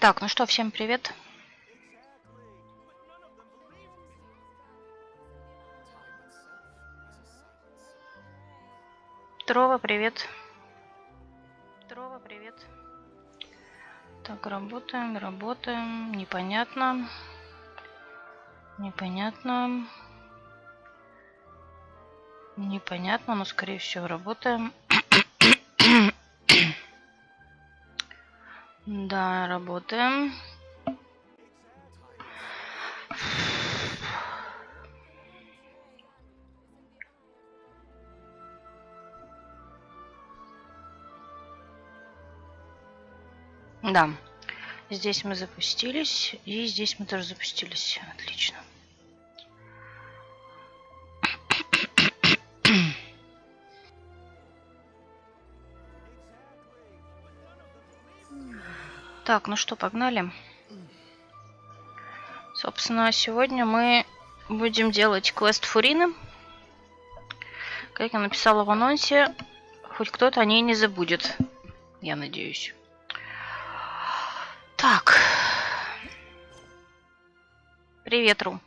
Так, ну что, всем привет. Трова, привет. Трова, привет. Так, работаем. Непонятно. Непонятно, но скорее всего работаем. Да, работаем. Да, здесь мы запустились, и здесь мы тоже запустились. Отлично. Так, ну что, погнали. Собственно, сегодня мы будем делать квест Фурины. Как я написала в анонсе, хоть кто-то о ней не забудет. Я надеюсь. Так. Привет, Ру.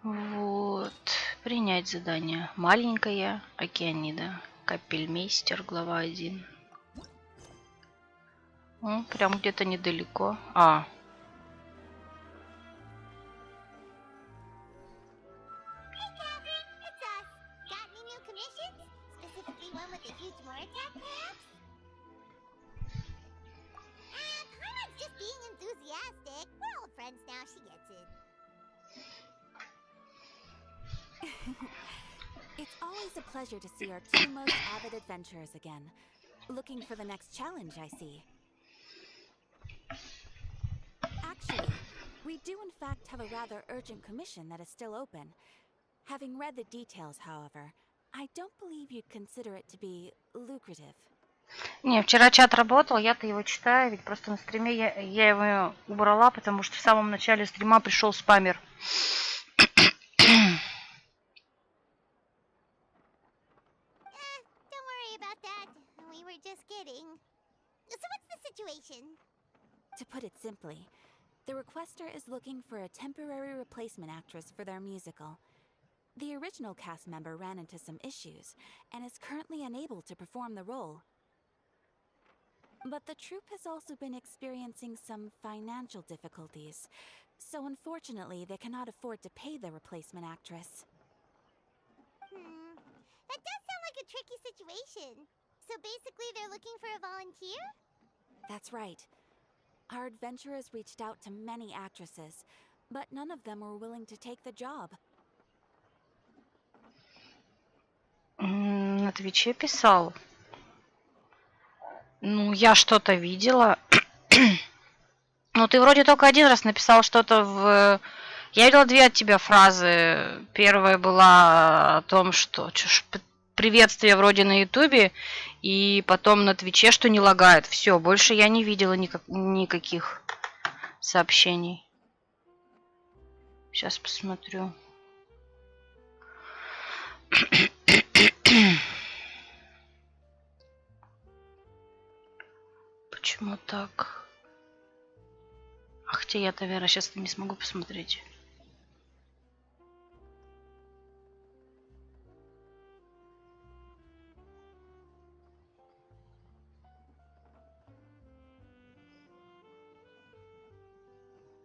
Вот. Принять задание. Маленькая океанида. Капельмейстер, глава 1. Прям где-то недалеко. It's always a pleasure to see our two most avid adventurers again. Looking for the next challenge, I see. Actually, we do in fact have a rather urgent commission that is still open. Having read the details, however, I don't believe you'd consider it to be lucrative. Не, вчера чат работал, я-то его читаю, ведь просто на стриме я его убрала, потому что в самом начале стрима пришел спамер. Don't worry about that. We were just kidding. So what's the situation? To put it simply, the requester is looking for a temporary replacement actress for their musical. The original cast member ran into some issues and is currently unable to perform the role. But the troupe has also been experiencing some financial difficulties, so unfortunately they cannot afford to pay the replacement actress. That does sound like a tricky situation. So basically they're looking for a volunteer? That's right. Our adventurers reached out to many actresses, but none of them were willing to take the job. На Твиче писал. Ну, я что-то видела. Ну, ты вроде только один раз написал что-то в... Я видела две от тебя фразы. Первая была о том, что приветствие вроде на Ютубе, и потом на Твиче, что не лагает. Все, больше я не видела никаких сообщений. Сейчас посмотрю. Почему так? Ах, ты, я-то, Вера, сейчас не смогу посмотреть.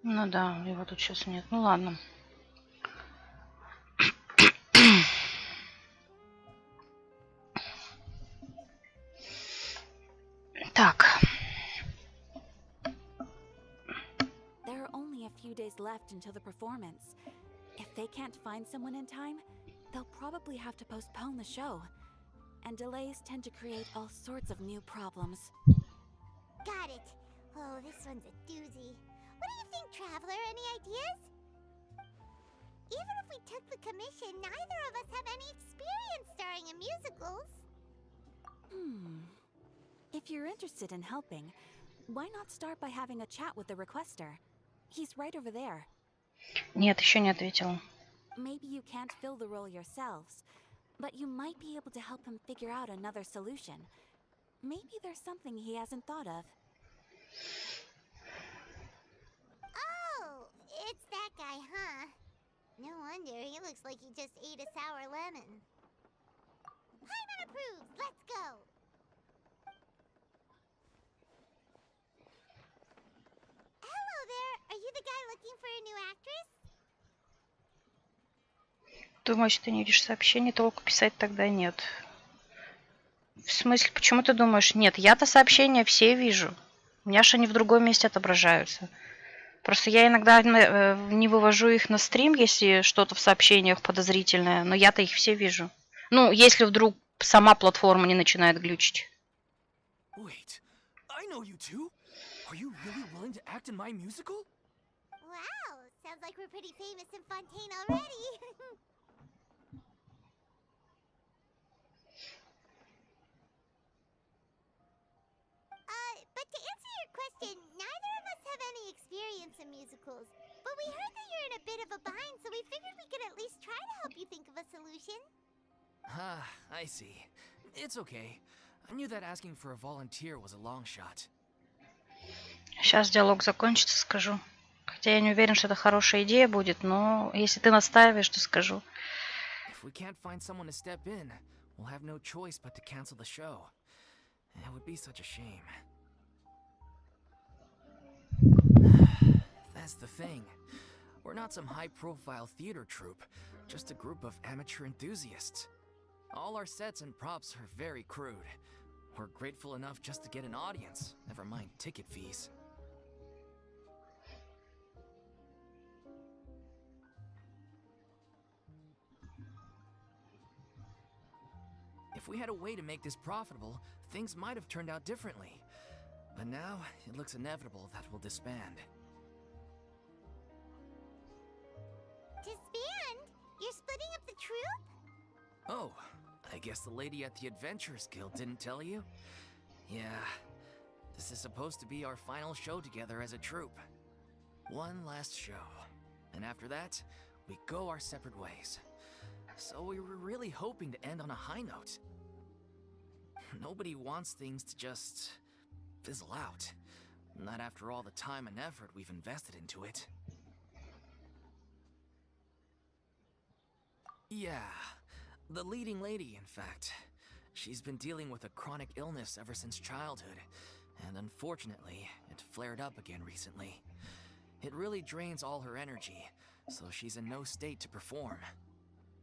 Ну да, его тут сейчас нет. Ну ладно. Так. There are only a few days left until the performance. If they can't find someone in time, they'll probably have to postpone the show. And delays tend to create all sorts of new problems. Got it. Oh, this one's a doozy. What do you think, Traveler? Any ideas? Even if we took the commission, neither of us have any experience starring in musicals. If you're interested in helping, why not start by having a chat with the requester? He's right over there. Нет, еще не ответил. Maybe you can't fill the role yourselves, but you might be able to help him figure out another solution. Maybe there's something he hasn't thought of. Oh, it's that guy, huh? No wonder, he looks like he just ate a sour lemon. Hyman approves, let's go! Hello there, are you the guy looking for a new actress? Думаешь, ты не видишь сообщений, толку писать тогда нет. В смысле, почему ты думаешь? Нет, я-то сообщения все вижу. У меня же они в другом месте отображаются. Просто я иногда не вывожу их на стрим, если что-то в сообщениях подозрительное, но я-то их все вижу. Ну, если вдруг сама платформа не начинает глючить. Wait, I know you two. Are you really willing to act in my musical? Wow, sounds like we're pretty famous in Fontaine already. But to answer your question, neither of us have any experience in musicals. But we heard that you're in a bit of a bind, so we figured we could at least try to help you think of a solution. Ah, I see. It's okay. I knew that asking for a volunteer was a long shot. Сейчас диалог закончится, скажу. Хотя я не уверен, что это хорошая идея будет, но если ты настаиваешь, то скажу. If we can't find someone to step in, we'll have no choice but to cancel the show. It would be such a shame. That's the thing. We're not some high-profile theater troupe, just a group of amateur enthusiasts. All our sets and props are very crude. We're grateful enough just to get an audience, never mind ticket fees. If we had a way to make this profitable, things might have turned out differently. But now, it looks inevitable that we'll disband. Disband? You're splitting up the troupe? Oh, I guess the lady at the Adventurers Guild didn't tell you? Yeah, this is supposed to be our final show together as a troupe. One last show. And after that, we go our separate ways. So we were really hoping to end on a high note. Nobody wants things to just fizzle out. Not after all the time and effort we've invested into it. Yeah, the leading lady, in fact. She's been dealing with a chronic illness ever since childhood, and unfortunately, it flared up again recently. It really drains all her energy, so she's in no state to perform.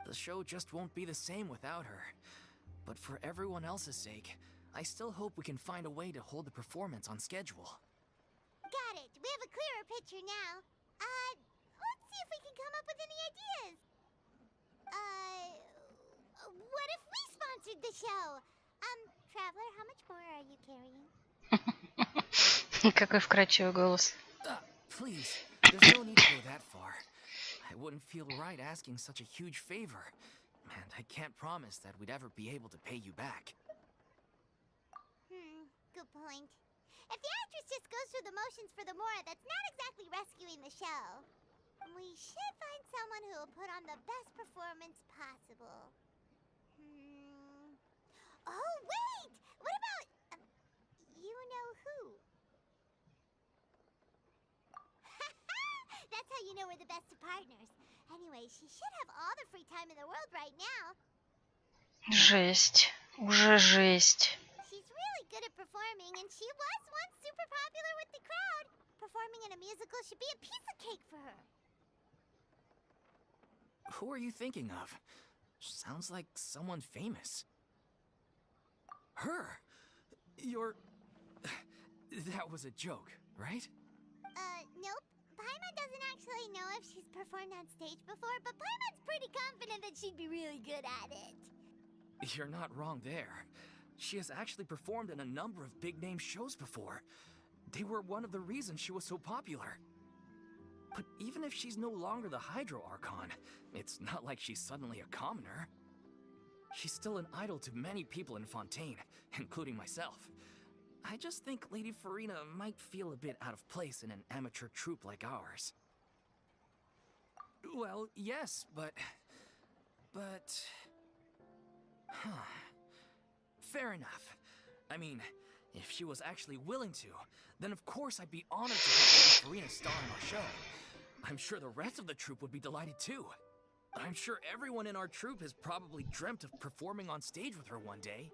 The show just won't be the same without her. But for everyone else's sake, I still hope we can find a way to hold the performance on schedule. Got it. We have a clearer picture now. Let's see if we can come up with any ideas. What if we sponsored the show? Traveler, how much more are you carrying? Какой вкрадчивый голос. Please, there's no need to go that far. I wouldn't feel right asking such a huge favor. And I can't promise that we'd ever be able to pay you back. Good point. If the actress just goes through the motions for the Mora, that's not exactly rescuing the show. We should find someone who will put on the best performance possible. Oh, wait! What about... you know who? That's how you know we're the best of partners. Anyway, she should have all the free time in the world right now. Жесть. Уже жесть. She's really good at performing, and she was once super popular with the crowd. Performing in a musical should be a piece of cake for her. Who are you thinking of? Sounds like someone famous. Her? You're... That was a joke, right? Nope. Paimon doesn't actually know if she's performed on stage before, but Paimon's pretty confident that she'd be really good at it. You're not wrong there. She has actually performed in a number of big-name shows before. They were one of the reasons she was so popular. But even if she's no longer the Hydro Archon, it's not like she's suddenly a commoner. She's still an idol to many people in Fontaine, including myself. I just think Lady Furina might feel a bit out of place in an amateur troupe like ours. Well, yes, but... Huh. Fair enough. I mean, If she was actually willing to, then of course I'd be honored to have Lady Furina star in our show. I'm sure the rest of the troupe would be delighted too. I'm sure everyone in our troupe has probably dreamt of performing on stage with her one day.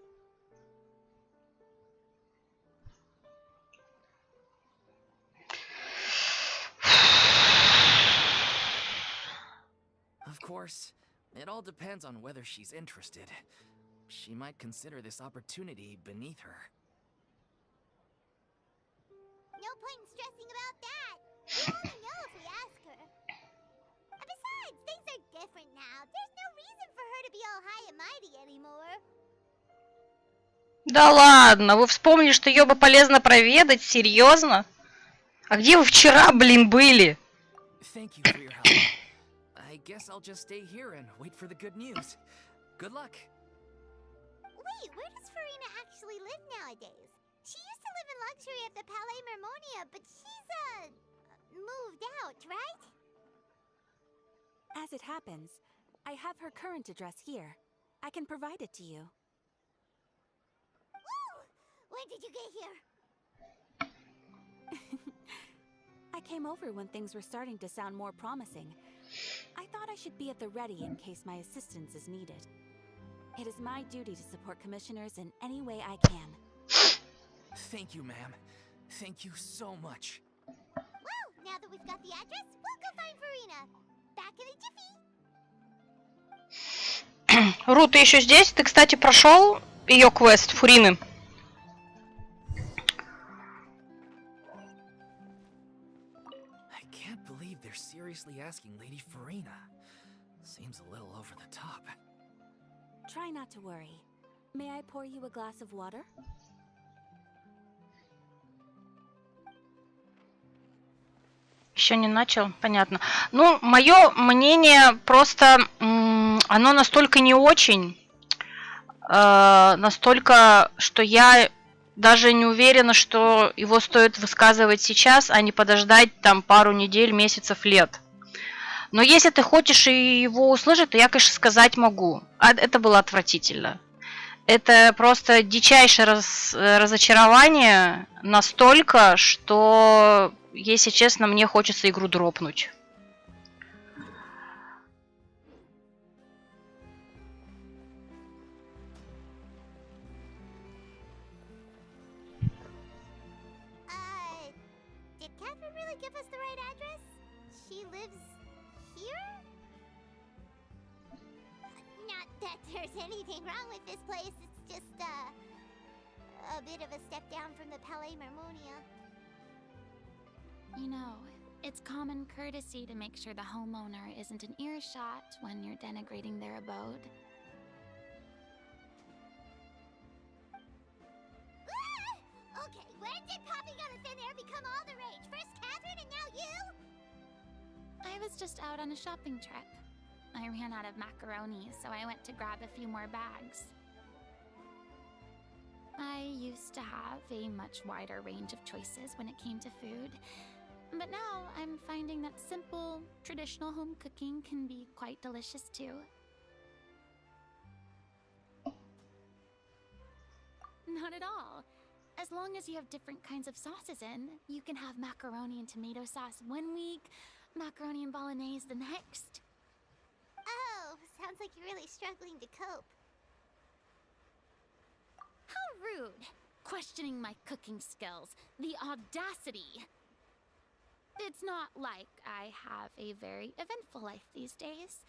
Of course, it all depends on whether she's interested. She might consider this opportunity beneath her. No point in stressing about that. We'll only know if we ask her. And besides, things are different now. There's no reason for her to be all high and mighty anymore. Да ладно, вы вспомнили, что ее бы полезно проведать? Серьезно? А где вы вчера, блин, были? Thank you for your help. I guess I'll just stay here and wait for the good news. Good luck. Wait, where does Furina actually live nowadays? She used to live in luxury at the Palais Mermonia, but she's, moved out, right? As it happens, I have her current address here. I can provide it to you. Woo! When did you get here? I came over when things were starting to sound more promising. I thought I should be at the ready in case my assistance is needed. It is my duty to support commissioners in any way I can. Thank you, ma'am. Thank you so much. Well, now that we've got the address, we'll go find Furina. Back in a jiffy. Ру, ты еще здесь? Ты, кстати, прошел ее квест Фурины? I can't believe they're seriously asking Lady Furina. Seems a little over the top. Try not to worry. May I pour you a glass of water? Еще не начал? Понятно. Ну, мое мнение просто, оно настолько не очень, настолько, что я даже не уверена, что его стоит высказывать сейчас, а не подождать там пару недель, месяцев, лет. Но если ты хочешь его услышать, то я, конечно, сказать могу. Это было отвратительно. Это просто дичайшее разочарование настолько, что, если честно, мне хочется игру дропнуть. Did Catherine really give us the right address? She lives here? Not that there's anything wrong with this place. It's just, a bit of a step down from the Palais Mermonia. You know, it's common courtesy to make sure the homeowner isn't an earshot when you're denigrating their abode. Okay, when did popping out of thin air become all the rage? First Catherine and now you? I was just out on a shopping trip. I ran out of macaroni, so I went to grab a few more bags. I used to have a much wider range of choices when it came to food, but now I'm finding that simple, traditional home cooking can be quite delicious too. Not at all. As long as you have different kinds of sauces in, you can have macaroni and tomato sauce one week, macaroni and bolognese the next. Oh, sounds like you're really struggling to cope. How rude! Questioning my cooking skills. The audacity! It's not like I have a very eventful life these days.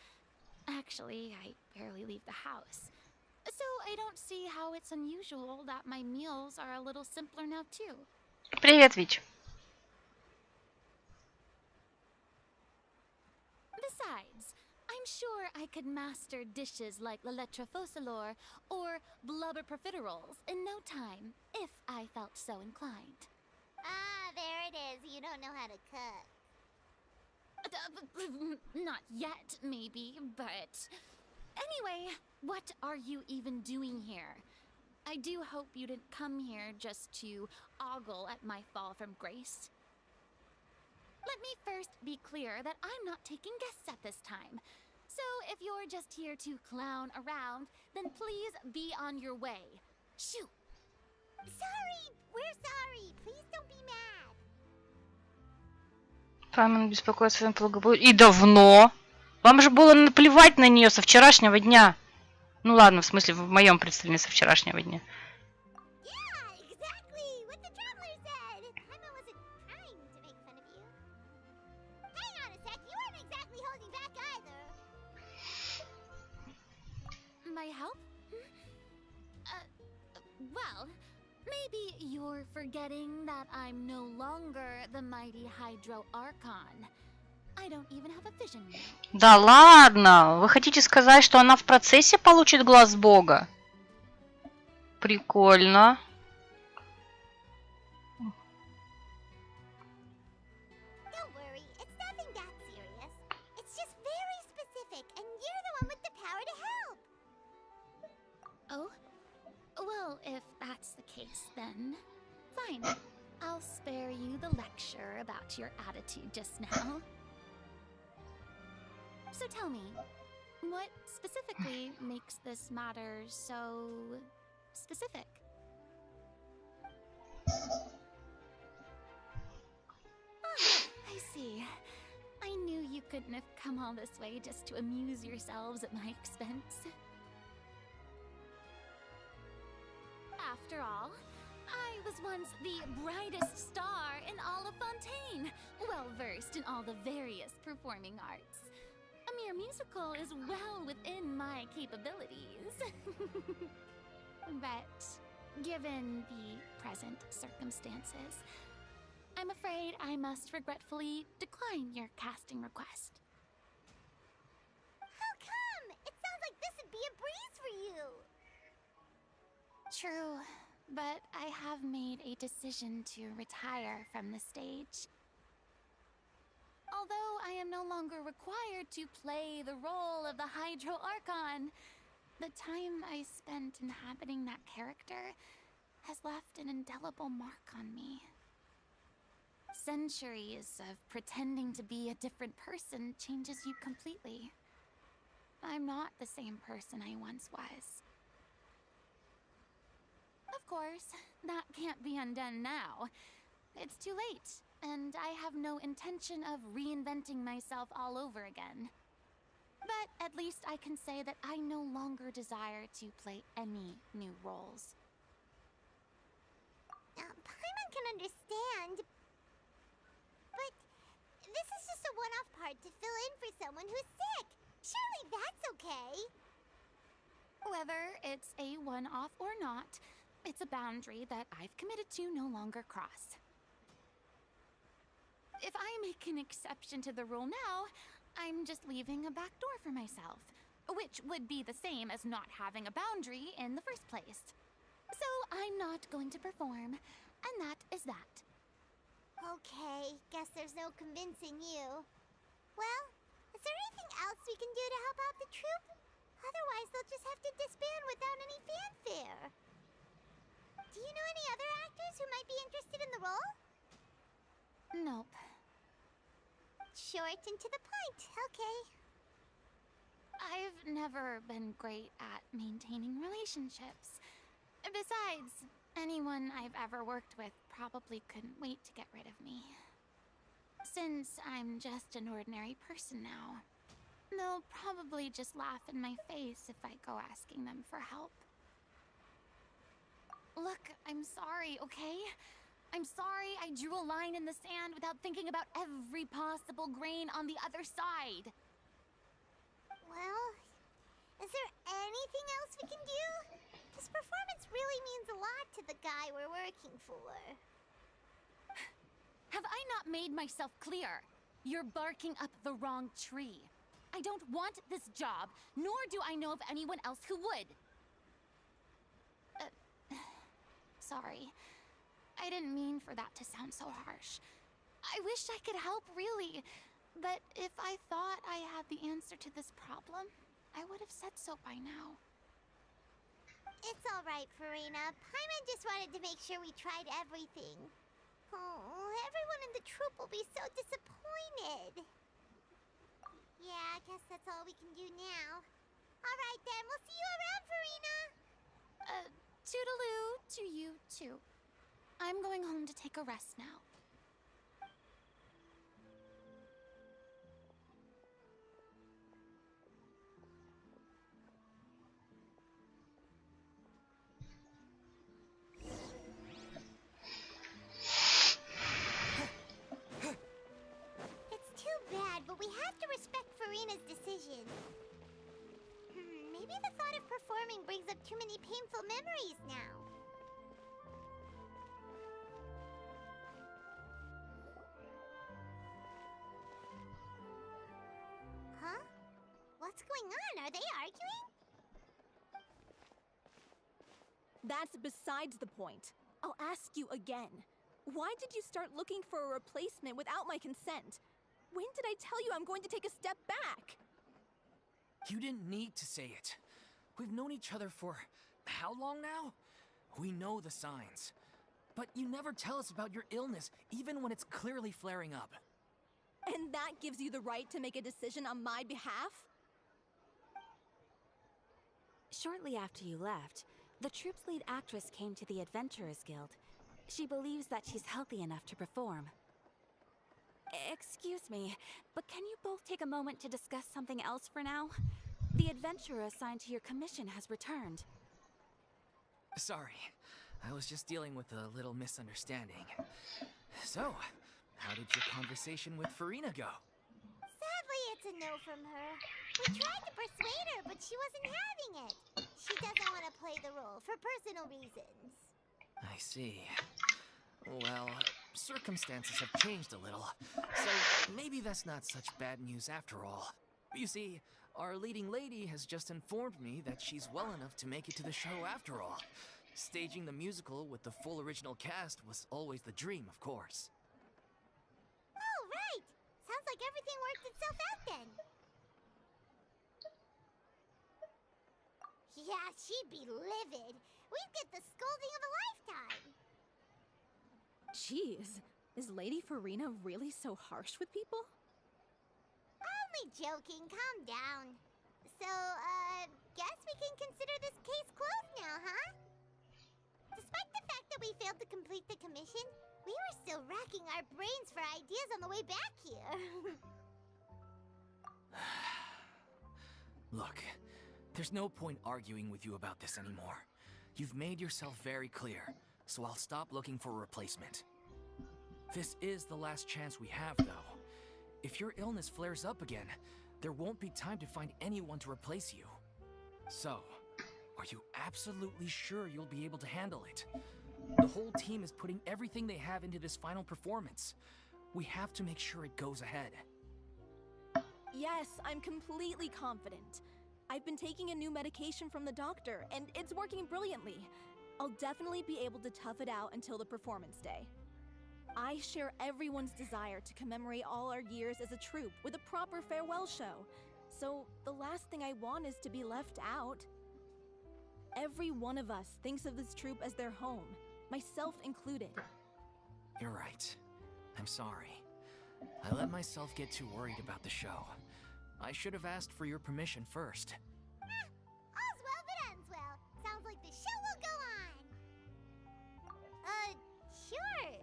Actually, I barely leave the house. So I don't see how it's unusual that my meals are a little simpler now too. Привет, Вич. Besides, I'm sure I could master dishes like la lettre faucilor or blubber profiteroles in no time, if I felt so inclined. Ah, there it is. You don't know how to cook. Not yet, maybe, but... Anyway, what are you even doing here? I do hope you didn't come here just to ogle at my fall from grace. Let me first be clear that I'm not taking guests at this time. So if you're just here to clown around, then please be on your way. Shoo! Sorry, we're sorry. Please don't be mad. Пайман беспокоится о своем благополучии. И давно. Вам же было наплевать на нее со вчерашнего дня. Ну ладно, в смысле, в моем представлении со вчерашнего дня. Yeah, exactly what the traveler said. Paimon wasn't trying to make fun of you. Hang on a sec, you weren't exactly holding back either. My help? Well, maybe you're forgetting that I'm no longer the mighty Hydro Archon. I don't even have a vision now. Да ладно! Вы хотите сказать, что она в процессе получит глаз Бога? Прикольно. Don't worry, it's nothing that serious. It's just very specific, and you're the one with the power to help. Oh? Well, if that's the case, then fine. I'll spare you the lecture about your attitude just now. So tell me, what specifically makes this matter so specific? I see. I knew you couldn't have come all this way just to amuse yourselves at my expense. After all, I was once the brightest star in all of Fontaine, well versed in all the various performing arts. A mere musical is well within my capabilities. But given the present circumstances, I'm afraid I must regretfully decline your casting request. How come? It sounds like this would be a breeze for you. True, but I have made a decision to retire from the stage. Although I am no longer required to play the role of the Hydro Archon, the time I spent inhabiting that character has left an indelible mark on me. Centuries of pretending to be a different person changes you completely. I'm not the same person I once was. Of course, that can't be undone now. It's too late, and I have no intention of reinventing myself all over again. But at least I can say that I no longer desire to play any new roles. Paimon can understand, but this is just a one-off part to fill in for someone who's sick. Surely that's okay. Whether it's a one-off or not, it's a boundary that I've committed to no longer cross. If I make an exception to the rule now, I'm just leaving a back door for myself, which would be the same as not having a boundary in the first place. So I'm not going to perform, and that is that. Okay, guess there's no convincing you. Well, is there anything else we can do to help out the troupe? Otherwise, they'll just have to disband without any fanfare. Do you know any other actors who might be interested in the role? Nope. Short and to the point, okay. I've never been great at maintaining relationships. Besides, anyone I've ever worked with probably couldn't wait to get rid of me. Since I'm just an ordinary person now, they'll probably just laugh in my face if I go asking them for help. Look, I'm sorry, okay? I'm sorry I drew a line in the sand without thinking about every possible grain on the other side. Well, is there anything else we can do? This performance really means a lot to the guy we're working for. Have I not made myself clear? You're barking up the wrong tree. I don't want this job, nor do I know of anyone else who would. Sorry. I didn't mean for that to sound so harsh. I wish I could help, really. But if I thought I had the answer to this problem, I would have said so by now. It's alright, Furina. Paimon just wanted to make sure we tried everything. Oh, everyone in the troupe will be so disappointed. Yeah, I guess that's all we can do now. Alright then, we'll see you around, Furina! Toodaloo to you too. I'm going home to take a rest now. It's too bad, but we have to respect Furina's decision. Maybe the thought of performing brings up too many painful memories now. Huh? What's going on? Are they arguing? That's besides the point. I'll ask you again. Why did you start looking for a replacement without my consent? When did I tell you I'm going to take a step back? You didn't need to say it. We've known each other for how long now? We know the signs. But you never tell us about your illness, even when it's clearly flaring up. And that gives you the right to make a decision on my behalf? Shortly after you left, the troupe's lead actress came to the Adventurers Guild. She believes that she's healthy enough to perform. Excuse me, but can you both take a moment to discuss something else for now? The adventurer assigned to your commission has returned. Sorry, I was just dealing with a little misunderstanding. So, how did your conversation with Furina go? Sadly, it's a no from her. We tried to persuade her, but she wasn't having it. She doesn't want to play the role for personal reasons. I see. Well, circumstances have changed a little, so maybe that's not such bad news after all. You see, our leading lady has just informed me that she's well enough to make it to the show after all. Staging the musical with the full original cast was always the dream, of course. Oh, right! Sounds like everything worked itself out then. Yeah, she'd be livid. We'd get the scolding of a lifetime. Jeez, is Lady Furina really so harsh with people? Only joking, calm down. So, guess we can consider this case closed now, huh? Despite the fact that we failed to complete the commission, we were still racking our brains for ideas on the way back here. Look, there's no point arguing with you about this anymore. You've made yourself very clear, so I'll stop looking for a replacement. This is the last chance we have, though. If your illness flares up again, there won't be time to find anyone to replace you. So, are you absolutely sure you'll be able to handle it? The whole team is putting everything they have into this final performance. We have to make sure it goes ahead. Yes, I'm completely confident. I've been taking a new medication from the doctor, and it's working brilliantly. I'll definitely be able to tough it out until the performance day. I share everyone's desire to commemorate all our years as a troupe with a proper farewell show. So the last thing I want is to be left out. Every one of us thinks of this troupe as their home, myself included. You're right. I'm sorry. I let myself get too worried about the show. I should have asked for your permission first. All's well that ends well. Sounds like the show will go on. Sure.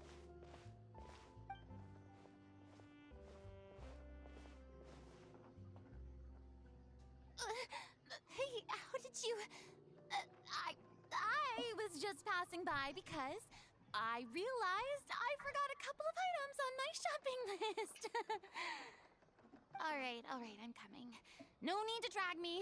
Hey, how did you... I was just passing by because I realized I forgot a couple of items on my shopping list. All right, I'm coming. No need to drag me.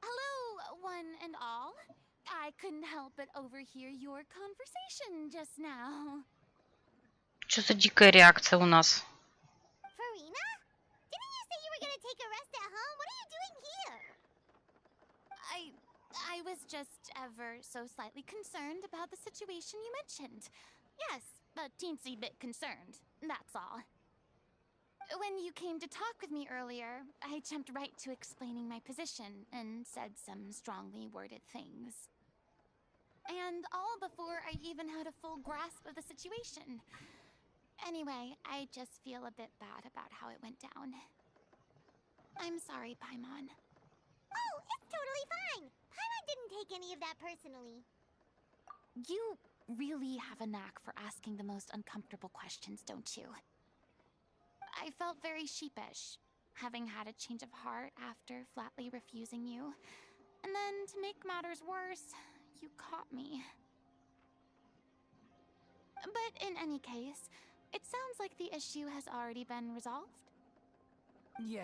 Hello, one and all. I couldn't help but overhear your conversation just now. Что за дикая реакция у нас? Furina? Didn't you say you were gonna take a rest at home? What are you doing here? I was just ever so slightly concerned about the situation you mentioned. Yes, a teensy bit concerned, that's all. When you came to talk with me earlier, I jumped right to explaining my position and said some strongly worded things. And all before I even had a full grasp of the situation. Anyway, I just feel a bit bad about how it went down. I'm sorry, Paimon. Oh, it's totally fine. Paimon didn't take any of that personally. You really have a knack for asking the most uncomfortable questions, don't you? I felt very sheepish, having had a change of heart after flatly refusing you. And then, to make matters worse, you caught me. But in any case, it sounds like the issue has already been resolved. Yeah.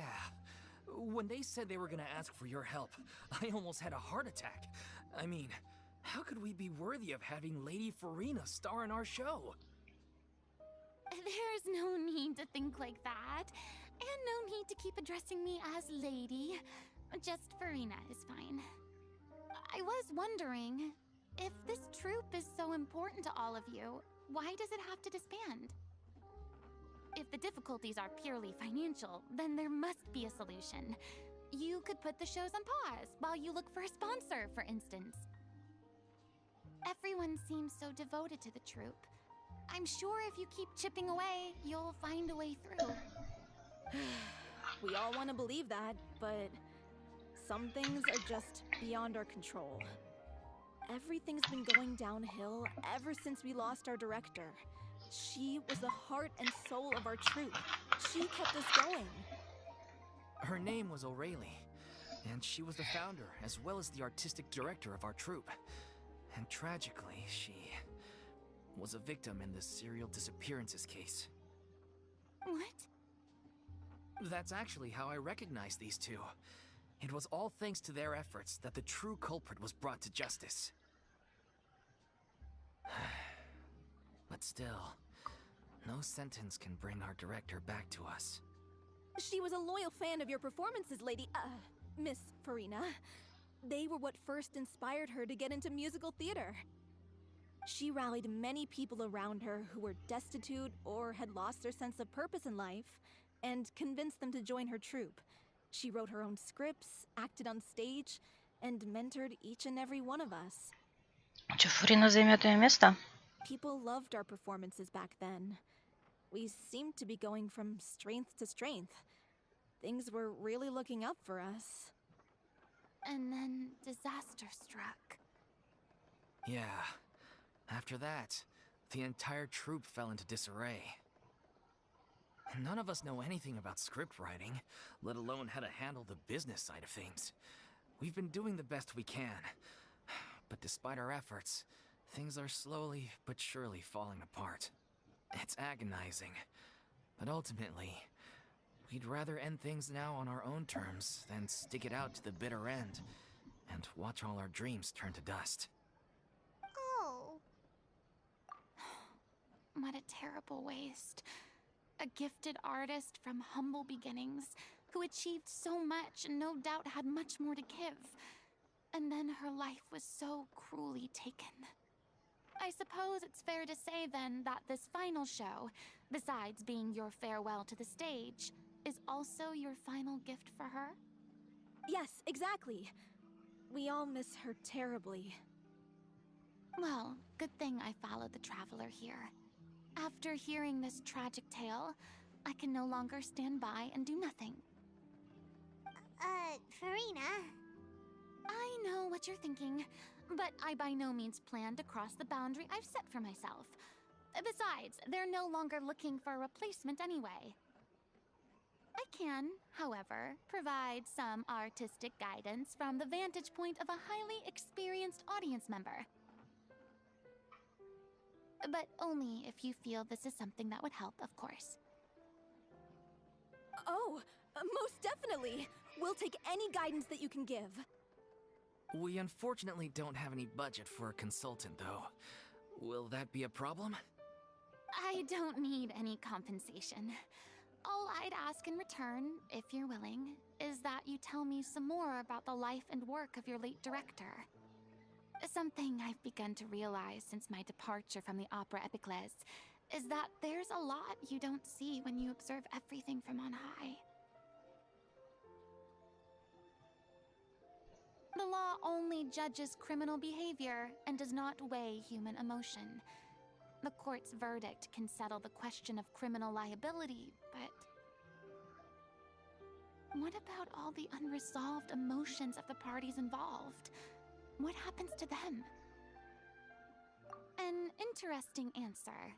When they said they were gonna ask for your help, I almost had a heart attack. I mean, how could we be worthy of having Lady Furina star in our show? There's no need to think like that, and no need to keep addressing me as lady. Just Furina is fine. I was wondering, if this troupe is so important to all of you, why does it have to disband? If the difficulties are purely financial, then there must be a solution. You could put the shows on pause while you look for a sponsor, for instance. Everyone seems so devoted to the troupe. I'm sure if you keep chipping away, you'll find a way through. We all want to believe that, but some things are just beyond our control. Everything's been going downhill ever since we lost our director. She was the heart and soul of our troupe. She kept us going. Her name was O'Reilly, and she was the founder as well as the artistic director of our troupe. And tragically, she was a victim in the serial disappearances case. What? That's actually how I recognized these two. It was all thanks to their efforts that the true culprit was brought to justice. But still, no sentence can bring our director back to us. She was a loyal fan of your performances, Miss Furina. They were what first inspired her to get into musical theater. She rallied many people around her who were destitute or had lost their sense of purpose in life, and convinced them to join her troupe. She wrote her own scripts, acted on stage, and mentored each and every one of us. Че, Фурина займет ее место? People loved our performances back then. We seemed to be going from strength to strength. Things were really looking up for us. And then disaster struck. Yeah. After that, the entire troupe fell into disarray. None of us know anything about script writing, let alone how to handle the business side of things. We've been doing the best we can. But despite our efforts, things are slowly but surely falling apart. It's agonizing. But ultimately, we'd rather end things now on our own terms than stick it out to the bitter end and watch all our dreams turn to dust. Oh. What a terrible waste. A gifted artist from humble beginnings who achieved so much and no doubt had much more to give. And then her life was so cruelly taken. I suppose it's fair to say then that this final show, besides being your farewell to the stage, is also your final gift for her? Yes, exactly. We all miss her terribly. Well, good thing I followed the Traveler here. After hearing this tragic tale, I can no longer stand by and do nothing. Furina. I know what you're thinking, but I by no means plan to cross the boundary I've set for myself. Besides, they're no longer looking for a replacement anyway. I can, however, provide some artistic guidance from the vantage point of a highly experienced audience member. But only if you feel this is something that would help, of course. Oh, most definitely. We'll take any guidance that you can give. We unfortunately don't have any budget for a consultant, though. Will that be a problem? I don't need any compensation. All I'd ask in return, if you're willing, is that you tell me some more about the life and work of your late director. Something I've begun to realize since my departure from the Opera Epiclese is that there's a lot you don't see when you observe everything from on high. The law only judges criminal behavior and does not weigh human emotion. The court's verdict can settle the question of criminal liability, but What about all the unresolved emotions of the parties involved? What happens to them? An interesting answer.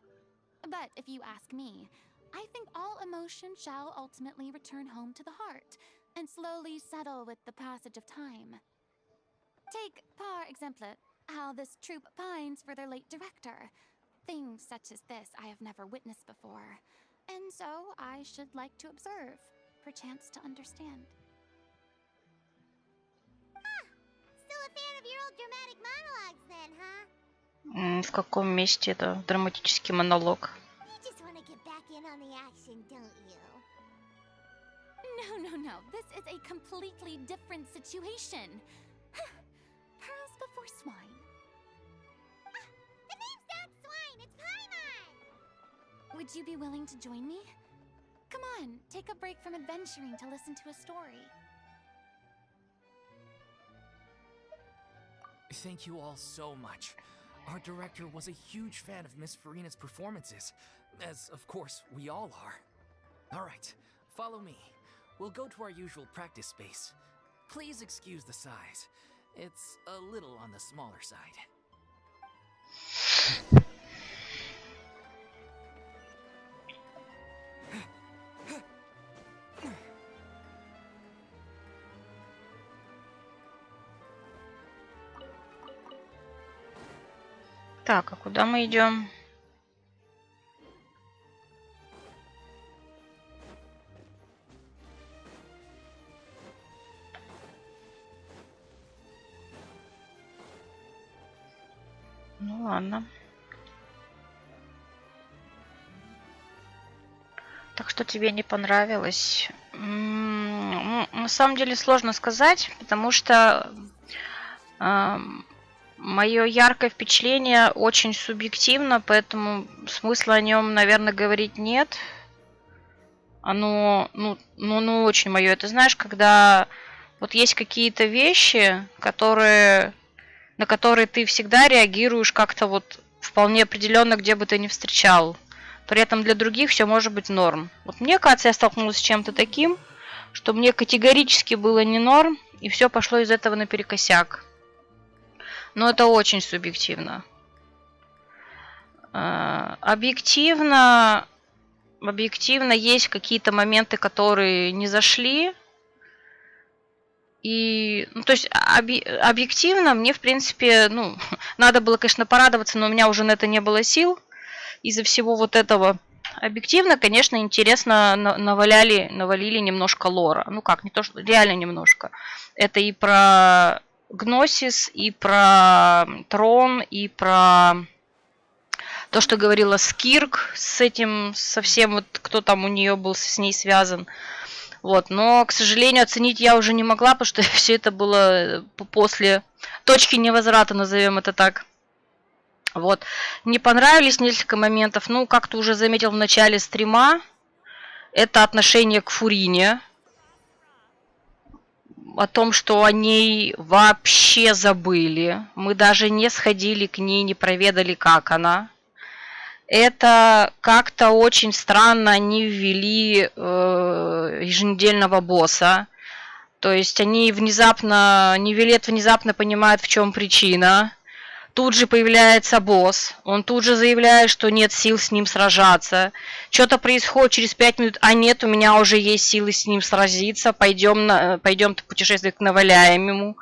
But if you ask me, I think all emotion shall ultimately return home to the heart and slowly settle with the passage of time. Take, par exemple, how this troupe pines for their late director. Things such as this I have never witnessed before, and so I should like to observe, perchance to understand. Still a fan of your old dramatic monologues then, huh? В каком месте это драматический монолог? You just want to get back in on the action, don't you? No. This is a completely different situation. Pearls before swine. The name's not Swine, it's Paimon! Would you be willing to join me? Come on, take a break from adventuring to listen to a story. Thank you all so much. Our director was a huge fan of Miss Furina's performances, as of course we all are. All right, follow me. We'll go to our usual practice space. Please excuse the size. It's a little on the smaller side. Так, а куда мы идем? Ну ладно. Так что тебе не понравилось? На самом деле сложно сказать, потому что мое яркое впечатление очень субъективно, поэтому смысла о нем, наверное, говорить нет. Оно, ну очень мое. Это знаешь, когда вот есть какие-то вещи, на которые ты всегда реагируешь как-то вот вполне определенно, где бы ты ни встречал. При этом для других все может быть норм. Вот мне кажется, я столкнулась с чем-то таким, что мне категорически было не норм, и все пошло из этого наперекосяк. Но это очень субъективно. Объективно есть какие-то моменты, которые не зашли. И, то есть, объективно мне, в принципе, надо было, конечно, порадоваться, но у меня уже на это не было сил из-за всего вот этого. Объективно, конечно, интересно навалили немножко лора. Ну как, не то, что реально немножко. Это и про Гносис, и про Трон, и про то, что говорила Скирк со всем, вот, кто там у нее был с ней связан. Вот, но, к сожалению, оценить я уже не могла, потому что все это было после точки невозврата, назовем это так. Вот. Не понравились несколько моментов. Ну, как ты уже заметил в начале стрима, это отношение к Фурине. О том, что о ней вообще забыли. Мы даже не сходили к ней, не проведали, как она. Это как-то очень странно они ввели еженедельного босса. То есть они внезапно понимают, в чем причина. Тут же появляется босс. Он тут же заявляет, что нет сил с ним сражаться. Что-то происходит через 5 минут. А нет, у меня уже есть силы с ним сразиться. Пойдем путешествовать к наваляемому.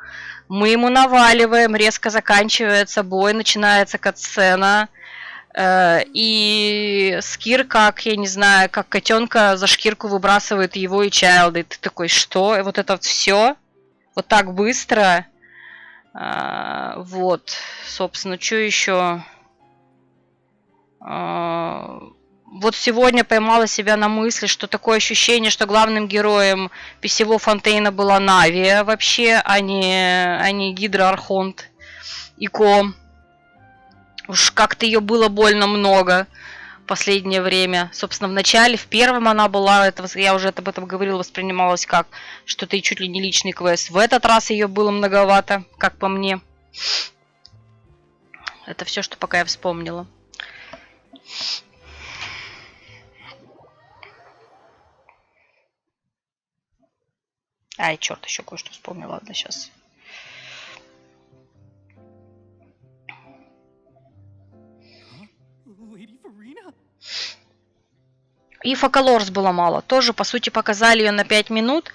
Мы ему наваливаем. Резко заканчивается бой. Начинается катсцена. И Скир, как, я не знаю, как котенка за шкирку выбрасывает его и Чайлда. И ты такой, что? И вот это вот все? Вот так быстро? Вот, собственно, что еще? Вот сегодня поймала себя на мысли, что такое ощущение, что главным героем писевого Фонтейна была Навия вообще, а не Гидра Архонт и Ко. Уж как-то ее было больно много в последнее время. Собственно, в начале, в первом она была, я уже об этом говорила, воспринималась как что-то и чуть ли не личный квест. В этот раз ее было многовато, как по мне. Это все, что пока я вспомнила. Ай, черт, еще кое-что вспомнил. Ладно, сейчас. Lady Furina? И Фокалорс было мало. Тоже, по сути, показали ее на 5 минут.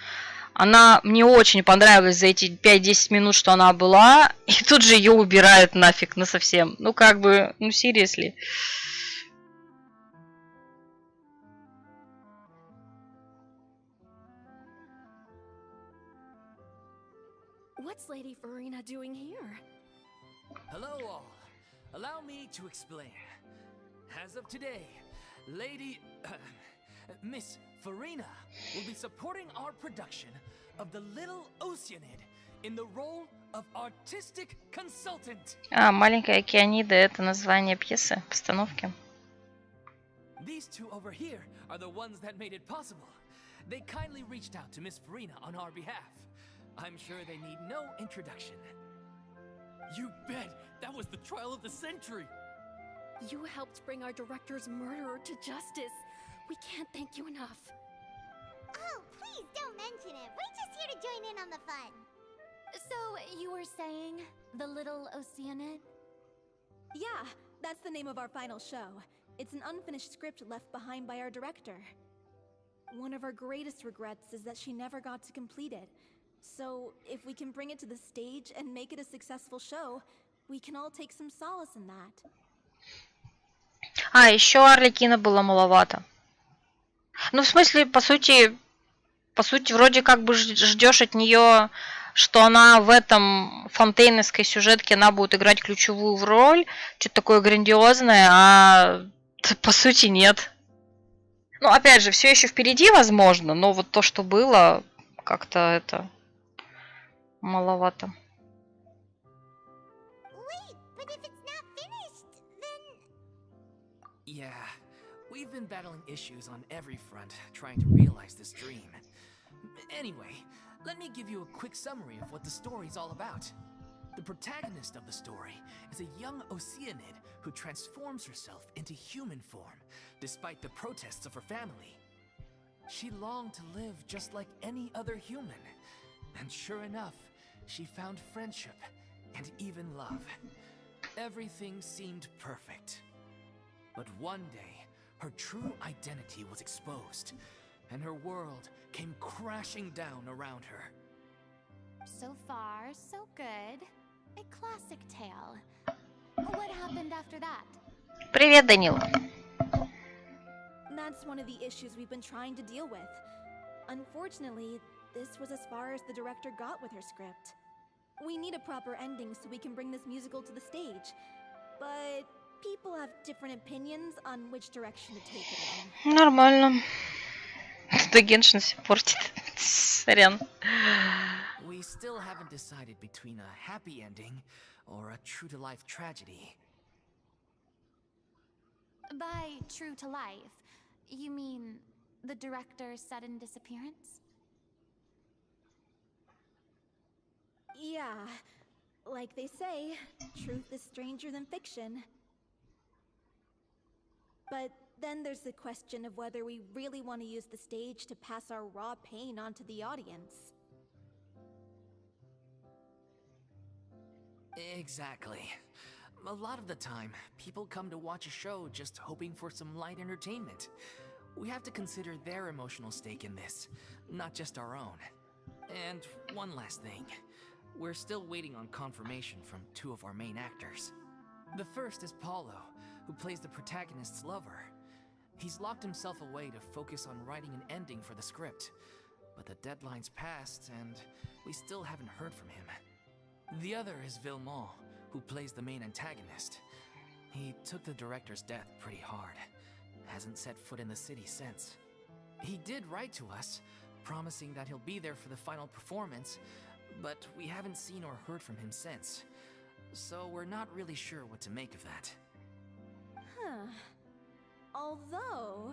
Она мне очень понравилась за эти 5-10 минут, что она была. И тут же ее убирают нафиг насовсем. Ну, как бы, ну, seriously. What's Lady Furina doing here? Hello, all. Allow me to explain. As of today, Lady. Miss Furina will be supporting our production of The Little Oceanid in the role of artistic consultant. А, маленькая океанида — это название пьесы, постановки. These two over here are the ones that made it possible. They kindly reached out to Miss Furina on our behalf. I'm sure they need no introduction. You bet! That was the trial of the century! You helped bring our director's murderer to justice. We can't thank you enough. Oh, please don't mention it. We're just here to join in on the fun. So, you were saying The Little Oceanid? Yeah, that's the name of our final show. It's an unfinished script left behind by our director. One of our greatest regrets is that she never got to complete it. So, if we can bring it to the stage and make it a successful show, we can all take some solace in that. А, еще Арлекина было маловато. Ну, в смысле, по сути, вроде как бы ждешь от нее, что она в этом фонтейновской сюжетке, она будет играть ключевую роль, что-то такое грандиозное, а по сути нет. Ну, опять же, все еще впереди, возможно, но вот то, что было, как-то это маловато. Wait, but if it's not finished, then... Yeah, we've been battling issues on every front trying to realize this dream. Anyway, let me give you a quick summary of what the story's all about. The protagonist of the story is a young Oceanid who transforms herself into human form, despite the protests of her family. She longed to live just like any other human, and sure enough, she found friendship and even love. Everything seemed perfect. But one day, her true identity was exposed, and her world came crashing down around her. So far, so good. A classic tale. What happened after that? Привет, Данил. That's one of the issues we've been trying to deal with. Unfortunately, this was as far as the director got with her script. We need a proper ending so we can bring this musical to the stage. But people have different opinions on which direction to take it in. Нормально. Да Геншин все портит. Сорян. We still haven't decided between a happy ending or a true-to-life tragedy. By true to life, you mean the director's sudden disappearance? Yeah, like they say, truth is stranger than fiction. But then there's the question of whether we really want to use the stage to pass our raw pain onto the audience. Exactly. A lot of the time, people come to watch a show just hoping for some light entertainment. We have to consider their emotional stake in this, not just our own. And one last thing. We're still waiting on confirmation from two of our main actors. The first is Paulo, who plays the protagonist's lover. He's locked himself away to focus on writing an ending for the script. But the deadline's passed, and we still haven't heard from him. The other is Villemont, who plays the main antagonist. He took the director's death pretty hard. Hasn't set foot in the city since. He did write to us, promising that he'll be there for the final performance, but we haven't seen or heard from him since. So we're not really sure what to make of that. Huh. Although,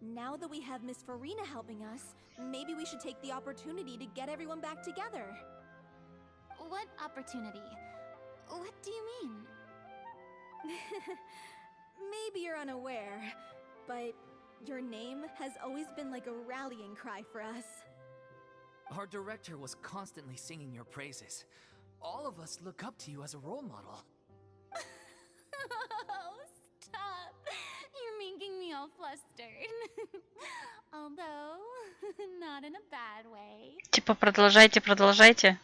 now that we have Miss Furina helping us, maybe we should take the opportunity to get everyone back together. What opportunity? What do you mean? Maybe you're unaware, but your name has always been like a rallying cry for us. Our director was constantly singing your praises. All of us look up to you as a role model. Oh, stop. You're making me all flustered. Although, not in a bad way. Типа, продолжайте, продолжайте.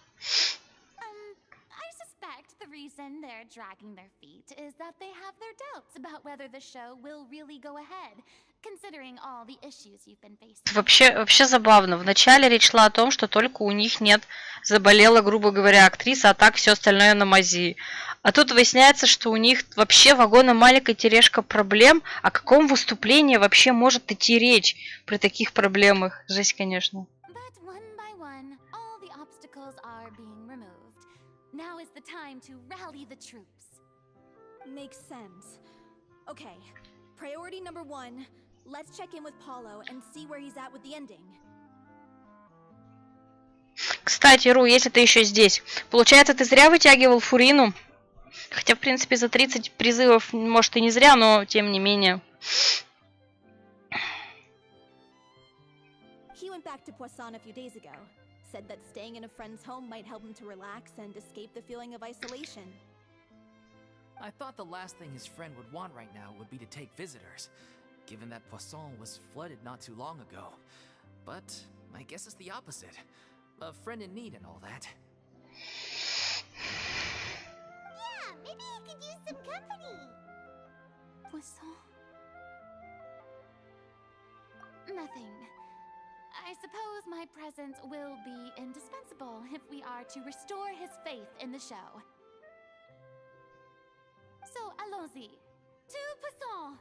I suspect the reason they're dragging their feet is that they have their doubts about whether the show will really go ahead, considering all the issues you've been facing. Вообще забавно. Вначале речь шла о том, что только у них нет, заболела, грубо говоря, актриса, а так все остальное на мази. А тут выясняется, что у них вообще вагона маленькая тележка проблем. О каком выступлении вообще может идти речь при таких проблемах? Жесть, конечно. But one by one, all the obstacles are being removed. Now is the time to rally the troops. Makes sense. Okay, priority number 1. Let's check in with Paulo and see where he's at with the ending. Кстати, Ру, если ты еще здесь, получается, ты зря вытягивал Фурину? Хотя, в принципе, за 30 призывов, может, и не зря, но тем не менее. He went back to Poisson a few days ago. Said that staying in a friend's home might help him to relax and escape the feeling of isolation. I thought the last thing his friend would want right now would be to take visitors, given that Poisson was flooded not too long ago. But I guess it's the opposite. A friend in need and all that. Yeah, maybe he could use some company. Poisson? Nothing. I suppose my presence will be indispensable if we are to restore his faith in the show. So, allons-y. To Poisson!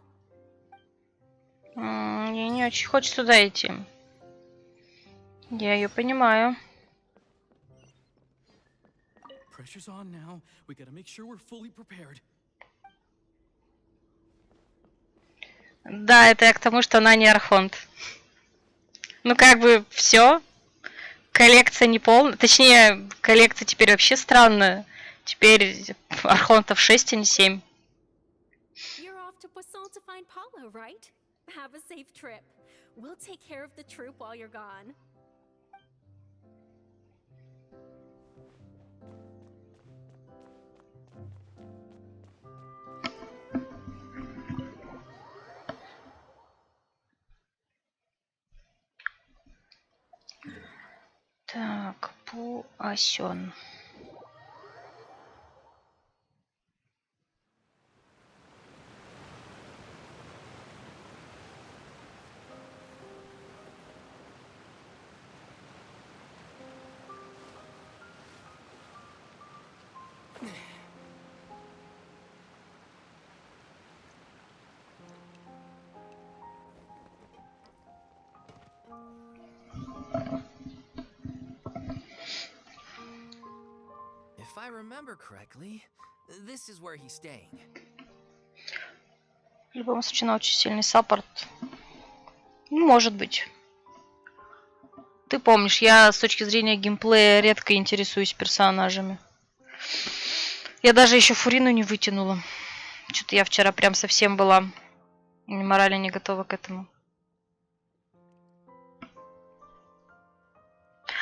Мне не очень хочется туда идти. Я ее понимаю. Pressure's on now. We gotta make sure we're fully prepared. Да, это я к тому, что она не архонт. Ну, как бы, все. Коллекция не полная. Точнее, коллекция теперь вообще странная. Теперь архонтов 6, а не 7. You're off to Poisson to find Paulo, right? Have a safe trip. We'll take care of the troop while you're gone. Так, Пуасен. If I remember correctly, this is where he's staying. В любом случае, она очень сильный саппорт. Ну, может быть. Ты помнишь, я с точки зрения геймплея редко интересуюсь персонажами. Я даже еще Фурину не вытянула. Что-то я вчера прям совсем была морально не готова к этому.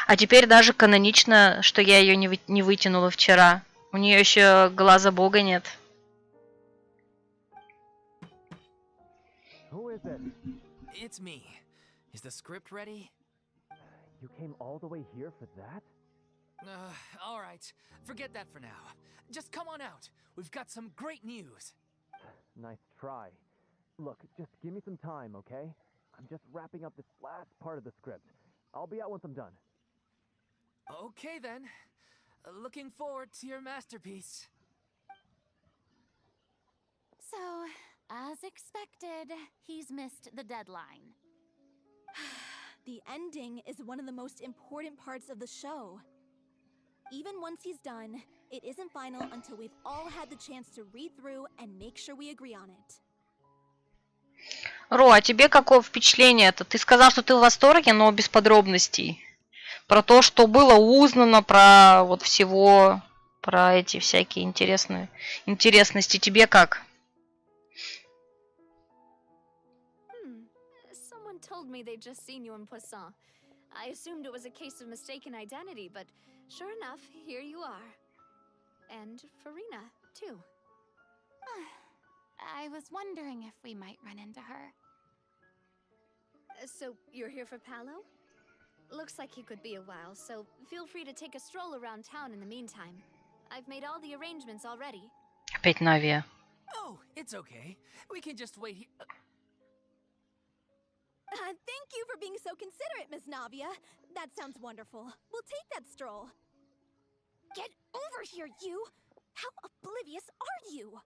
А теперь даже канонично, что я ее не вытянула вчера. У нее еще глаза бога нет. Who is it? It's me. Is the script ready? You came all the way here for that? All right. Forget that for now. Just come on out. We've got some great news. Nice try. Look, just give me some time, okay? I'm just wrapping up this last part of the script. I'll be out once I'm done. Okay then. Looking forward to your masterpiece. So, as expected, he's missed the deadline. The ending is one of the most important parts of the show. Even once he's done, it isn't final until we've all had the chance to read through and make sure we agree on it. Ро, а тебе какое впечатление-то? Ты сказал, что ты в восторге, но без подробностей. Про то, что было узнано, про вот всего, про эти всякие интересности. Тебе как? Someone told me they'd just seen you in Poisson. I assumed it was a case of mistaken identity, but sure enough, here you are. And Furina, too. I was wondering if we might run into her. So, you're here for Paolo? Looks like he could be a while, so feel free to take a stroll around town in the meantime. I've made all the arrangements already. Опять Навия. Oh, it's okay. We can just wait here. Thank you for being so considerate, Miss Navia. That sounds wonderful. We'll take that stroll. Get over here, you! How oblivious are you?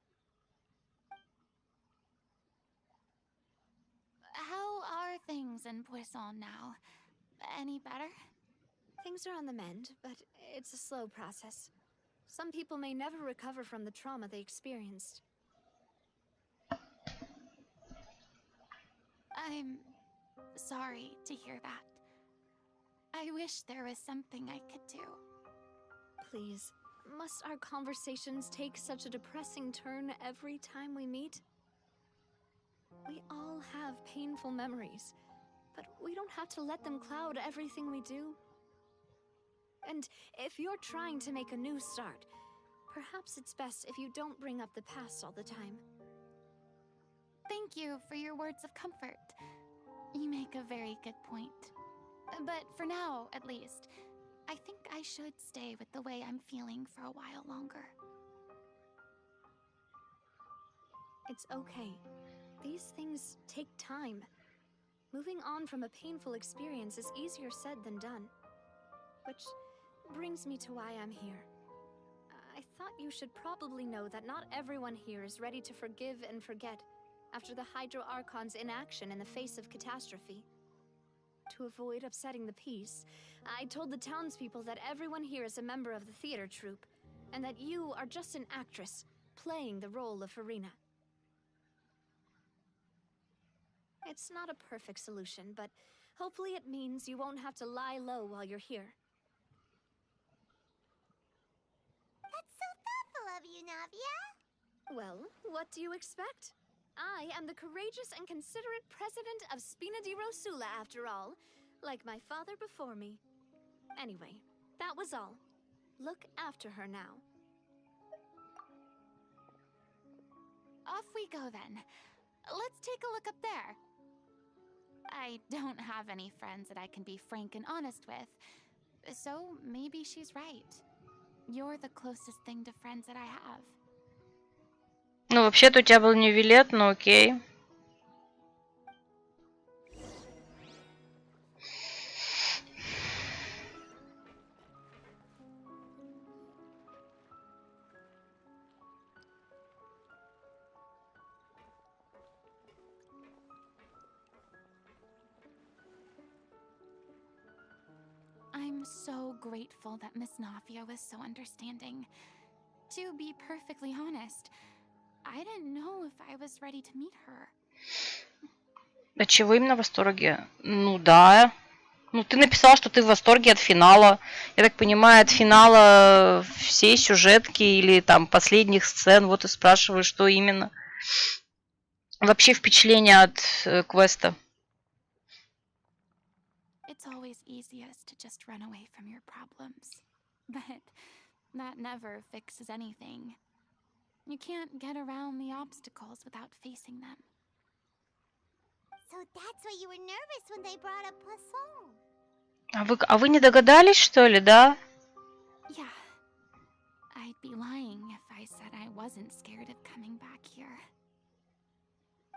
How are things in Poisson now? Any better? Things are on the mend, but it's a slow process. Some people may never recover from the trauma they experienced. I'm sorry to hear that. I wish there was something I could do. Please, must our conversations take such a depressing turn every time we meet? We all have painful memories, but we don't have to let them cloud everything we do. And if you're trying to make a new start, perhaps it's best if you don't bring up the past all the time. Thank you for your words of comfort. You make a very good point. But for now, at least, I think I should stay with the way I'm feeling for a while longer. It's okay. These things take time. Moving on from a painful experience is easier said than done. Which brings me to why I'm here. I thought you should probably know that not everyone here is ready to forgive and forget after the Hydro Archon's inaction in the face of catastrophe. To avoid upsetting the peace, I told the townspeople that everyone here is a member of the theater troupe, and that you are just an actress playing the role of Furina. It's not a perfect solution, but hopefully it means you won't have to lie low while you're here. That's so thoughtful of you, Navia. Well, what do you expect? I am the courageous and considerate president of Spina di Rosula, after all, like my father before me. Anyway, that was all. Look after her now. Off we go then. Let's take a look up there. I don't have any friends that I can be frank and honest with, so maybe she's right. You're the closest thing to friends that I have. Ну, вообще-то у тебя был не билет, но окей. I'm so grateful that Miss Navia was so understanding. To be perfectly honest, I didn't know if I was ready to meet her. От чего именно в восторге? Ну да. Ну ты написала, что ты в восторге от финала. Я так понимаю, от финала всей сюжетки или там последних сцен. Вот и спрашиваю, что именно. Вообще впечатление от квеста. It's always easiest to just run away from your problems. But that never fixes anything. You can't get around the obstacles without facing them. So that's why you were nervous when they brought up Poisson. А вы не догадались, что ли, да? Yeah. I'd be lying if I said I wasn't scared of coming back here.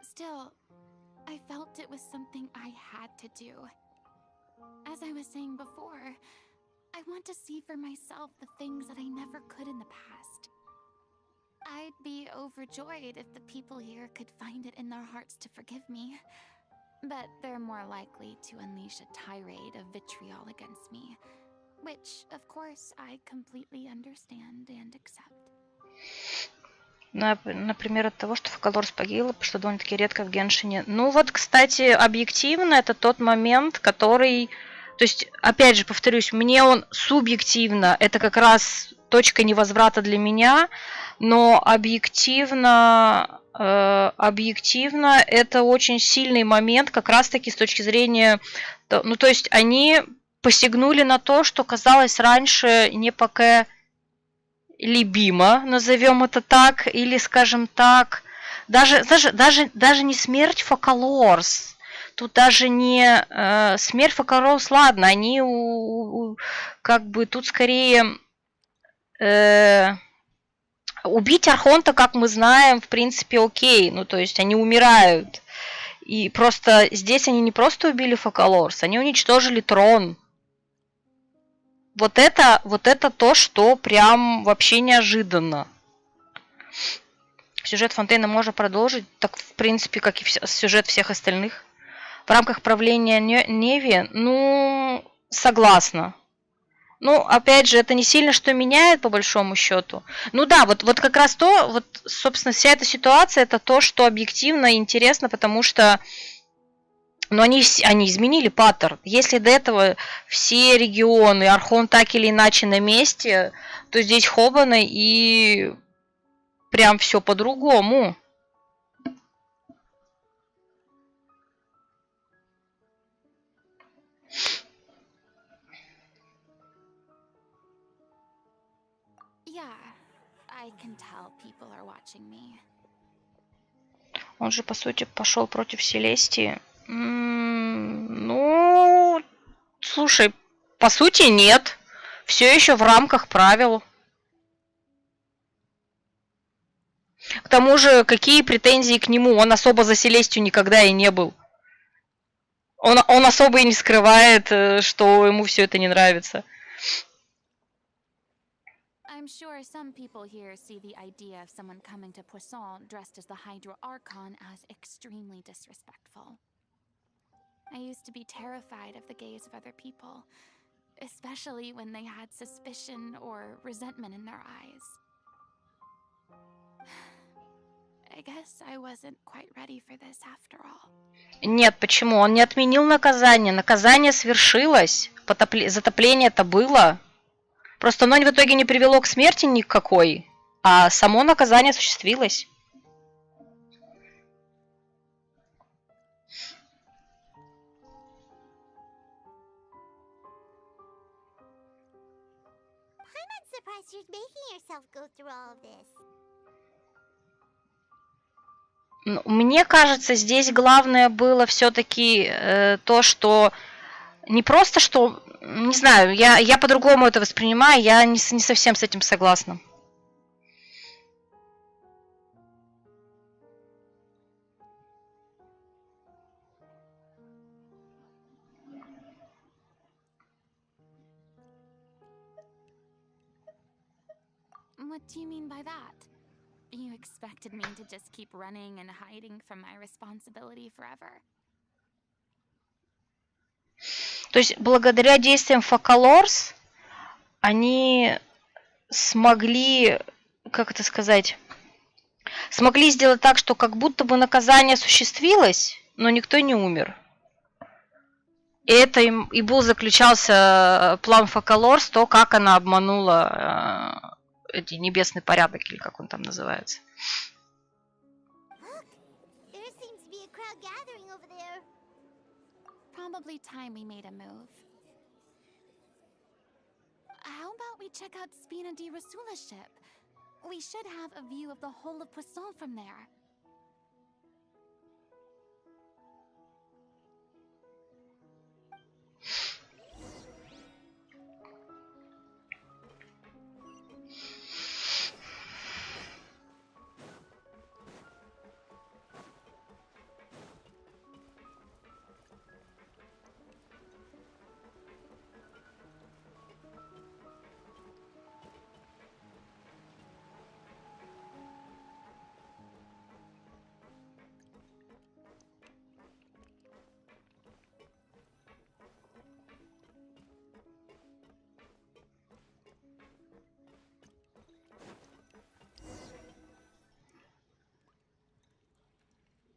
Still, I felt it was something I had to do. As I was saying before, I want to see for myself the things that I never could in the past. I'd be overjoyed if the people here could find it in their hearts to forgive me. But they're more likely to unleash a tirade of vitriol against me. Which, of course, I completely understand and accept. Например, от того, что Фокалорс погибла, что довольно-таки редко в Геншине. Ну вот, кстати, объективно, это тот момент, который... То есть, опять же, повторюсь, мне он субъективно, это как раз точка невозврата для меня, но объективно это очень сильный момент, как раз-таки с точки зрения... Ну, то есть, они посягнули на то, что казалось раньше непоколебимо, назовем это так, или, скажем так, даже не смерть Фокалорс. Тут даже не смерть Фокалорс, ладно, они как бы тут скорее убить Архонта, как мы знаем, в принципе, окей. Ну, то есть они умирают. И просто здесь они не просто убили Фокалорс, они уничтожили трон. Вот это то, что прям вообще неожиданно. Сюжет Фонтейна можно продолжить, так, в принципе, как и сюжет всех остальных. В рамках правления Неви, ну, согласна. Ну, опять же, это не сильно что меняет, по большому счету. Ну да, вот как раз то, вот, собственно, вся эта ситуация, это то, что объективно интересно, потому что, ну, они изменили паттерн. Если до этого все регионы, Архон так или иначе на месте, то здесь Хобана и прям все по-другому. Он же, по сути, пошел против Селестии. Ну, слушай, по сути, нет. Все еще в рамках правил. К тому же, какие претензии к нему? Он особо за Селестию никогда и не был. Он особо и не скрывает, что ему все это не нравится. I'm sure some people here see the idea of someone coming to Poisson dressed as the Hydra Archon as extremely disrespectful. I used to be terrified of the gaze of other people, especially when they had suspicion or resentment in their eyes. I guess I wasn't quite ready for this after all. Нет, почему? Он не отменил наказание. Наказание свершилось. Затопление-то было. Просто оно в итоге не привело к смерти никакой, а само наказание осуществилось. I'm not surprised you're making yourself go through all of this. Мне кажется, здесь главное было все-таки то, что не просто что, не знаю, я по-другому это воспринимаю, я не совсем с этим согласна. What do you mean by that? You expected me to just keep running and hiding from my responsibility forever? То есть, благодаря действиям Фокалорс, они смогли, как это сказать, смогли сделать так, что как будто бы наказание осуществилось, но никто не умер. И это и был заключался план Фокалорс, то, как она обманула эти небесный порядок, или как он там называется. Probably time we made a move. How about we check out Spina di Rasula's ship? We should have a view of the whole of Poisson from there.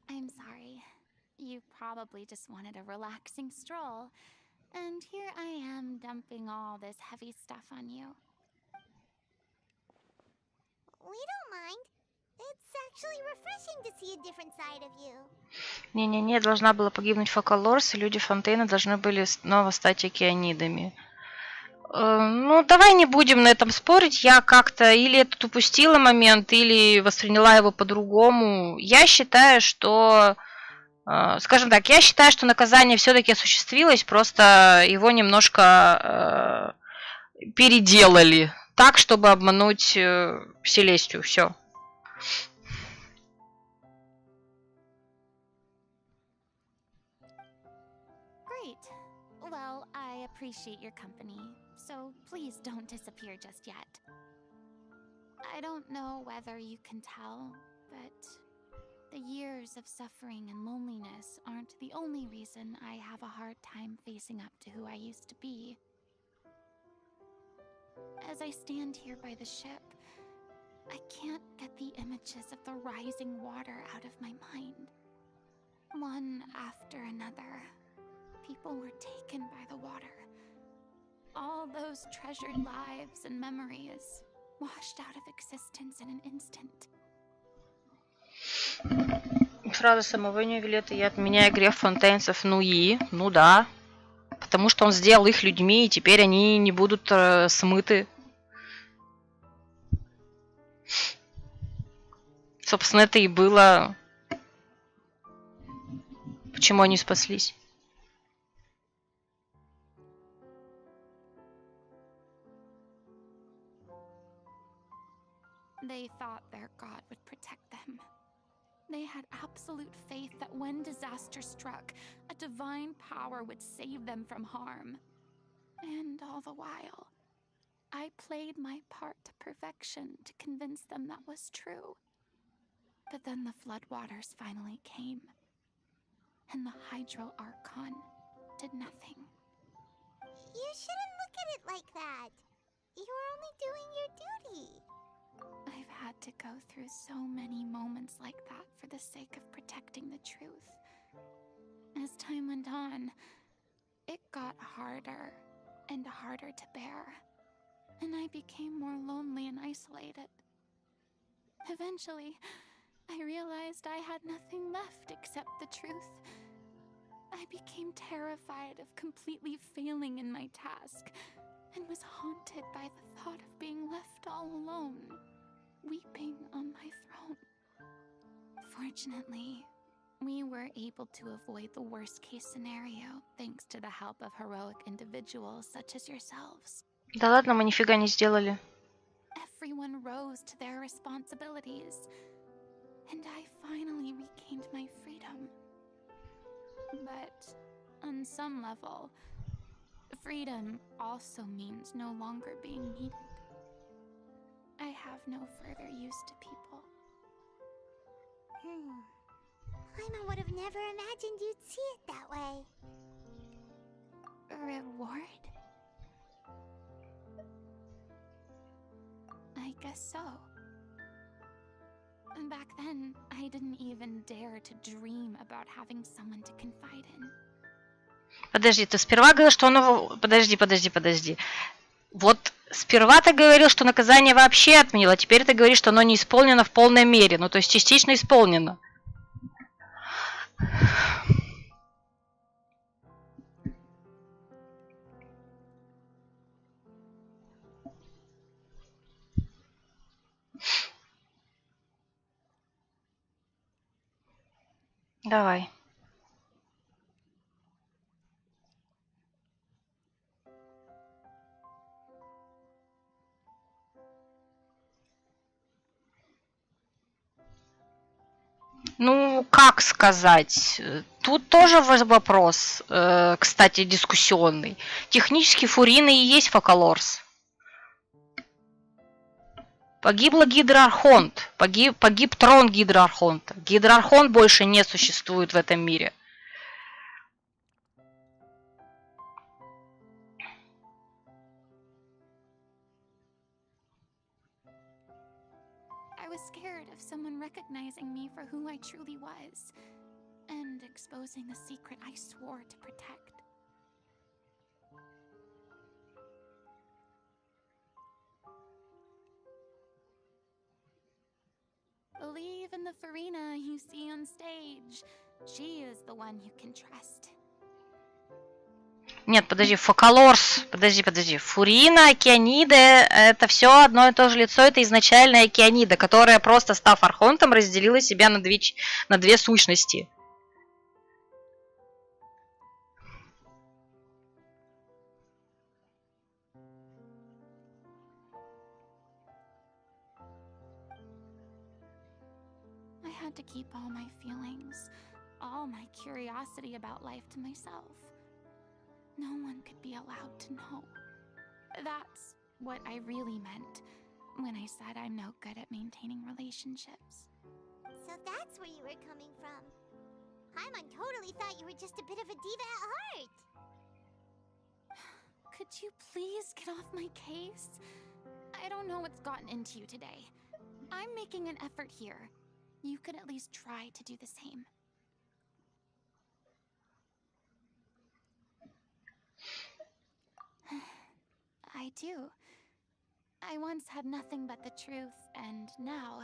I'm sorry. You probably just wanted a relaxing stroll, and here I am dumping all this heavy stuff on you. We don't mind. It's actually refreshing to see a different side of you. Не-не-не, должна была погибнуть Фокалорс, и люди Фонтейна должны были снова стать океанидами. Ну, давай не будем на этом спорить. Я как-то или этот упустила момент, или восприняла его по-другому. Я считаю, что, скажем так, я считаю, что наказание все-таки осуществилось, просто его немножко переделали так, чтобы обмануть Селестию. Все. Great. Well, I appreciate your company, so please don't disappear just yet. I don't know whether you can tell, but the years of suffering and loneliness aren't the only reason I have a hard time facing up to who I used to be. As I stand here by the ship, I can't get the images of the rising water out of my mind. One after another, people were taken by the water. All those treasured lives and memories washed out of existence in an instant. Фраза самого Виолетты: я отменяю грех фонтейнцев. Ну и? Ну да. Потому что он сделал их людьми, и теперь они не будут смыты. Собственно, это и было, почему они спаслись. They thought their god would protect them. They had absolute faith that when disaster struck, a divine power would save them from harm. And all the while, I played my part to perfection to convince them that was true. But then the floodwaters finally came, and the Hydro Archon did nothing. You shouldn't look at it like that. You were only doing your duty. I've had to go through so many moments like that for the sake of protecting the truth. As time went on, it got harder and harder to bear, and I became more lonely and isolated. Eventually, I realized I had nothing left except the truth. I became terrified of completely failing in my task, and was haunted by the thought of being left all alone, weeping on my throne. Fortunately, we were able to avoid the worst-case scenario thanks to the help of heroic individuals such as yourselves. Да ладно, мы нифига не сделали. Everyone rose to their responsibilities, and I finally regained my freedom. But on some level, freedom also means no longer being needed. I have no further use to people. Paimon would have never imagined you'd see it that way. Reward? I guess so. Back then, I didn't even dare to dream about having someone to confide in. Подожди, ты сперва говорил, что оно... Подожди. Вот сперва ты говорил, что наказание вообще отменило, а теперь ты говоришь, что оно не исполнено в полной мере. Ну, то есть частично исполнено. Давай. Ну, как сказать? Тут тоже вопрос, кстати, дискуссионный. Технически Фурины и есть Фокалорс. Погибла Гидроархонт. Погиб трон Гидроархонта. Гидроархонт больше не существует в этом мире. I was scared of someone recognizing me for who I truly was, and exposing the secret I swore to protect. Believe in the Furina you see on stage. She is the one you can trust. Нет, подожди, Фокалорс, подожди. Фурина, Океанида, это все одно и то же лицо, это изначальная Океанида, которая просто, став Архонтом, разделила себя на две сущности. I had to keep all my feelings, all my curiosity about life to myself. No one could be allowed to know. That's what I really meant when I said I'm no good at maintaining relationships. So that's where you were coming from. Paimon totally thought you were just a bit of a diva at heart. Could you please get off my case? I don't know what's gotten into you today. I'm making an effort here. You could at least try to do the same. I do. I once had nothing but the truth, and now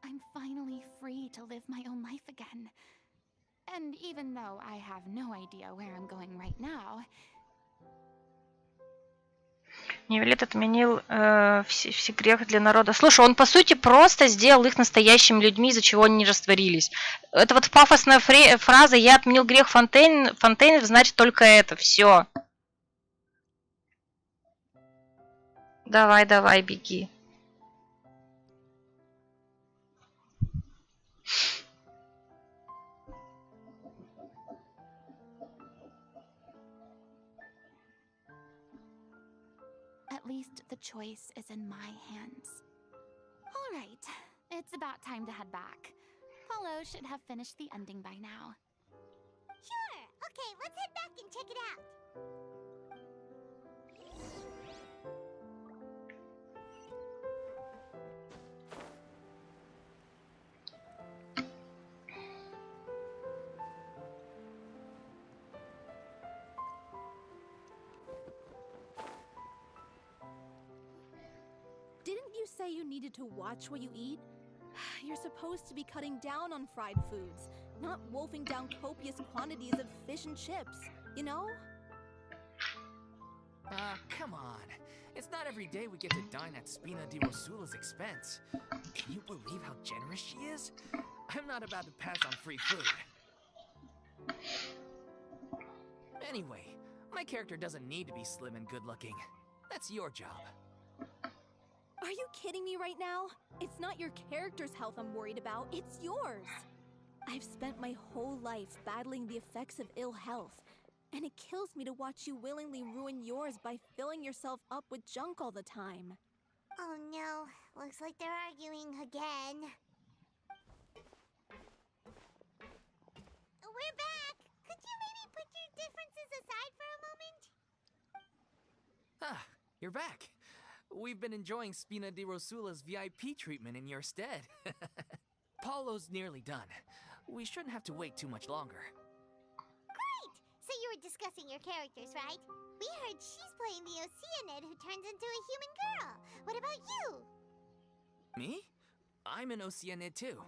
I'm finally free to live my own life again. And even though I have no idea where I'm going right now... Невелит отменил все грехи для народа. Слушай, он по сути просто сделал их настоящими людьми, из-за чего они не растворились. Это вот пафосная фраза «я отменил грех Фонтейн», значит только это, все. Давай, беги. At least the choice is in my hands. All right, it's about time to head back. Paulo should have finished the ending by now. Sure. Okay, let's head back and check it out. Didn't you say you needed to watch what you eat? You're supposed to be cutting down on fried foods, not wolfing down copious quantities of fish and chips, you know? Come on. It's not every day we get to dine at Spina di Rosula's expense. Can you believe how generous she is? I'm not about to pass on free food. Anyway, my character doesn't need to be slim and good-looking. That's your job. Are you kidding me right now? It's not your character's health I'm worried about, it's yours. I've spent my whole life battling the effects of ill health, and it kills me to watch you willingly ruin yours by filling yourself up with junk all the time. Oh no, looks like they're arguing again. We're back! Could you maybe put your differences aside for a moment? Ah, you're back. We've been enjoying Spina di Rosula's VIP treatment in your stead. Paulo's nearly done. We shouldn't have to wait too much longer. Great! So you were discussing your characters, right? We heard she's playing the Oceanid who turns into a human girl. What about you? Me? I'm an Oceanid too.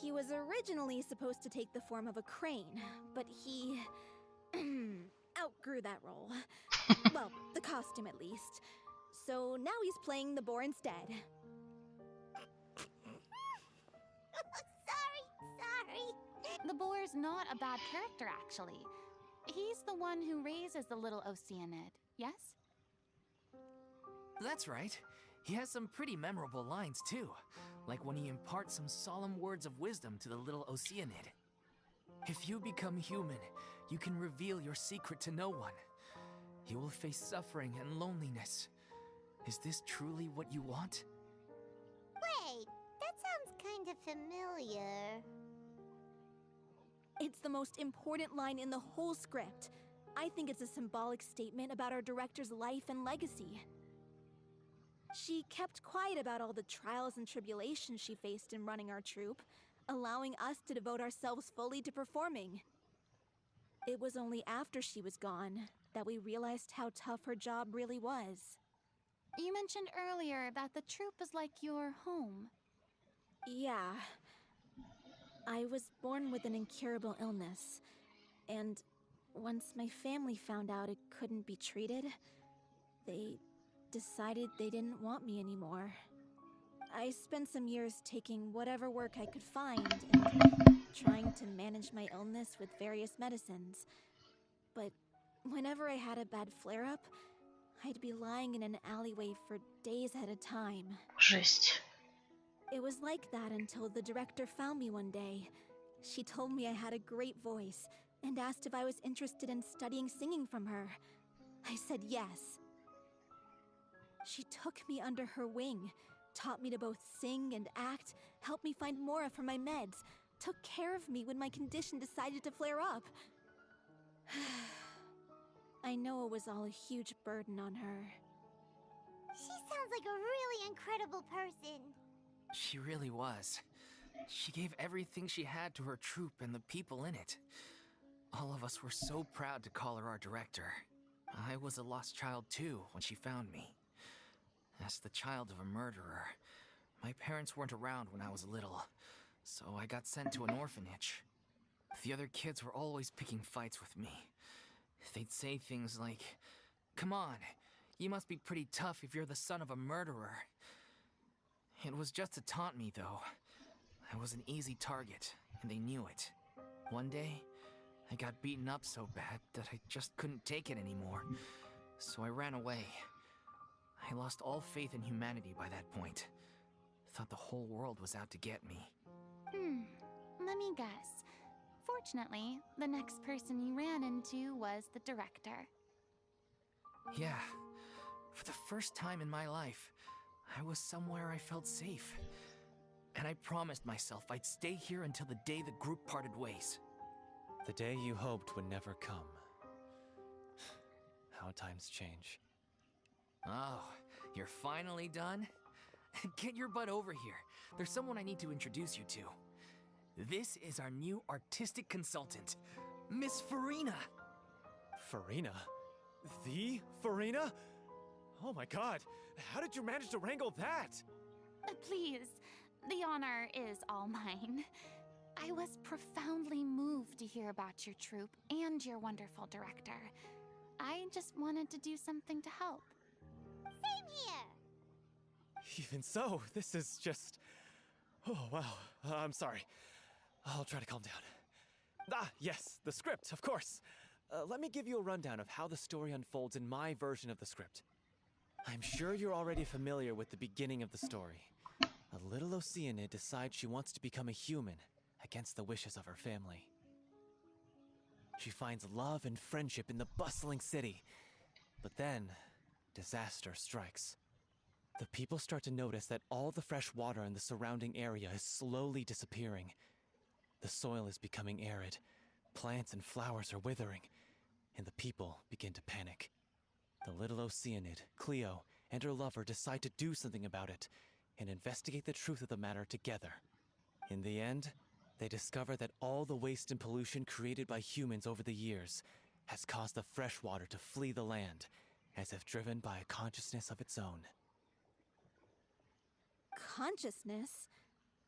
He was originally supposed to take the form of a crane, but he outgrew that role. Well, the costume at least. So now he's playing the boar instead. Sorry. The boar's not a bad character, actually. He's the one who raises the little Oceanid, yes? That's right. He has some pretty memorable lines too, like when he imparts some solemn words of wisdom to the little Oceanid. If you become human, you can reveal your secret to no one. You will face suffering and loneliness. Is this truly what you want? Wait, that sounds kind of familiar. It's the most important line in the whole script. I think it's a symbolic statement about our director's life and legacy. She kept quiet about all the trials and tribulations she faced in running our troupe, allowing us to devote ourselves fully to performing. It was only after she was gone that we realized how tough her job really was. You mentioned earlier that the troupe is like your home. Yeah. I was born with an incurable illness, and once my family found out it couldn't be treated, they decided they didn't want me anymore. I spent some years taking whatever work I could find and trying to manage my illness with various medicines. But whenever I had a bad flare-up, I'd be lying in an alleyway for days at a time. Жесть. It was like that until the director found me one day. She told me I had a great voice and asked if I was interested in studying singing from her. I said yes. She took me under her wing, taught me to both sing and act, helped me find Mora for my meds, took care of me when my condition decided to flare up. I know it was all a huge burden on her. She sounds like a really incredible person. She really was. She gave everything she had to her troupe and the people in it. All of us were so proud to call her our director. I was a lost child too when she found me. As the child of a murderer, my parents weren't around when I was little, so I got sent to an orphanage. The other kids were always picking fights with me. They'd say things like, "Come on, you must be pretty tough if you're the son of a murderer." It was just to taunt me, though. I was an easy target, and they knew it. One day, I got beaten up so bad that I just couldn't take it anymore, so I ran away. I lost all faith in humanity by that point. Thought the whole world was out to get me. Let me guess. Fortunately, the next person you ran into was the director. Yeah, for the first time in my life, I was somewhere I felt safe. And I promised myself I'd stay here until the day the group parted ways. The day you hoped would never come. How times change. Oh, you're finally done? Get your butt over here. There's someone I need to introduce you to. This is our new artistic consultant, Miss Furina. Furina? The Furina? Oh my god, how did you manage to wrangle that? Please, the honor is all mine. I was profoundly moved to hear about your troupe and your wonderful director. I just wanted to do something to help. Same here. Even so, this is just... Oh, wow. I'm sorry. I'll try to calm down. Ah, yes, the script, of course. Let me give you a rundown of how the story unfolds in my version of the script. I'm sure you're already familiar with the beginning of the story. A little Oceanid decides she wants to become a human, against the wishes of her family. She finds love and friendship in the bustling city. But then, disaster strikes. The people start to notice that all the fresh water in the surrounding area is slowly disappearing. The soil is becoming arid, plants and flowers are withering, and the people begin to panic. The little Oceanid, Cleo, and her lover decide to do something about it, and investigate the truth of the matter together. In the end, they discover that all the waste and pollution created by humans over the years has caused the fresh water to flee the land, as if driven by a consciousness of its own. Consciousness?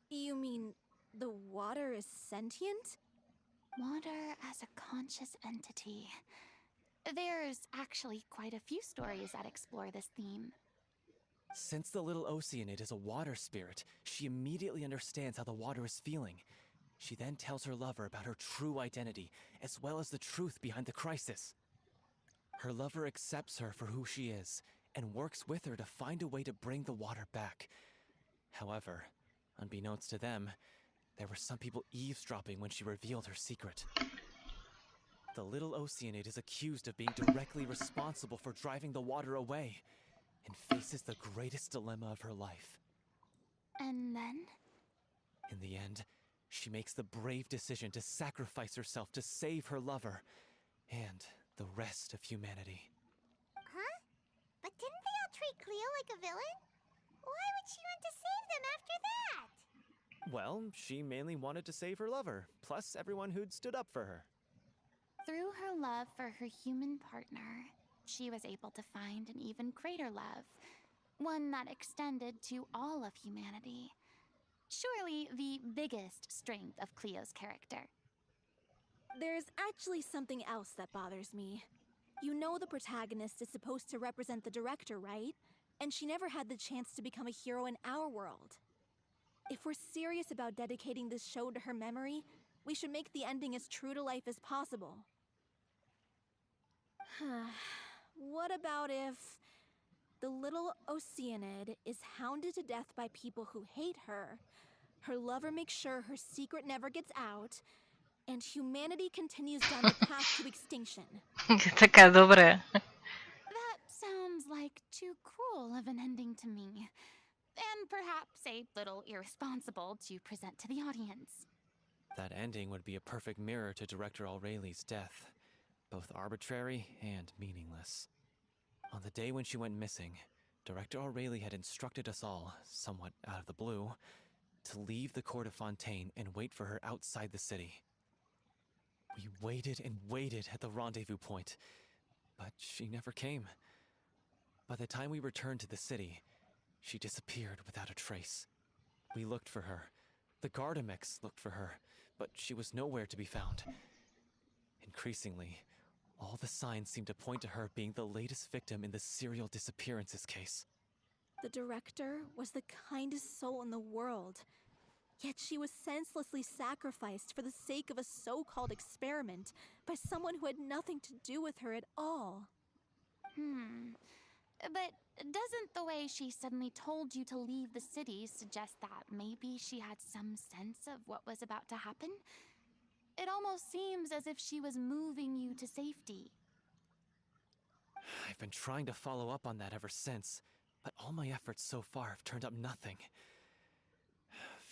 You mean the water is sentient? Water as a conscious entity. There's actually quite a few stories that explore this theme. Since the little Oceanid is a water spirit, she immediately understands how the water is feeling. She then tells her lover about her true identity, as well as the truth behind the crisis. Her lover accepts her for who she is, and works with her to find a way to bring the water back. However, unbeknownst to them, there were some people eavesdropping when she revealed her secret. The little Oceanid is accused of being directly responsible for driving the water away, and faces the greatest dilemma of her life. And then? In the end, she makes the brave decision to sacrifice herself to save her lover, and the rest of humanity. Huh? But didn't they all treat Cleo like a villain? Why would she want to save them after that? Well, she mainly wanted to save her lover, plus everyone who'd stood up for her. Through her love for her human partner, she was able to find an even greater love, one that extended to all of humanity. surely the biggest strength of Cleo's character. There's actually something else that bothers me. You know the protagonist is supposed to represent the director, right? And she never had the chance to become a hero in our world. If we're serious about dedicating this show to her memory, we should make the ending as true to life as possible. What about if the little Oceanid is hounded to death by people who hate her, her lover makes sure her secret never gets out, and humanity continues down the path to extinction? Такая добрая. That sounds like too cruel of an ending to me. And perhaps a little irresponsible to present to the audience. That ending would be a perfect mirror to Director Aureli's death, both arbitrary and meaningless. On the day when she went missing, Director Aureli had instructed us all, somewhat out of the blue, to leave the court of Fontaine and wait for her outside the city. We waited and waited at the rendezvous point, but she never came. By the time we returned to the city, she disappeared without a trace. We looked for her. The Gardamex looked for her, but she was nowhere to be found. Increasingly, all the signs seemed to point to her being the latest victim in the serial disappearances case. The director was the kindest soul in the world, yet she was senselessly sacrificed for the sake of a so-called experiment by someone who had nothing to do with her at all. But doesn't the way she suddenly told you to leave the city suggest that maybe she had some sense of what was about to happen? It almost seems as if she was moving you to safety. I've been trying to follow up on that ever since, but all my efforts so far have turned up nothing.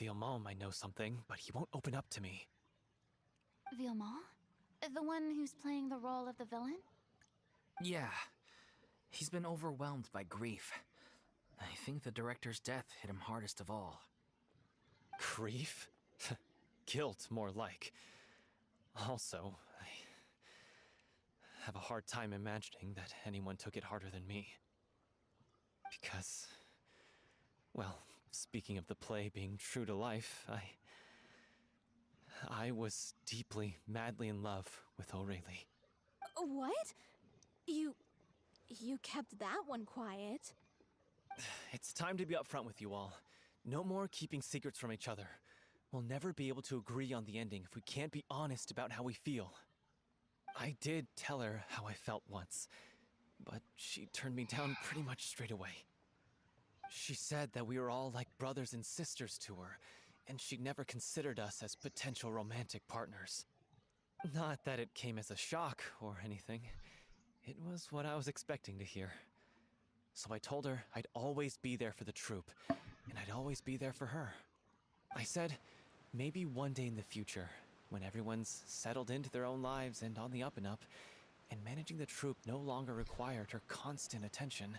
Villemont might know something, but he won't open up to me. Villemont? The one who's playing the role of the villain? Yeah. He's been overwhelmed by grief. I think the director's death hit him hardest of all. Grief? Guilt, more like. Also, I have a hard time imagining that anyone took it harder than me. Because, well, speaking of the play being true to life, I was deeply, madly in love with Aureli. What? You kept that one quiet. It's time to be upfront with you all. No more keeping secrets from each other. We'll never be able to agree on the ending if we can't be honest about how we feel. I did tell her how I felt once, but she turned me down pretty much straight away. She said that we were all like brothers and sisters to her, and she'd never considered us as potential romantic partners. Not that it came as a shock or anything. It was what I was expecting to hear. So I told her I'd always be there for the troupe, and I'd always be there for her. I said, maybe one day in the future, when everyone's settled into their own lives and on the up and up, and managing the troupe no longer required her constant attention,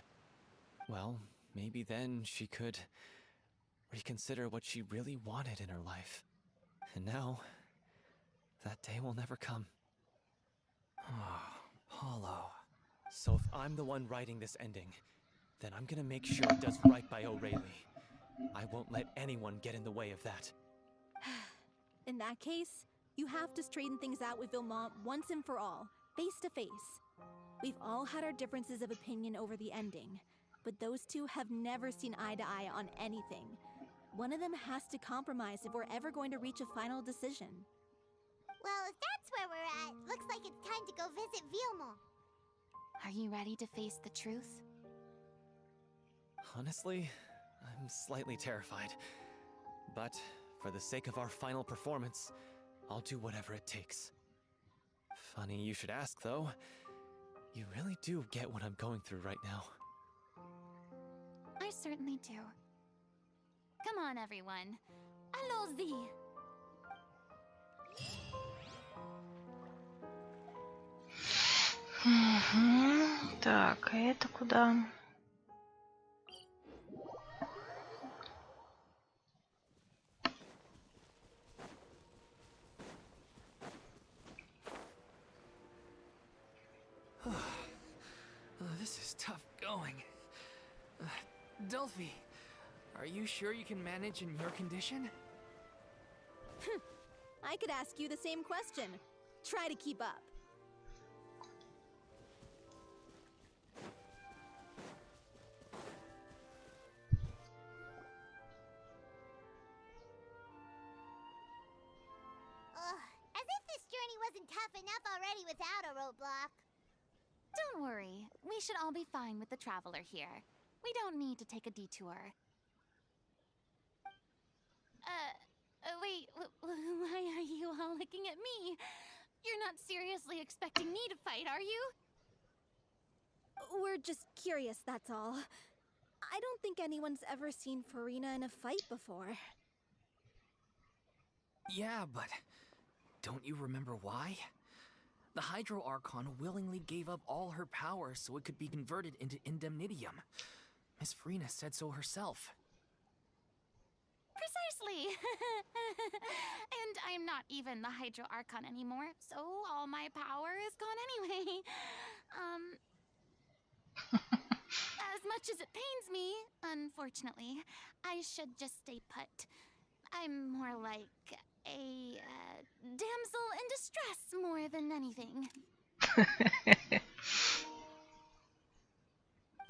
well, maybe then she could reconsider what she really wanted in her life. And now, that day will never come. Oh, Paulo. So if I'm the one writing this ending, then I'm gonna make sure it does right by Aureli. I won't let anyone get in the way of that. In that case, you have to straighten things out with Villemont once and for all, face to face. We've all had our differences of opinion over the ending, but those two have never seen eye to eye on anything. One of them has to compromise if we're ever going to reach a final decision. Well, if that's where we're at, looks like it's time to go visit Villemont. Are you ready to face the truth? Honestly, I'm slightly terrified. But for the sake of our final performance, I'll do whatever it takes. Funny you should ask, though. You really do get what I'm going through right now. I certainly do. Come on, everyone. Allons-y! Так, а это куда? This is tough going. Delphi, Are you sure you can manage in your condition? I could ask you the same question. Try to keep up. Ugh, as if this journey wasn't tough enough already without a roadblock. Don't worry. We should all be fine with the traveler here. We don't need to take a detour. Wait, why are you all looking at me? You're not seriously expecting me to fight, are you? We're just curious, that's all. I don't think anyone's ever seen Furina in a fight before. Yeah, but don't you remember why? The Hydro Archon willingly gave up all her power so it could be converted into Indemnitium. Miss Furina said so herself. Precisely! And I'm not even the Hydro Archon anymore, so all my power is gone anyway. As much as it pains me, unfortunately, I should just stay put. I'm more like a damsel in distress more than anything.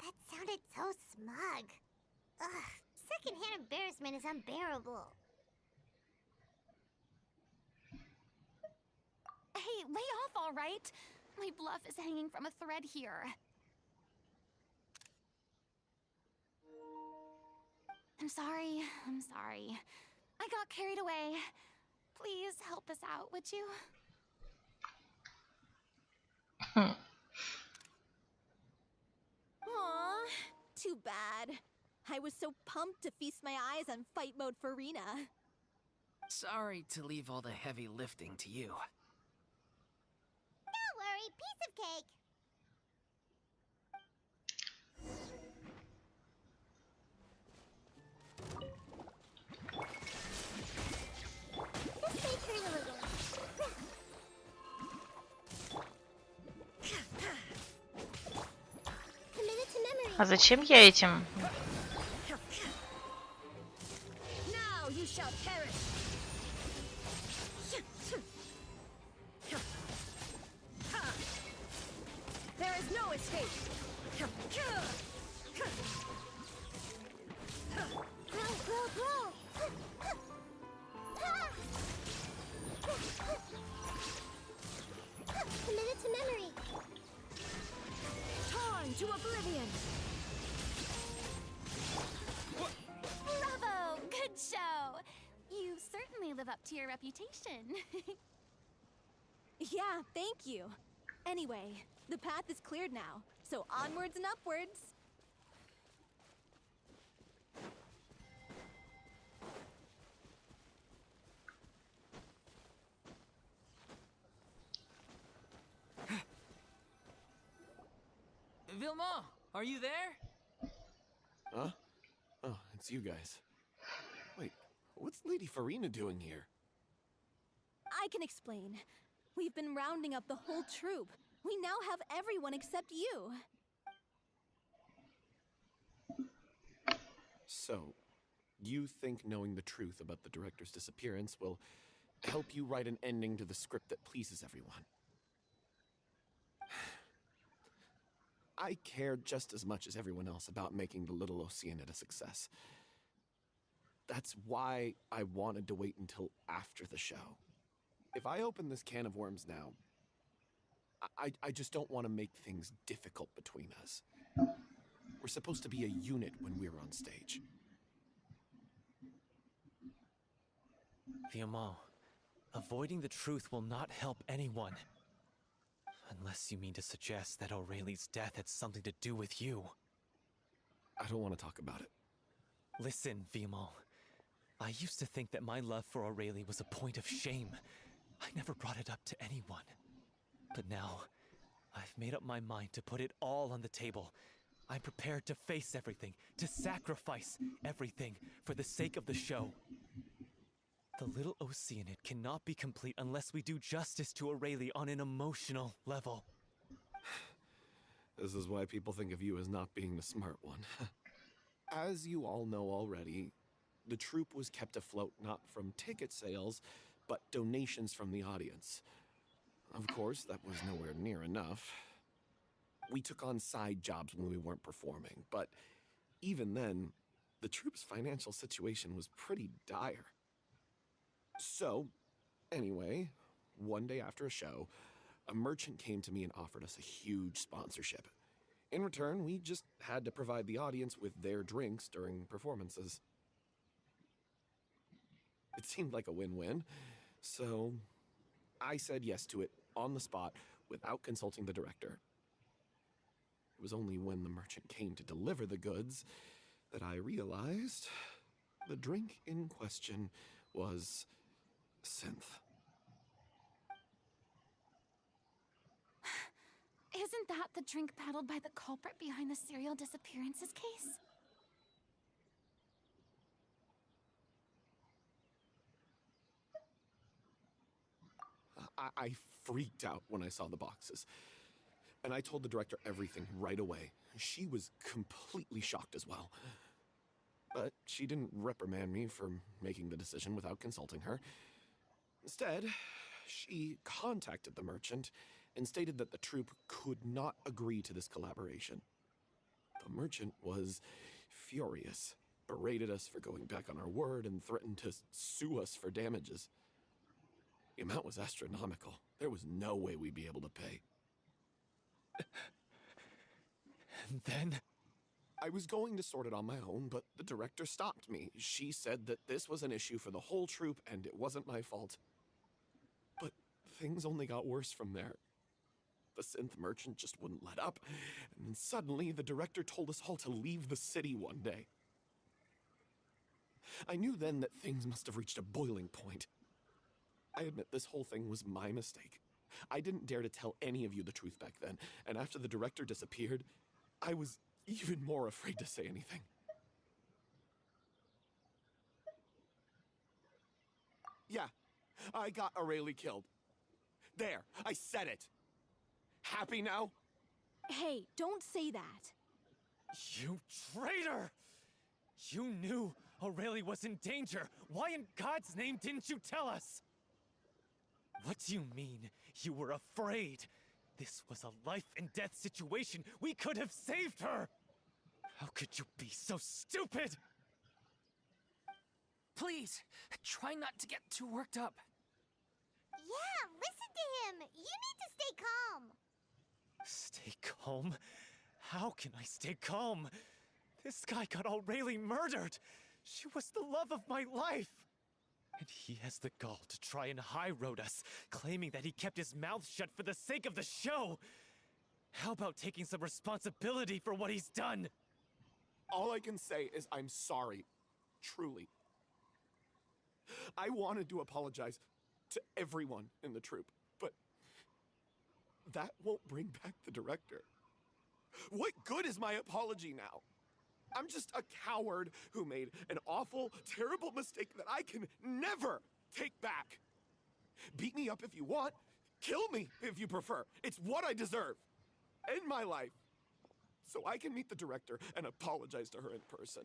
That sounded so smug. Ugh, secondhand embarrassment is unbearable. Hey, lay off, all right? My bluff is hanging from a thread here. I'm sorry. I got carried away. Please help us out, would you? Aw, too bad. I was so pumped to feast my eyes on fight mode Furina. Sorry to leave all the heavy lifting to you. Don't worry, piece of cake. This may turn a little. Committed to memory. А зачем я этим? Now you shall perish. There is no escape. Grow. Committed to memory. Torn to oblivion. Bravo! Good show! You certainly live up to your reputation. Yeah, thank you. Anyway, the path is cleared now, so onwards and upwards. Vilma, are you there? Huh? Oh, it's you guys. Wait, what's Lady Furina doing here? I can explain. We've been rounding up the whole troop. We now have everyone except you. So, you think knowing the truth about the director's disappearance will help you write an ending to the script that pleases everyone? I care just as much as everyone else about making the Little Oceanid a success. That's why I wanted to wait until after the show. If I open this can of worms now, I just don't want to make things difficult between us. We're supposed to be a unit when we're on stage. Vilma, avoiding the truth will not help anyone. Unless you mean to suggest that Aurelie's death had something to do with you. I don't want to talk about it. Listen, Vilma. I used to think that my love for Aurelie was a point of shame. I never brought it up to anyone. But now, I've made up my mind to put it all on the table. I'm prepared to face everything, to sacrifice everything for the sake of the show. The Little Oceanid cannot be complete unless we do justice to Aurelie on an emotional level. This is why people think of you as not being the smart one. As you all know already, the troupe was kept afloat not from ticket sales, but donations from the audience. Of course, that was nowhere near enough. We took on side jobs when we weren't performing, but even then, the troupe's financial situation was pretty dire. So, anyway, one day after a show, a merchant came to me and offered us a huge sponsorship. In return, we just had to provide the audience with their drinks during performances. It seemed like a win-win, so I said yes to it on the spot without consulting the director. It was only when the merchant came to deliver the goods that I realized the drink in question was synth. Isn't that the drink peddled by the culprit behind the serial disappearances case? I freaked out when I saw the boxes. And I told the director everything right away. She was completely shocked as well. But she didn't reprimand me for making the decision without consulting her. Instead, she contacted the merchant and stated that the troupe could not agree to this collaboration. The merchant was furious, berated us for going back on our word, and threatened to sue us for damages. The amount was astronomical. There was no way we'd be able to pay. And then? I was going to sort it on my own, but the director stopped me. She said that this was an issue for the whole troupe and it wasn't my fault. But things only got worse from there. The synth merchant just wouldn't let up, and then suddenly the director told us all to leave the city one day. I knew then that things must have reached a boiling point. I admit this whole thing was my mistake. I didn't dare to tell any of you the truth back then, and after the director disappeared, I was even more afraid to say anything. Yeah, I got Aurelie killed. There, I said it. Happy now? Hey, don't say that. You traitor! You knew Aurelie was in danger. Why in God's name didn't you tell us? What do you mean, you were afraid? This was a life and death situation. We could have saved her! How could you be so stupid? Please, try not to get too worked up. Yeah, listen to him. You need to stay calm. Stay calm? How can I stay calm? This guy got Aurelie murdered! She was the love of my life! And he has the gall to try and high-road us, claiming that he kept his mouth shut for the sake of the show! How about taking some responsibility for what he's done? All I can say is I'm sorry. Truly. I wanted to apologize to everyone in the troupe, but that won't bring back the director. What good is my apology now? I'm just a coward who made an awful, terrible mistake that I can never take back. Beat me up if you want. Kill me if you prefer. It's what I deserve. End my life. So I can meet the director and apologize to her in person.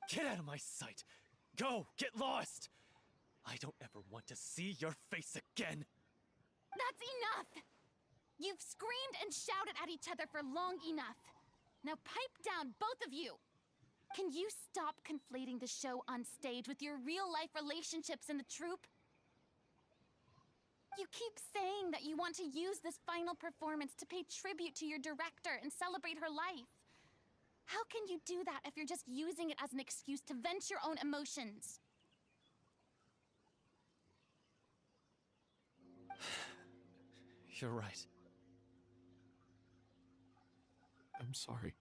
Get out of my sight! Go! Get lost! I don't ever want to see your face again! That's enough! You've screamed and shouted at each other for long enough. Now pipe down, both of you! Can you stop conflating the show on stage with your real-life relationships in the troupe? You keep saying that you want to use this final performance to pay tribute to your director and celebrate her life. How can you do that if you're just using it as an excuse to vent your own emotions? You're right. I'm sorry.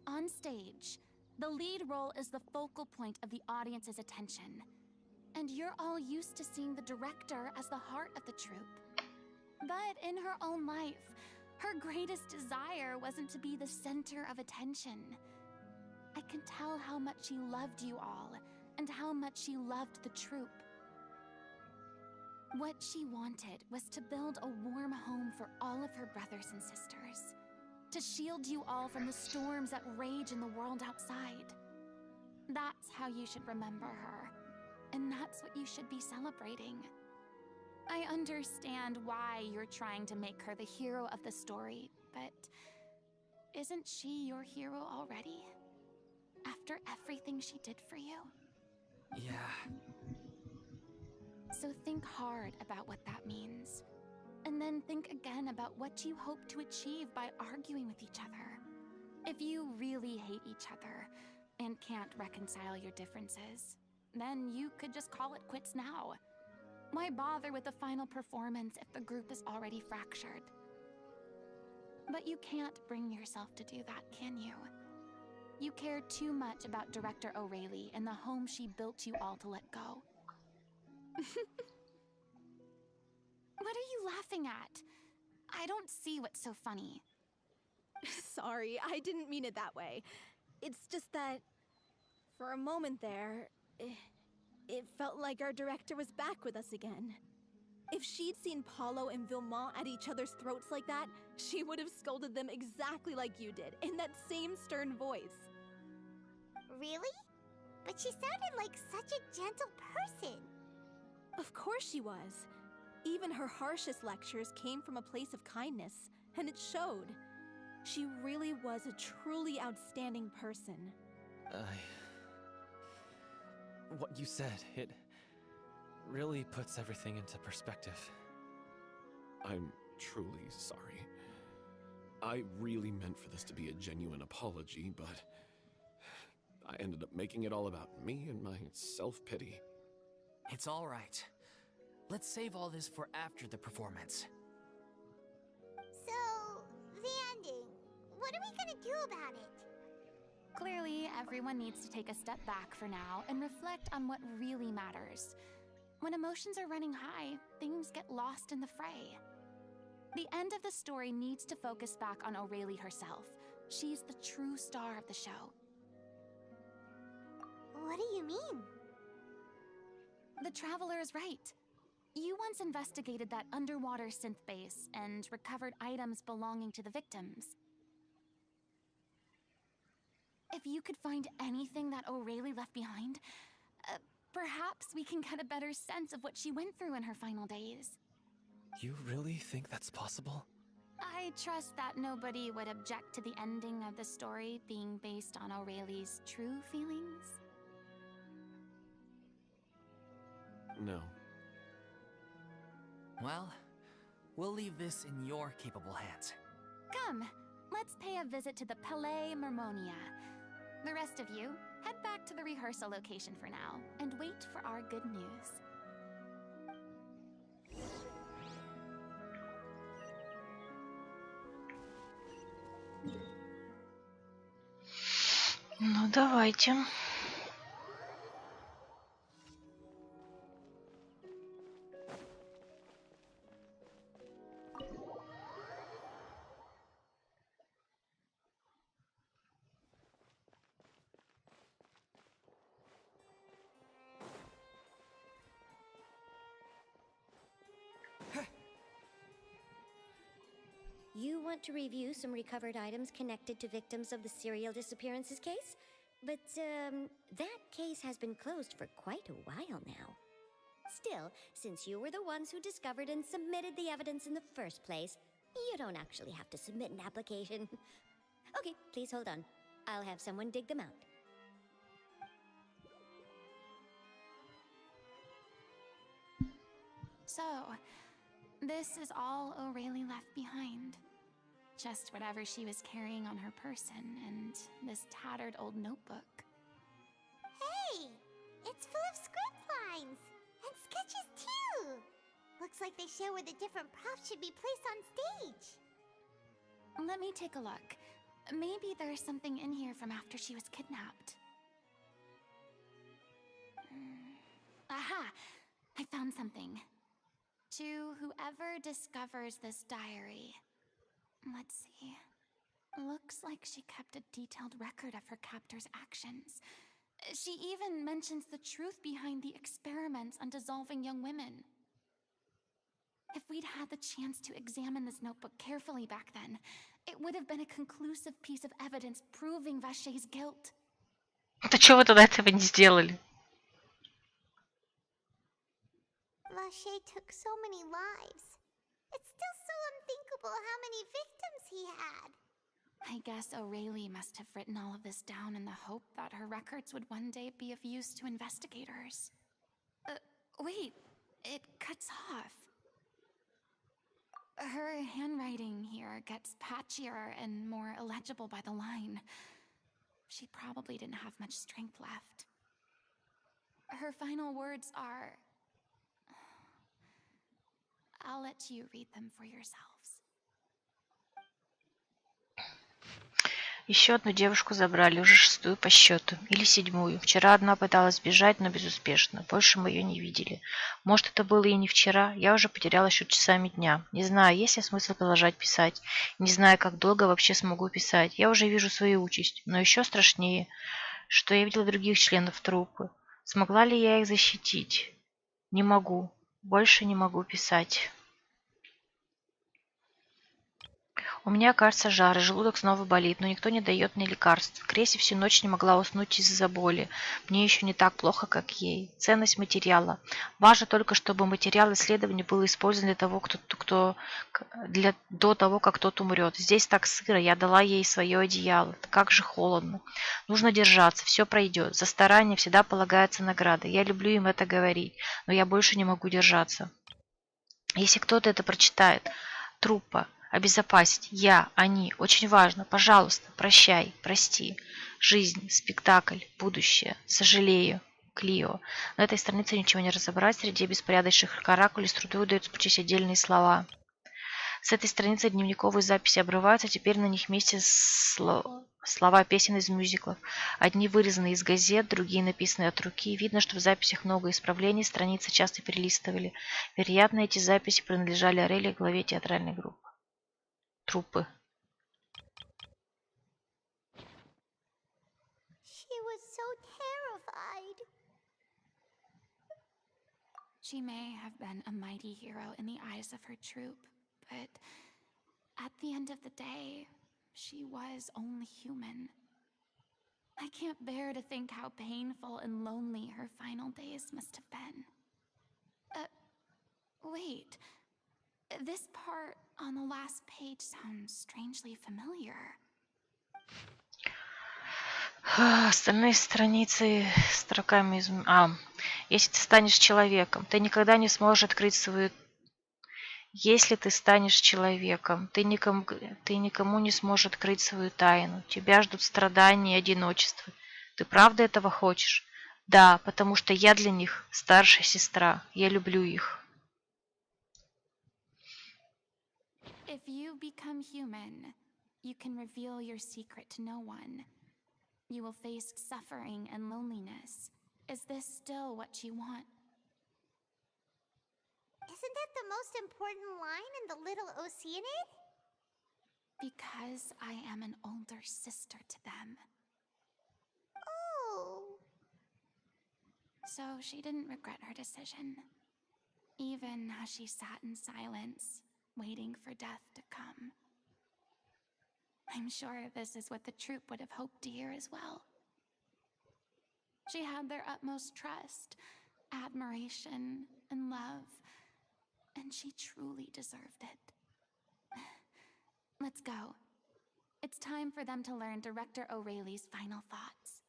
On stage, the lead role is the focal point of the audience's attention. And you're all used to seeing the director as the heart of the troupe. But in her own life, her greatest desire wasn't to be the center of attention. I can tell how much she loved you all, and how much she loved the troupe. What she wanted was to build a warm home for all of her brothers and sisters. to shield you all from the storms that rage in the world outside. That's how you should remember her, and that's what you should be celebrating. I understand why you're trying to make her the hero of the story, but isn't she your hero already? After everything she did for you? Yeah. So think hard about what that means. And then think again about what you hope to achieve by arguing with each other. If you really hate each other and can't reconcile your differences, then you could just call it quits now. Why bother with the final performance if the group is already fractured? But you can't bring yourself to do that, can you? You care too much about Director O'Reilly and the home she built you all to let go. What are you laughing at? I don't see what's so funny. Sorry, I didn't mean it that way. It's just that, for a moment there, it felt like our director was back with us again. If she'd seen Paulo and Vilmont at each other's throats like that, she would have scolded them exactly like you did, in that same stern voice. Really? But she sounded like such a gentle person. Of course she was. Even her harshest lectures came from a place of kindness, and it showed. She really was a truly outstanding person. What you said, it really puts everything into perspective. I'm truly sorry. I really meant for this to be a genuine apology, but I ended up making it all about me and my self-pity. It's all right. Let's save all this for after the performance. So, the ending. What are we gonna do about it? Clearly, everyone needs to take a step back for now and reflect on what really matters. When emotions are running high, things get lost in the fray. The end of the story needs to focus back on O'Reilly herself. She's the true star of the show. What do you mean? The Traveler is right. You once investigated that underwater synth base and recovered items belonging to the victims. If you could find anything that O'Reilly left behind, perhaps we can get a better sense of what she went through in her final days. You really think that's possible? I trust that nobody would object to the ending of the story being based on O'Reilly's true feelings. No. Well, we'll leave this in your capable hands. Come, let's pay a visit to the Palais Mermonia. The rest of you, head back to the rehearsal location for now, and wait for our good news. Ну, давайте. You want to review some recovered items connected to victims of the serial disappearances case? But, that case has been closed for quite a while now. Still, since you were the ones who discovered and submitted the evidence in the first place, you don't actually have to submit an application. Okay, please hold on. I'll have someone dig them out. So, this is all O'Reilly left behind. Just whatever she was carrying on her person and this tattered old notebook. Hey! It's full of script lines! And sketches too! Looks like they show where the different props should be placed on stage. Let me take a look. Maybe there's something in here from after she was kidnapped. Aha! I found something. To whoever discovers this diary. Let's see. Looks like she kept a detailed record of her captor's actions. She even mentions the truth behind the experiments on dissolving young women. If we'd had the chance to examine this notebook carefully back then, It would have been a conclusive piece of evidence proving Vacher's guilt. Да чего вы тогда этого не сделали? Vacher took so many lives. It's still so unthinkable how many victims he had. I guess Aurelie must have written all of this down in the hope that her records would one day be of use to investigators. Wait, it cuts off. Her handwriting here gets patchier and more illegible by the line. She probably didn't have much strength left. Her final words are... I'll let you read them for yourselves. Еще одну девушку забрали, уже 6-ю по счету. Или 7-ю. Вчера одна пыталась бежать, но безуспешно. Больше мы ее не видели. Может, это было и не вчера. Я уже потеряла счет часами дня. Не знаю, есть ли смысл продолжать писать. Не знаю, как долго вообще смогу писать. Я уже вижу свою участь. Но еще страшнее, что я видела других членов труппы. Смогла ли я их защитить? Не могу. Больше не могу писать. У меня, кажется, жар, и желудок снова болит, но никто не дает мне лекарств. Креси всю ночь не могла уснуть из-за боли. Мне еще не так плохо, как ей. Ценность материала. Важно только, чтобы материал исследования был использован до того, как тот умрет. Здесь так сыро, я дала ей свое одеяло. Как же холодно. Нужно держаться, все пройдет. За старание всегда полагается награда. Я люблю им это говорить, но я больше не могу держаться. Если кто-то это прочитает, труппа. Обезопасить. Я, они. Очень важно. Пожалуйста, прощай, прости. Жизнь, спектакль, будущее. Сожалею. Клио. На этой странице ничего не разобрать. Среди беспорядочных каракулей с трудом удается прочесть отдельные слова. С этой страницы дневниковые записи обрываются. Теперь на них вместе слова песен из мюзиклов. Одни вырезаны из газет, другие написаны от руки. Видно, что в записях много исправлений. Страницы часто перелистывали. Вероятно, эти записи принадлежали Орелии, главе театральной группы. Трупы. She was so terrified. She may have been a mighty hero in the eyes of her troop, but at the end of the day, she was only human. I can't bear to think how painful and lonely her final days must have been. Wait. This part on the last page sounds strangely familiar. Остальные страницы строками из... Если ты станешь человеком, ты никогда не сможешь открыть свою... Если ты станешь человеком, ты никому не сможешь открыть свою тайну. Тебя ждут страдания и одиночество. Ты правда этого хочешь? Да, потому что я для них старшая сестра. Я люблю их. If you become human, you can reveal your secret to no one. You will face suffering and loneliness. Is this still what you want? Isn't that the most important line in the Little Oceanid? Because I am an older sister to them. Oh. So she didn't regret her decision, even as she sat in silence, waiting for death to come. I'm sure this is what the troupe would have hoped to hear as well. She had their utmost trust, admiration, and love, and she truly deserved it. Let's go. It's time for them to learn Director O'Reilly's final thoughts.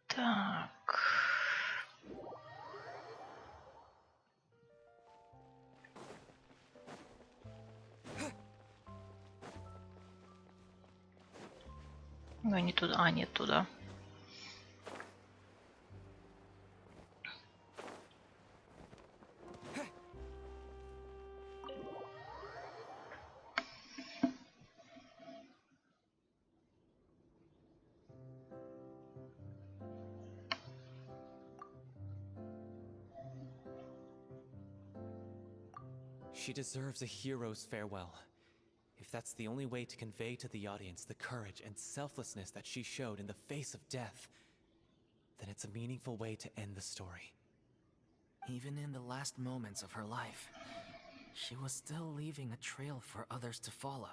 Так. Ну, не туда. Нет, туда. She deserves a hero's farewell. If that's the only way to convey to the audience the courage and selflessness that she showed in the face of death, then it's a meaningful way to end the story. Even in the last moments of her life, she was still leaving a trail for others to follow.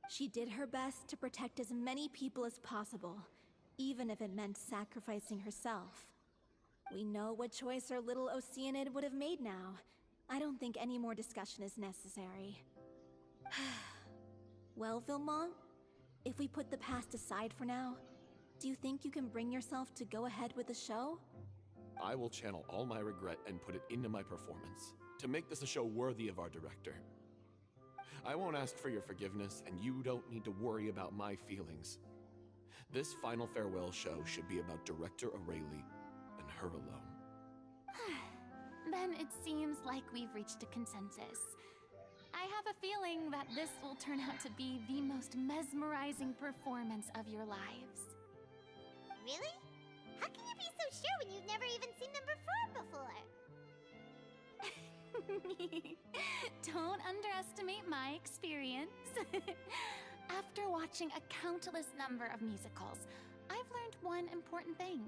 She did her best to protect as many people as possible, even if it meant sacrificing herself. We know what choice our little Oceanid would have made now. I don't think any more discussion is necessary. Well, Vilmont, if we put the past aside for now, do you think you can bring yourself to go ahead with the show? I will channel all my regret and put it into my performance, to make this a show worthy of our director. I won't ask for your forgiveness, and you don't need to worry about my feelings. This final farewell show should be about Director Aurelie and her alone. Then it seems like we've reached a consensus. I have a feeling that this will turn out to be the most mesmerizing performance of your lives. Really? How can you be so sure when you've never even seen them perform before? Don't underestimate my experience. After watching a countless number of musicals, I've learned one important thing.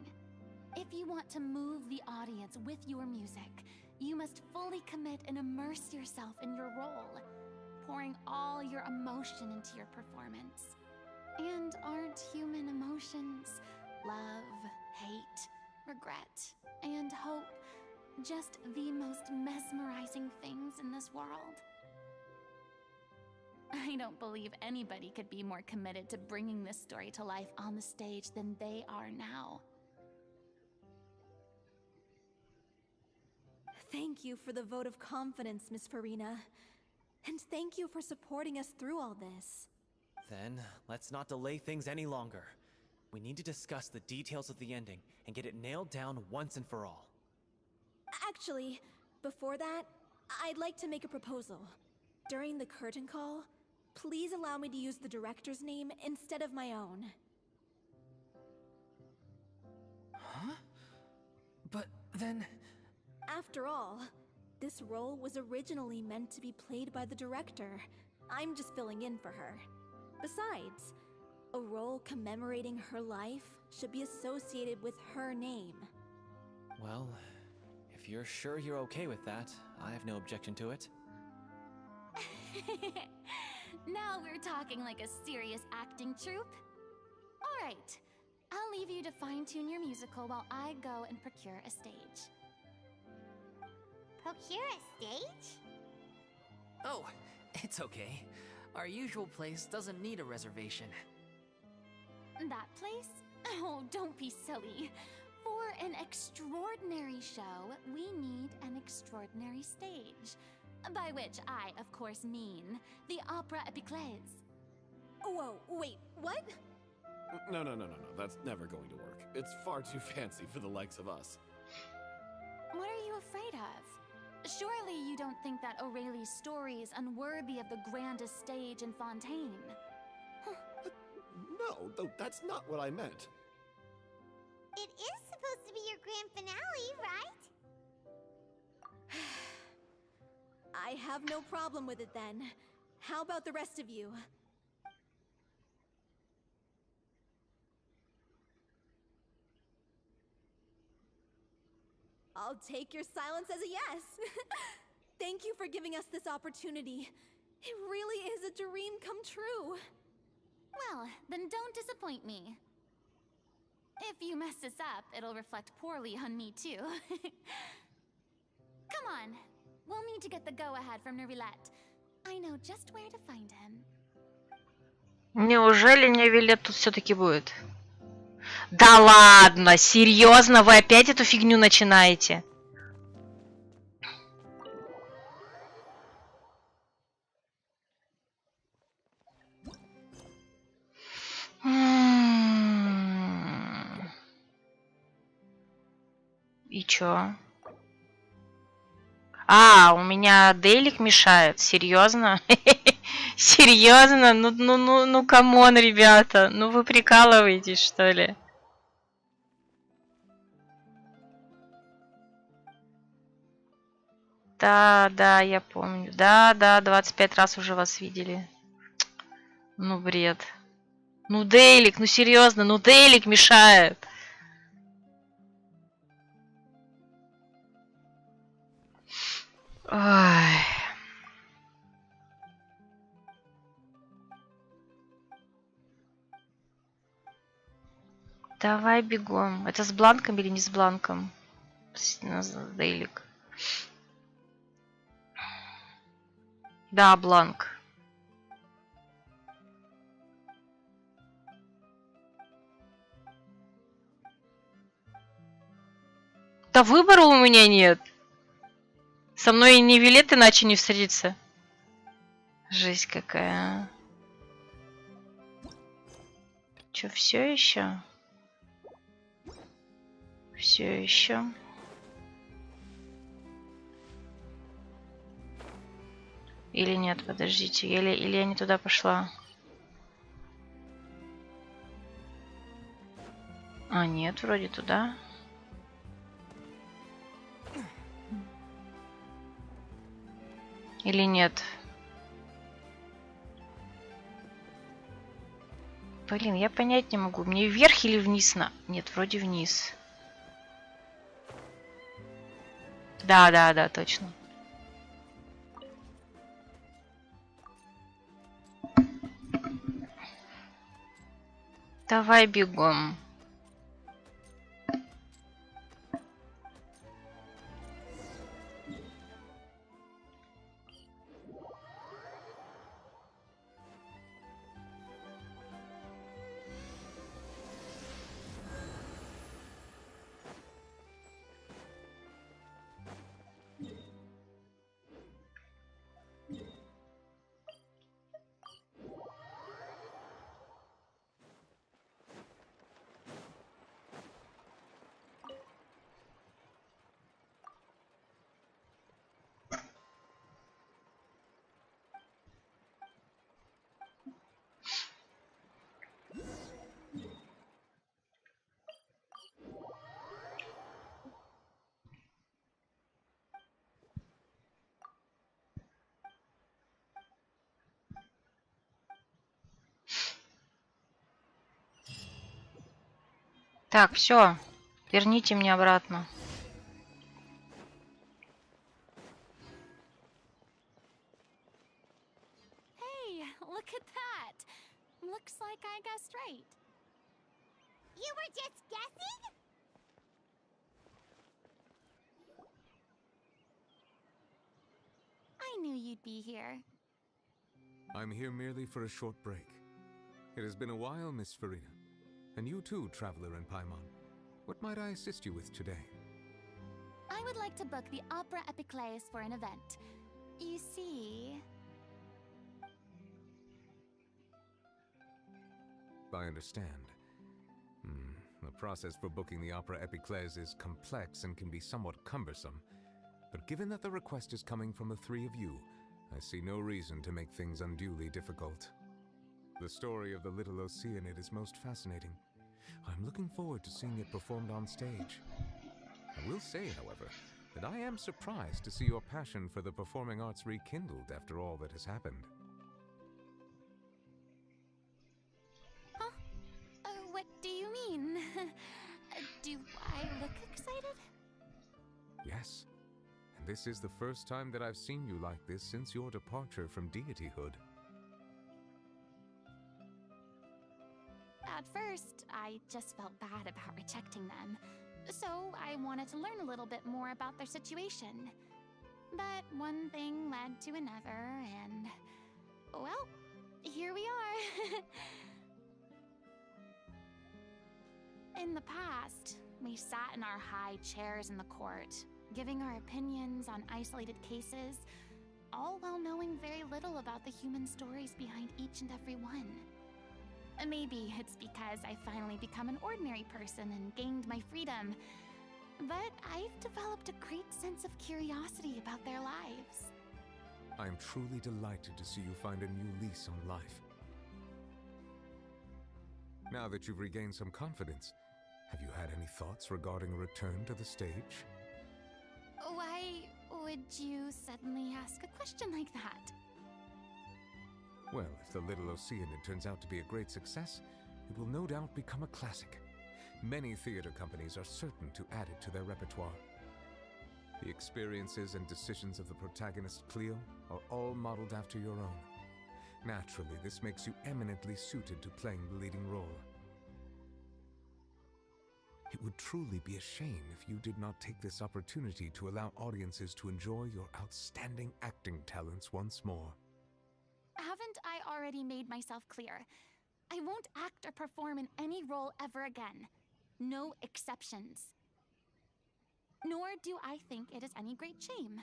If you want to move the audience with your music, you must fully commit and immerse yourself in your role, pouring all your emotion into your performance. And aren't human emotions love, hate, regret, and hope just the most mesmerizing things in this world? I don't believe anybody could be more committed to bringing this story to life on the stage than they are now. Thank you for the vote of confidence, Miss Farina. And thank you for supporting us through all this. Then, let's not delay things any longer. We need to discuss the details of the ending and get it nailed down once and for all. Actually, before that, I'd like to make a proposal. During the curtain call, please allow me to use the director's name instead of my own. Huh? But then... After all, this role was originally meant to be played by the director. I'm just filling in for her. Besides, a role commemorating her life should be associated with her name. Well, if you're sure you're okay with that, I have no objection to it. Now we're talking like a serious acting troupe. All right, I'll leave you to fine-tune your musical while I go and procure a stage. Procure a stage? Oh, it's okay. Our usual place doesn't need a reservation. That place? Oh, don't be silly. For an extraordinary show, we need an extraordinary stage. By which I, of course, mean the Opera Epiclese. Whoa, wait, what? No. That's never going to work. It's far too fancy for the likes of us. What are you afraid of? Surely you don't think that Aurelie's story is unworthy of the grandest stage in Fontaine? No, that's not what I meant. It is supposed to be your grand finale, right? I have no problem with it then. How about the rest of you? I'll take your silence as a yes. Thank you for giving us this opportunity. It really is a dream come true. Well, then don't disappoint me. If you mess this up, it'll reflect poorly on me too. Come on. We'll need to get the go-ahead from Nervilette. I know just where to find him. Неужели Nervilette тут все-таки будет? Да ладно, серьезно, вы опять эту фигню начинаете? И чё? А, у меня Дейлик мешает. Серьезно? Серьезно? Ну, камон, ребята. Ну, вы прикалываетесь, что ли? Да, да, я помню. Да, да, 25 раз уже вас видели. Ну, бред. Ну, Дейлик, ну серьезно, ну Дейлик мешает. Ой. Давай бегом. Это с бланком или не с бланком? Дейлик. Да, бланк. Да выбора у меня нет. Со мной ни Вилет иначе не встретится. Жесть какая. Че, все еще? Все еще. Или нет, подождите. Или я не туда пошла. А, нет, вроде туда. Или нет? Блин, я понять не могу. Мне вверх или вниз на... Нет, вроде вниз. Да, да, да, точно. Давай бегом. Так, все. Верните мне обратно. Hey, look at that. Looks like I guessed right. You were just guessing? I knew you'd be here. I'm here merely for a short break. It has been a while, Miss Furina. And you too, traveler in Paimon. What might I assist you with today? I would like to book the Opera Epiclese for an event. You see... I understand. The process for booking the Opera Epiclese is complex and can be somewhat cumbersome. But given that the request is coming from the three of you, I see no reason to make things unduly difficult. The story of the little Oceanid is most fascinating. I'm looking forward to seeing it performed on stage. I will say, however, that I am surprised to see your passion for the performing arts rekindled after all that has happened. Huh? What do you mean? Do I look excited? Yes. And this is the first time that I've seen you like this since your departure from deityhood. At first, I just felt bad about rejecting them. So I wanted to learn a little bit more about their situation. But one thing led to another, and... well, here we are. In the past, we sat in our high chairs in the court, giving our opinions on isolated cases, all while knowing very little about the human stories behind each and every one. Maybe it's because I finally become an ordinary person and gained my freedom, but I've developed a great sense of curiosity about their lives. I am truly delighted to see you find a new lease on life. Now that you've regained some confidence, have you had any thoughts regarding a return to the stage? Why would you suddenly ask a question like that? Well, if the Little Oceanid turns out to be a great success, it will no doubt become a classic. Many theater companies are certain to add it to their repertoire. The experiences and decisions of the protagonist Cleo are all modeled after your own. Naturally, this makes you eminently suited to playing the leading role. It would truly be a shame if you did not take this opportunity to allow audiences to enjoy your outstanding acting talents once more. Haven't I already made myself clear? I won't act or perform in any role ever again. No exceptions. Nor do I think it is any great shame.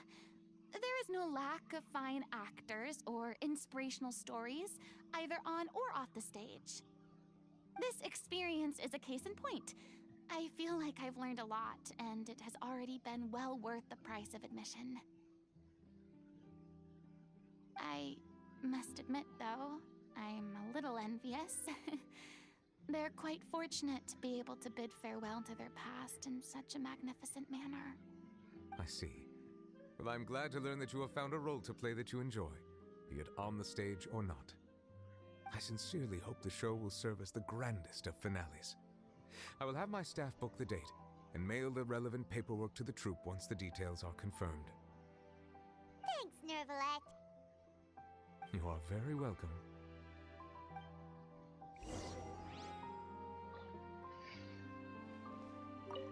There is no lack of fine actors or inspirational stories, either on or off the stage. This experience is a case in point. I feel like I've learned a lot, and it has already been well worth the price of admission. I must admit, though, I'm a little envious. They're quite fortunate to be able to bid farewell to their past in such a magnificent manner. I see. Well, I'm glad to learn that you have found a role to play that you enjoy, be it on the stage or not. I sincerely hope the show will serve as the grandest of finales. I will have my staff book the date and mail the relevant paperwork to the troupe once the details are confirmed. Thanks, Nervalette. You are very welcome.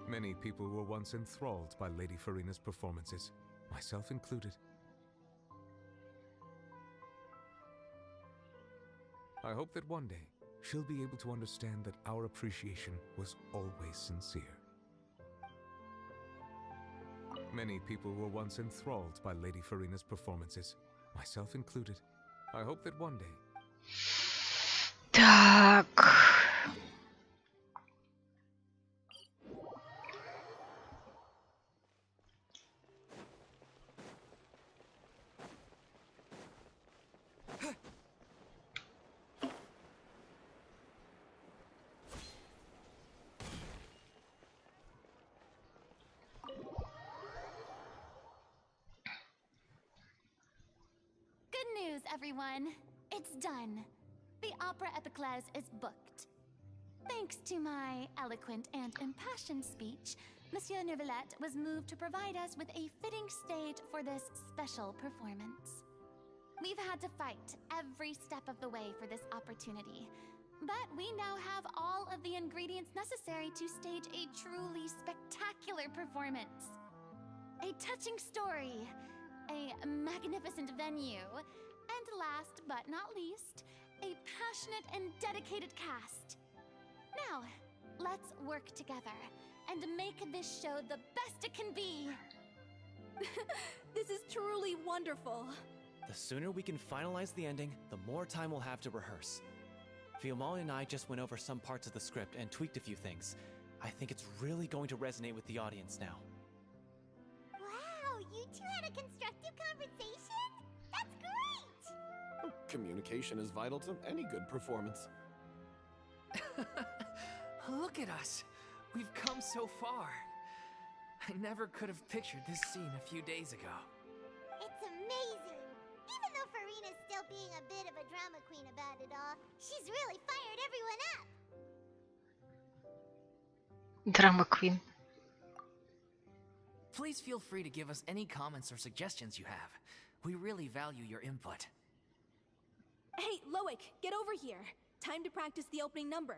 Many people were once enthralled by Lady Furina's performances, myself included. I hope that one day she'll be able to understand that our appreciation was always sincere. Many people were once enthralled by Lady Furina's performances, myself included. I hope that one day. Так. Good news, everyone. It's done. The Opera Epiclese is booked. Thanks to my eloquent and impassioned speech, Monsieur Nervalette was moved to provide us with a fitting stage for this special performance. We've had to fight every step of the way for this opportunity, but we now have all of the ingredients necessary to stage a truly spectacular performance. A touching story, a magnificent venue, and last but not least, a passionate and dedicated cast. Now, let's work together and make this show the best it can be. This is truly wonderful. The sooner we can finalize the ending, the more time we'll have to rehearse. Fiumali and I just went over some parts of the script and tweaked a few things. I think it's really going to resonate with the audience now. Wow, you two had a constructive conversation? That's great! Communication is vital to any good performance. Look at us! We've come so far. I never could have pictured this scene a few days ago. It's amazing! Even though Furina's still being a bit of a drama queen about it all, she's really fired everyone up! Drama queen. Please feel free to give us any comments or suggestions you have. We really value your input. Hey, Loic, get over here. Time to practice the opening number.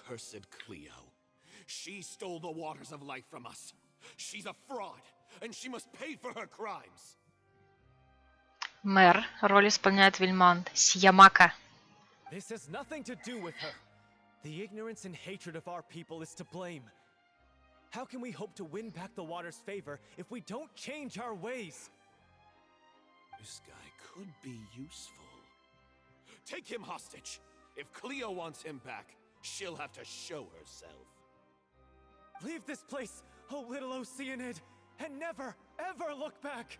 Cursed Cleo. She stole the waters of life from us. She's a fraud, and she must pay for her crimes. Мэр. Роль исполняет Вильмонт. Сиямака. This has nothing to do with her. The ignorance and hatred of our people is to blame. How can we hope to win back the water's favor if we don't change our ways? This guy could be useful. Take him hostage. If Cleo wants him back, she'll have to show herself. Leave this place, oh little Oceanid, and never, ever look back!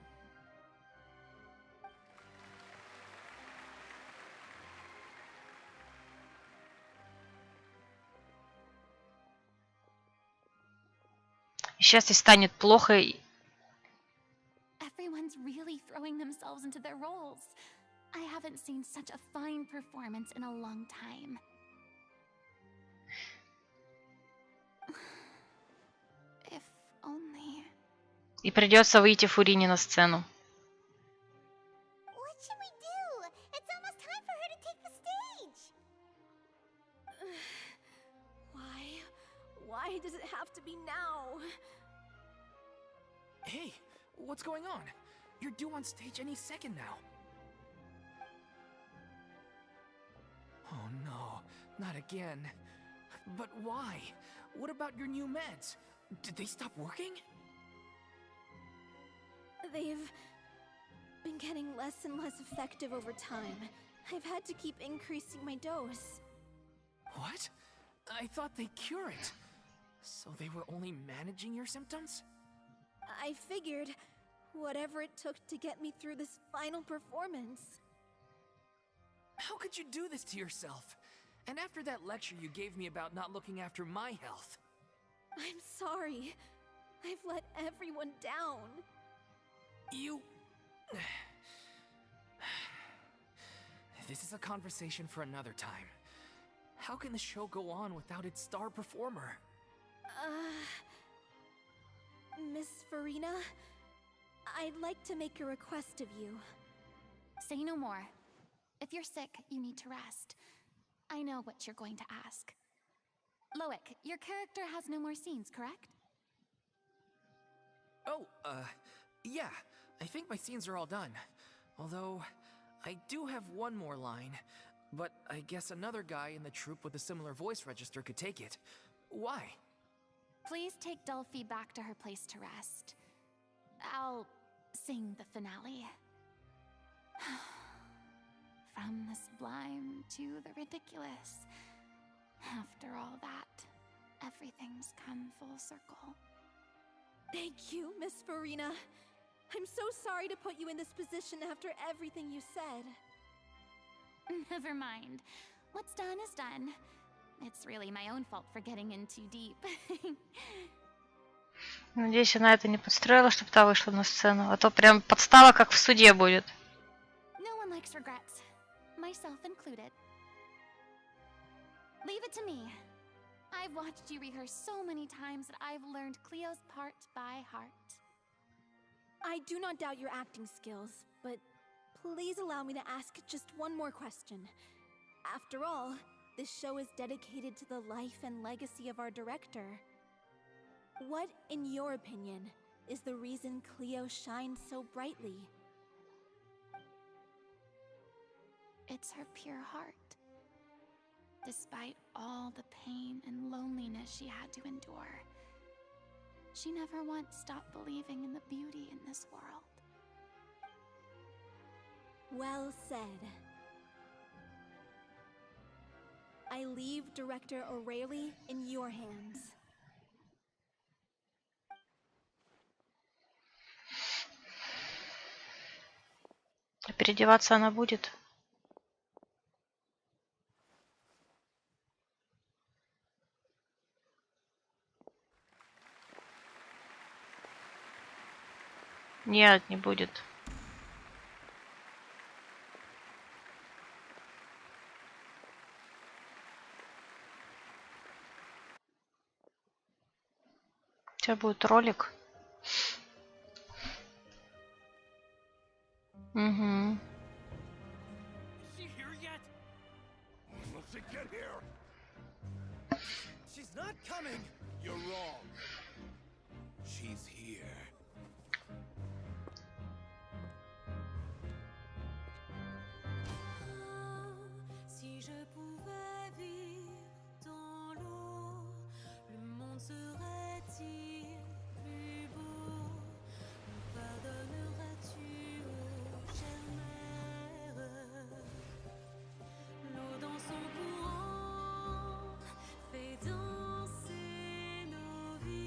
Сейчас ей станет плохо. Everyone's really throwing themselves into their roles. I haven't seen such a fine performance in a long time. If only... И придется выйти Фурине на сцену. What should we do? It's almost time for her to take the stage. Why does it have to be now? Hey, what's going on? You're due on stage any second now. Oh no, not again. But why? What about your new meds? Did they stop working? They've been getting less and less effective over time. I've had to keep increasing my dose. What? I thought they cure it. So they were only managing your symptoms? I figured whatever it took to get me through this final performance. How could you do this to yourself? And after that lecture you gave me about not looking after my health. I'm sorry. I've let everyone down. You... This is a conversation for another time. How can the show go on without its star performer? Miss Furina, I'd like to make a request of you. Say no more. If you're sick, you need to rest. I know what you're going to ask. Loic, your character has no more scenes, correct? Oh, yeah. I think my scenes are all done. Although, I do have one more line. But I guess another guy in the troupe with a similar voice register could take it. Why? Please take Delphi back to her place to rest. I'll sing the finale. From the sublime to the ridiculous. After all that, everything's come full circle. Thank you, Miss Furina. I'm so sorry to put you in this position after everything you said. Never mind. What's done is done. It's really my own fault for getting in too deep. Надеюсь, она это не подстроила, чтобы та вышла на сцену. А то прям подстава, как в суде будет. No one likes regrets, myself included. Leave it to me. I've watched you rehearse so many times that I've learned Cleo's part by heart. I do not doubt your acting skills, but please allow me to ask just one more question. After all, this show is dedicated to the life and legacy of our director. What, in your opinion, is the reason Cleo shines so brightly? It's her pure heart. Despite all the pain and loneliness she had to endure, she never once stopped believing in the beauty in this world. Well said. I leave Director O'Reilly in your hands. Переодеваться она будет. Нет, не будет. У тебя будет ролик. Угу. She's not coming. You're wrong. She's here. Si je pouvais vivre dans l'eau, le monde serait-il plus beau? Me pardonneras-tu, ô chère mère? L'eau dans son courant fait danser nos vies.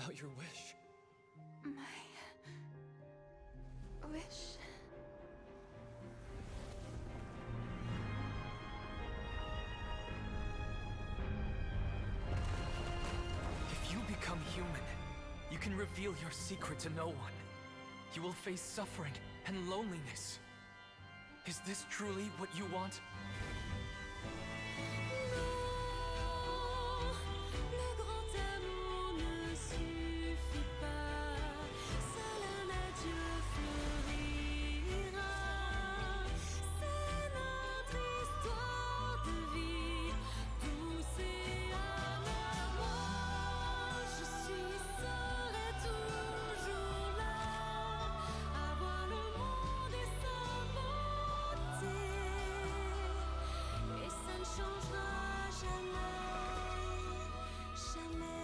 about your wish? My wish. If you become human, you can reveal your secret to no one. You will face suffering and loneliness. Is this truly what you want? Le grand amour ne suffit pas, seul un adieu fleurira. C'est notre histoire de vie, douce et amère. Moi, je serai toujours là, à voir le monde et sa beauté, et ça ne changera jamais, jamais.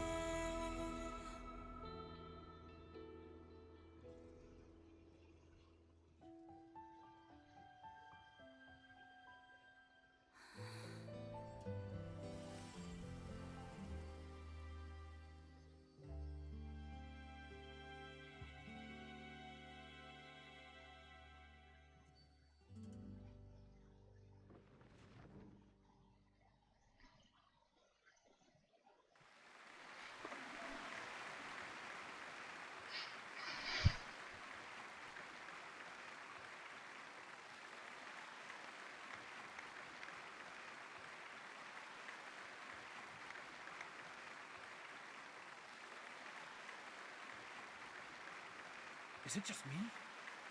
Is it just me?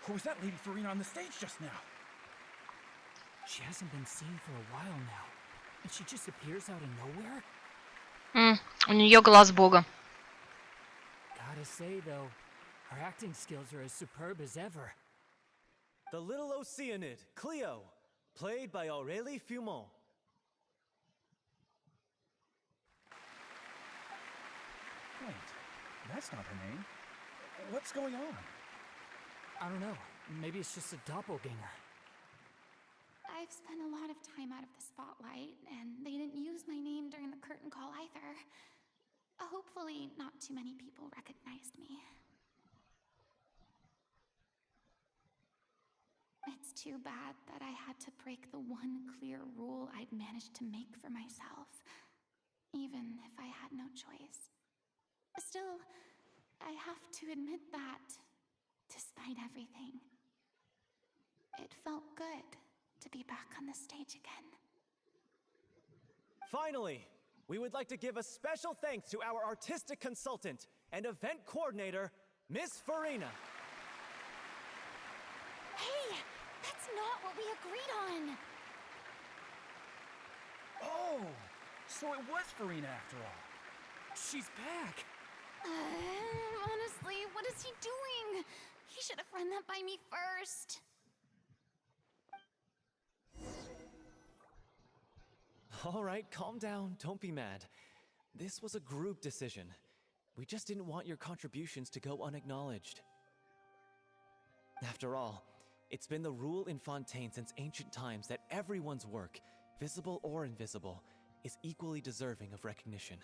Or was that Lady Furina on the stage just now? She hasn't been seen for a while now, and she just appears out of nowhere? У нее глаз бога. Gotta say, though, her acting skills are as superb as ever. The little Oceanid, Cleo, played by Aurélie Fumont. Wait, that's not her name. What's going on? I don't know. Maybe it's just a doppelganger. I've spent a lot of time out of the spotlight, and they didn't use my name during the curtain call either. Hopefully, not too many people recognized me. It's too bad that I had to break the one clear rule I'd managed to make for myself, even if I had no choice. Still, I have to admit that, despite everything, it felt good to be back on the stage again. Finally, we would like to give a special thanks to our artistic consultant and event coordinator, Miss Furina. Hey, that's not what we agreed on! Oh, so it was Furina after all. She's back. Honestly, what is he doing? He should have run that by me first. All right, calm down. Don't be mad. This was a group decision. We just didn't want your contributions to go unacknowledged. After all, it's been the rule in Fontaine since ancient times that everyone's work, visible or invisible, is equally deserving of recognition.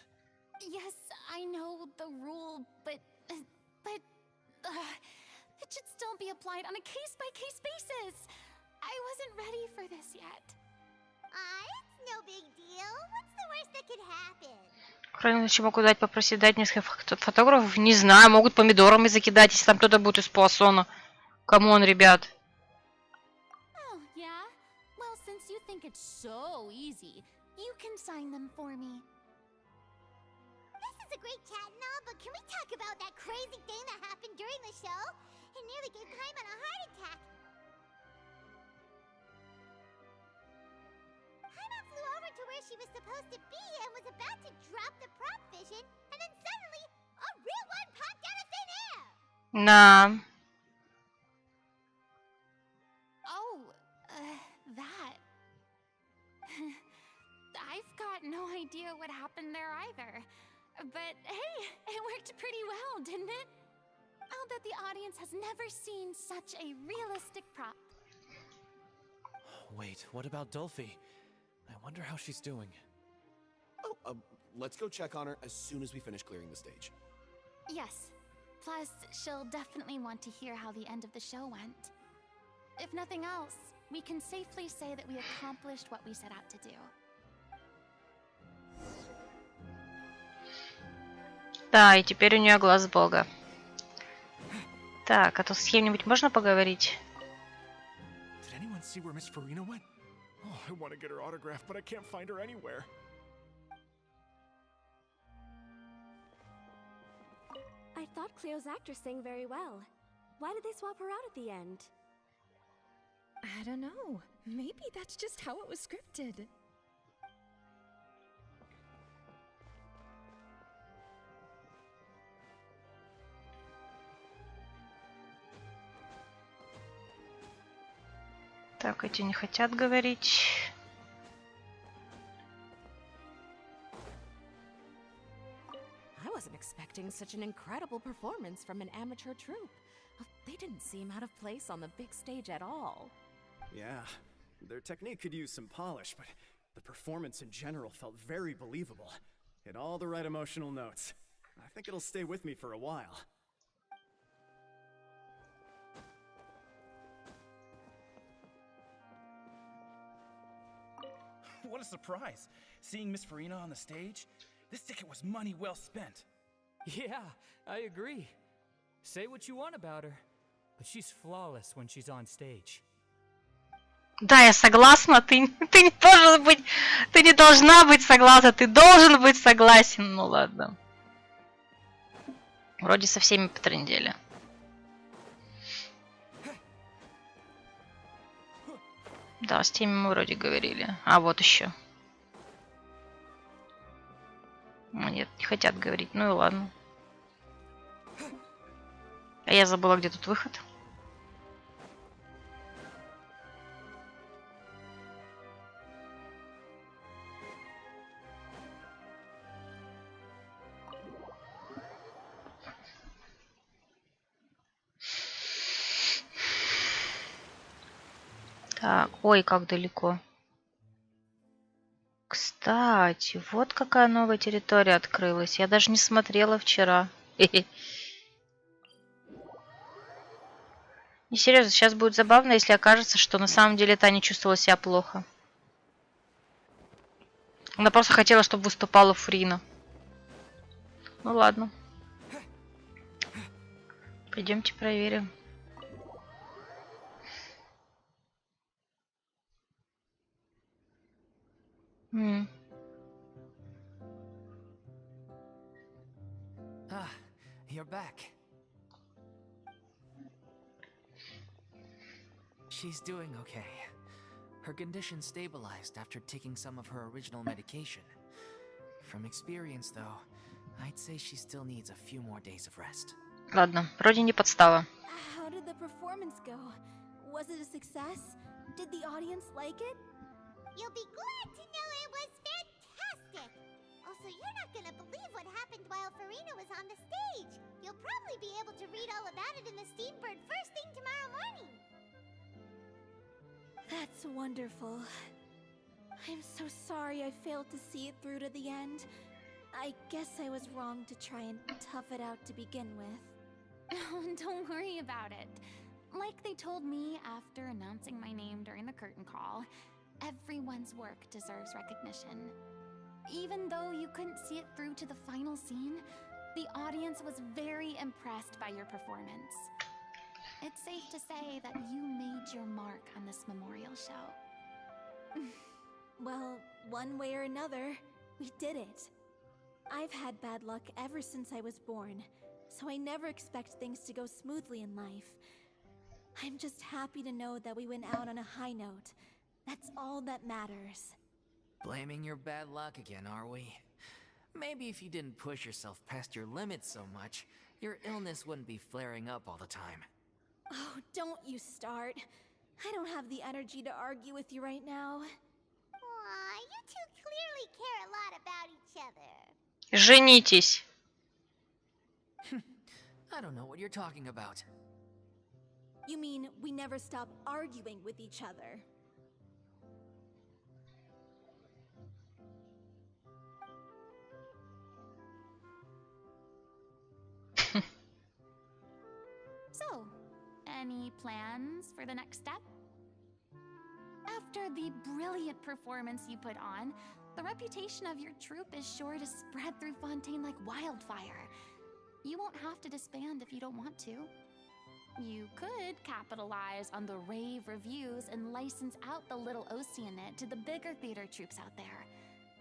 Yes, I know the rule, but it should still be applied on a case-by-case basis. I wasn't ready for this yet. It's no big deal. What's the worst that could happen? Кроме еще могу попросить дать несколько фотографов. Не знаю, могут помидорами закидать, если там кто-то будет из Пуассона. Камон, ребят. Oh, yeah? Well, since you think it's so easy, you can sign them for me. This is a great chat and all, but can we talk about that crazy thing that happened during the show? It nearly gave Paimon a heart attack. Paimon flew over to where she was supposed to be and was about to drop the prop vision, and then suddenly, a real one popped out of thin air! Да. Oh, that. I've got no idea what happened there either. But hey, it worked pretty well, didn't it? I'll bet the audience has never seen such a realistic prop. Wait, what about Dolphy? I wonder how she's doing. Oh, let's go check on her as soon as we finish clearing the stage. Yes. Plus, she'll definitely want to hear how the end of the show went. If nothing else, we can safely say that we accomplished what we set out to do. Да, и теперь у нее глаз бога. Так, а то с кем-нибудь можно поговорить? Did anyone see where Miss Furina went? Oh, I want to get her autograph, but I can't find her anywhere. I thought Cleo's actor sang very well. Why did they swap her out at the end? I don't know. Maybe that's just how it was scripted. Так, эти не хотят говорить. I wasn't expecting such an incredible performance from an amateur troupe. They didn't seem out of place on the big stage at all. Yeah, their technique could use some polish, but the performance in general felt very believable. Hit all the right emotional notes. I think it'll stay with me for a while. What a surprise! Seeing Miss Furina on the stage? This ticket was money well spent. Yeah, I agree. Say what you want about her, but she's flawless when she's on stage. Да, я согласна. Ты не должен быть, ты не должна быть согласна. Ты должен быть согласен. Ну ладно. Вроде со всеми потрындели. Да, с теми мы вроде говорили. А вот еще. Нет, не хотят говорить. Ну и ладно. А я забыла, где тут выход. Так, ой, как далеко. Кстати, вот какая новая территория открылась. Я даже не смотрела вчера. Не, серьезно, сейчас будет забавно, если окажется, что на самом деле Таня чувствовала себя плохо. Она просто хотела, чтобы выступала Фурина. Ну ладно. Пойдемте проверим. Ah, you're back. She's doing okay. Her condition stabilized after taking some of her original medication. From experience, though, I'd say she still needs a few more days of rest. Ладно, вроде не подстава. How did the performance go? Was it a success? Did the audience like it? You'll be glad to know it was fantastic! Also, you're not gonna believe what happened while Furina was on the stage. You'll probably be able to read all about it in the Steambird first thing tomorrow morning. That's wonderful. I'm so sorry I failed to see it through to the end. I guess I was wrong to try and tough it out to begin with. Oh, don't worry about it. Like they told me after announcing my name during the curtain call, everyone's work deserves recognition. Even though you couldn't see it through to the final scene, the audience was very impressed by your performance. It's safe to say that you made your mark on this memorial show. Well, one way or another, we did it. I've had bad luck ever since I was born, so I never expect things to go smoothly in life. I'm just happy to know that we went out on a high note. That's all that matters. Blaming your bad luck again, are we? Maybe if you didn't push yourself past your limits so much, your illness wouldn't be flaring up all the time. Oh, don't you start. I don't have the energy to argue with you right now. Aw, you two clearly care a lot about each other. Женитесь. I don't know what you're talking about. You mean we never stop arguing with each other? So, any plans for the next step? After the brilliant performance you put on, the reputation of your troupe is sure to spread through Fontaine like wildfire. You won't have to disband if you don't want to. You could capitalize on the rave reviews and license out the Little Oceanid to the bigger theater troupes out there.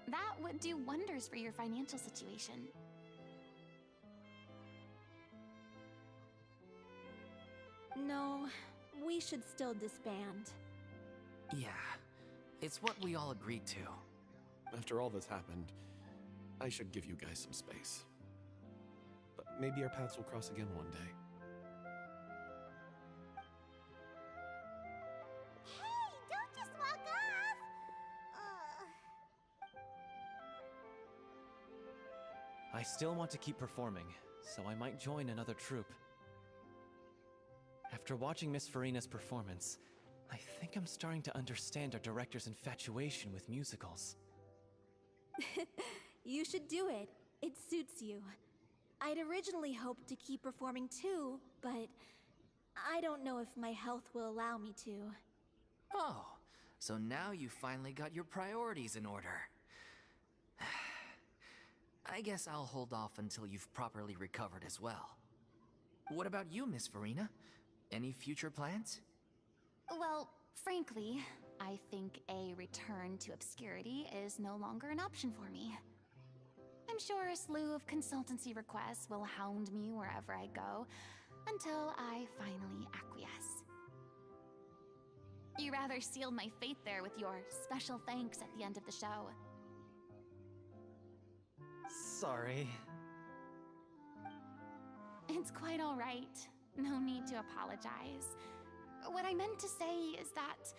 That would do wonders for your financial situation. No, we should still disband. Yeah, it's what we all agreed to. After all that's happened, I should give you guys some space. But maybe our paths will cross again one day. Hey, don't just walk off! I still want to keep performing, so I might join another troupe. After watching Miss Furina's performance, I think I'm starting to understand our director's infatuation with musicals. You should do it. It suits you. I'd originally hoped to keep performing too, but I don't know if my health will allow me to. Oh, so now you finally got your priorities in order. I guess I'll hold off until you've properly recovered as well. What about you, Miss Furina? Any future plans? Well, frankly, I think a return to obscurity is no longer an option for me. I'm sure a slew of consultancy requests will hound me wherever I go, until I finally acquiesce. You rather sealed my fate there with your special thanks at the end of the show. Sorry. It's quite all right. No need to apologize. What I meant to say is that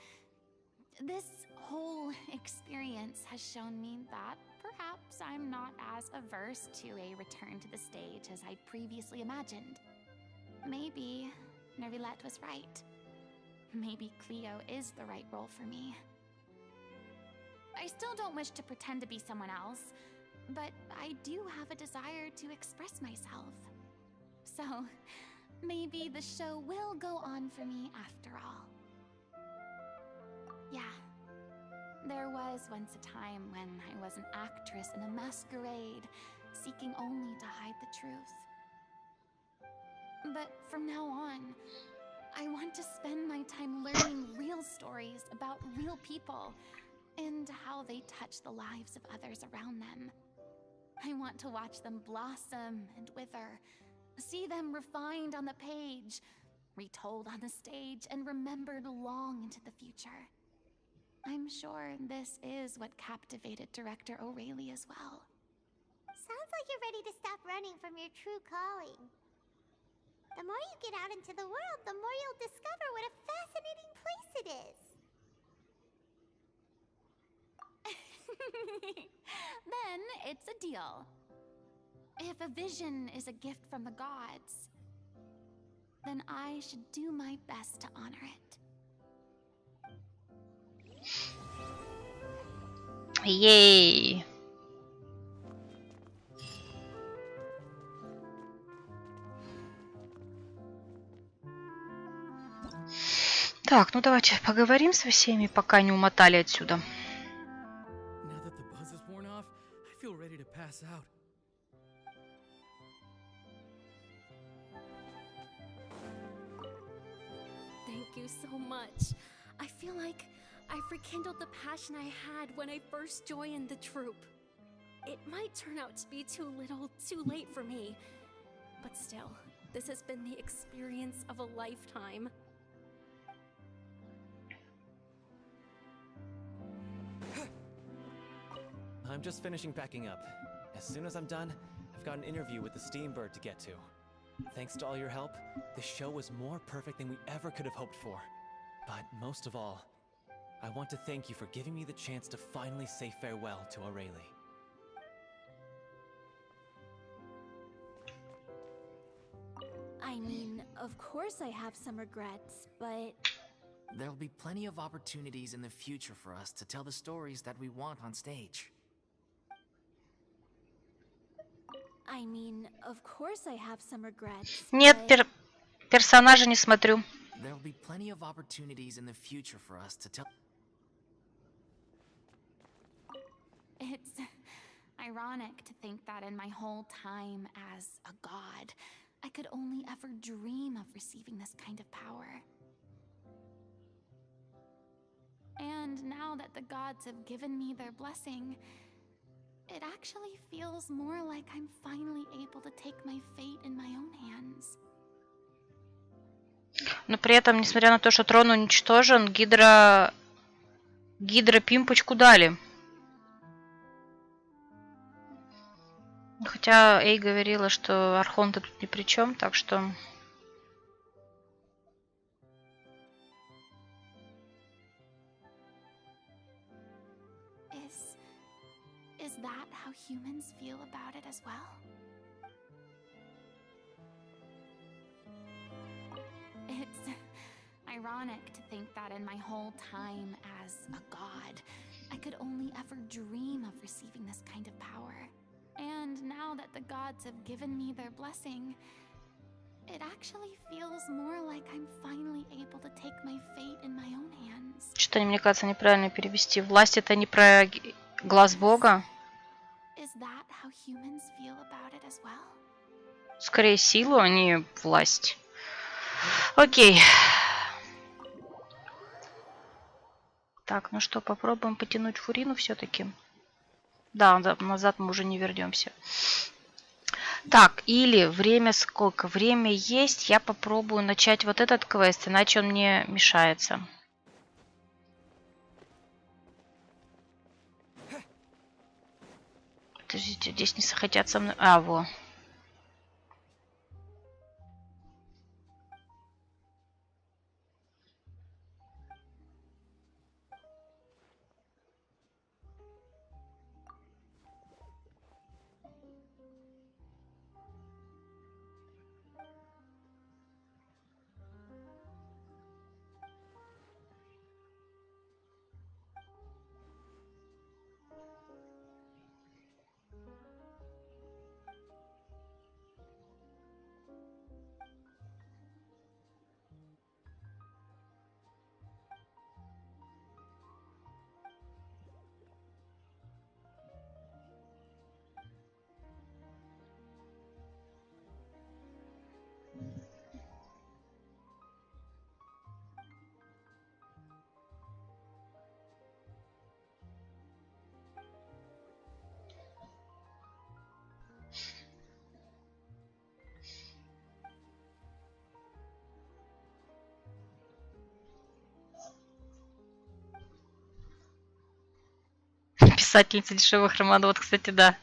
this whole experience has shown me that perhaps I'm not as averse to a return to the stage as I'd previously imagined. Maybe Nervilette was right. Maybe Cleo is the right role for me. I still don't wish to pretend to be someone else, but I do have a desire to express myself. So, maybe the show will go on for me after all. Yeah. There was once a time when I was an actress in a masquerade, seeking only to hide the truth. But from now on, I want to spend my time learning real stories about real people and how they touch the lives of others around them. I want to watch them blossom and wither, see them refined on the page, retold on the stage, and remembered long into the future. I'm sure this is what captivated director O'Reilly as well. Sounds like you're ready to stop running from your true calling. The more you get out into the world, the more you'll discover what a fascinating place it is. Then it's a deal. If a vision is a gift from the gods, then I should do my best to honor it. Ей! Так, ну давайте поговорим со всеми, пока не умотали отсюда. Now that the buzz is worn off, I feel ready to pass out. Thank you so much. I feel like I've rekindled the passion I had when I first joined the troupe. It might turn out to be too little, too late for me. But still, this has been the experience of a lifetime. I'm just finishing packing up. As soon as I'm done, I've got an interview with the Steambird to get to. Thanks to all your help, the show was more perfect than we ever could have hoped for. But most of all, I want to thank you for giving me the chance to finally say farewell to O'Reilly. I mean, of course I have some regrets, but There'll be plenty of opportunities in the future for us to tell the stories that we want on stage. I mean, of course I have some regrets. Нет, but Персонажа не смотрю. There'll be plenty of opportunities in the future for us to tell. It's ironic to think that in my whole time as a god, I could only ever dream of receiving this kind of power. And now that the gods have given me their blessing, it actually feels more like I'm finally able to take my fate in my own hands. Но при этом, несмотря на то, что трон уничтожен, Гидра пимпочку дали. Хотя Эй говорила, что архонты тут ни при чем, так что... Is that how humans feel about it as well? It's ironic to think that in my whole time as a god, I could only ever dream of receiving this kind of power. And now that the gods have given me their blessing, it actually feels more like I'm finally able to take my fate in my own hands. Что-то, мне кажется, неправильно перевести. Власть это не про глаз Бога. Is that how humans feel about it as well? Скорее силу, а не власть. Окей. Так, ну что, попробуем потянуть Фурину все-таки. Да, назад мы уже не вернемся. Так, или время сколько? Время есть. Я попробую начать вот этот квест, иначе он мне мешается. Подождите, здесь не захотят со мной... А, во. Писательница дешевых романов. Вот, кстати, да.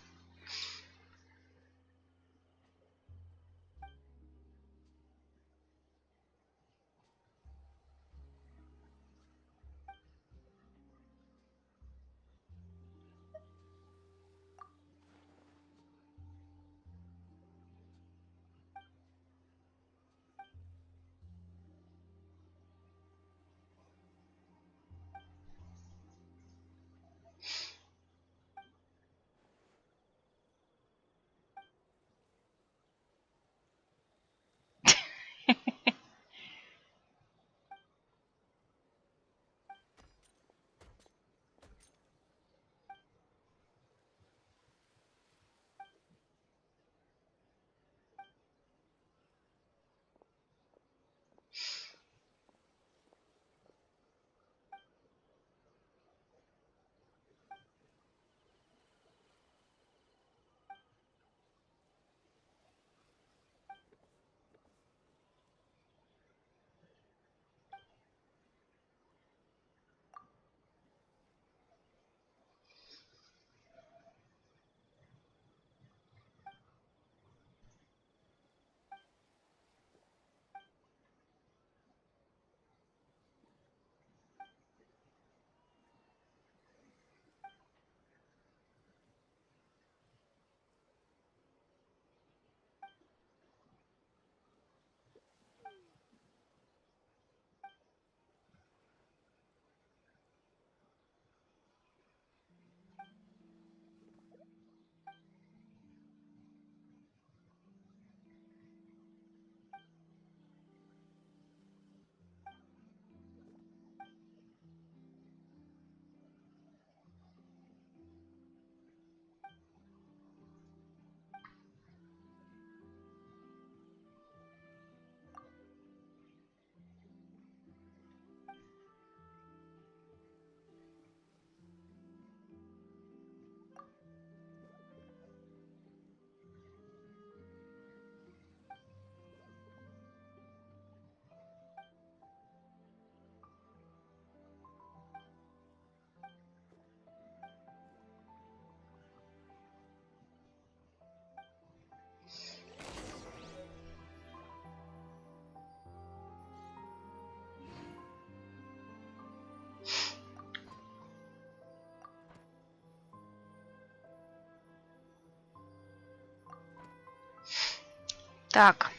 Так.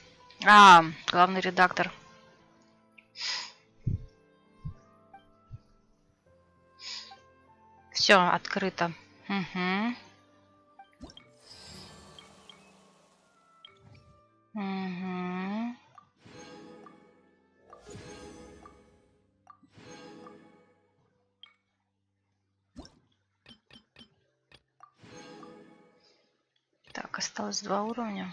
Главный редактор. Все, открыто. Угу. Угу. Так, осталось 2 уровня.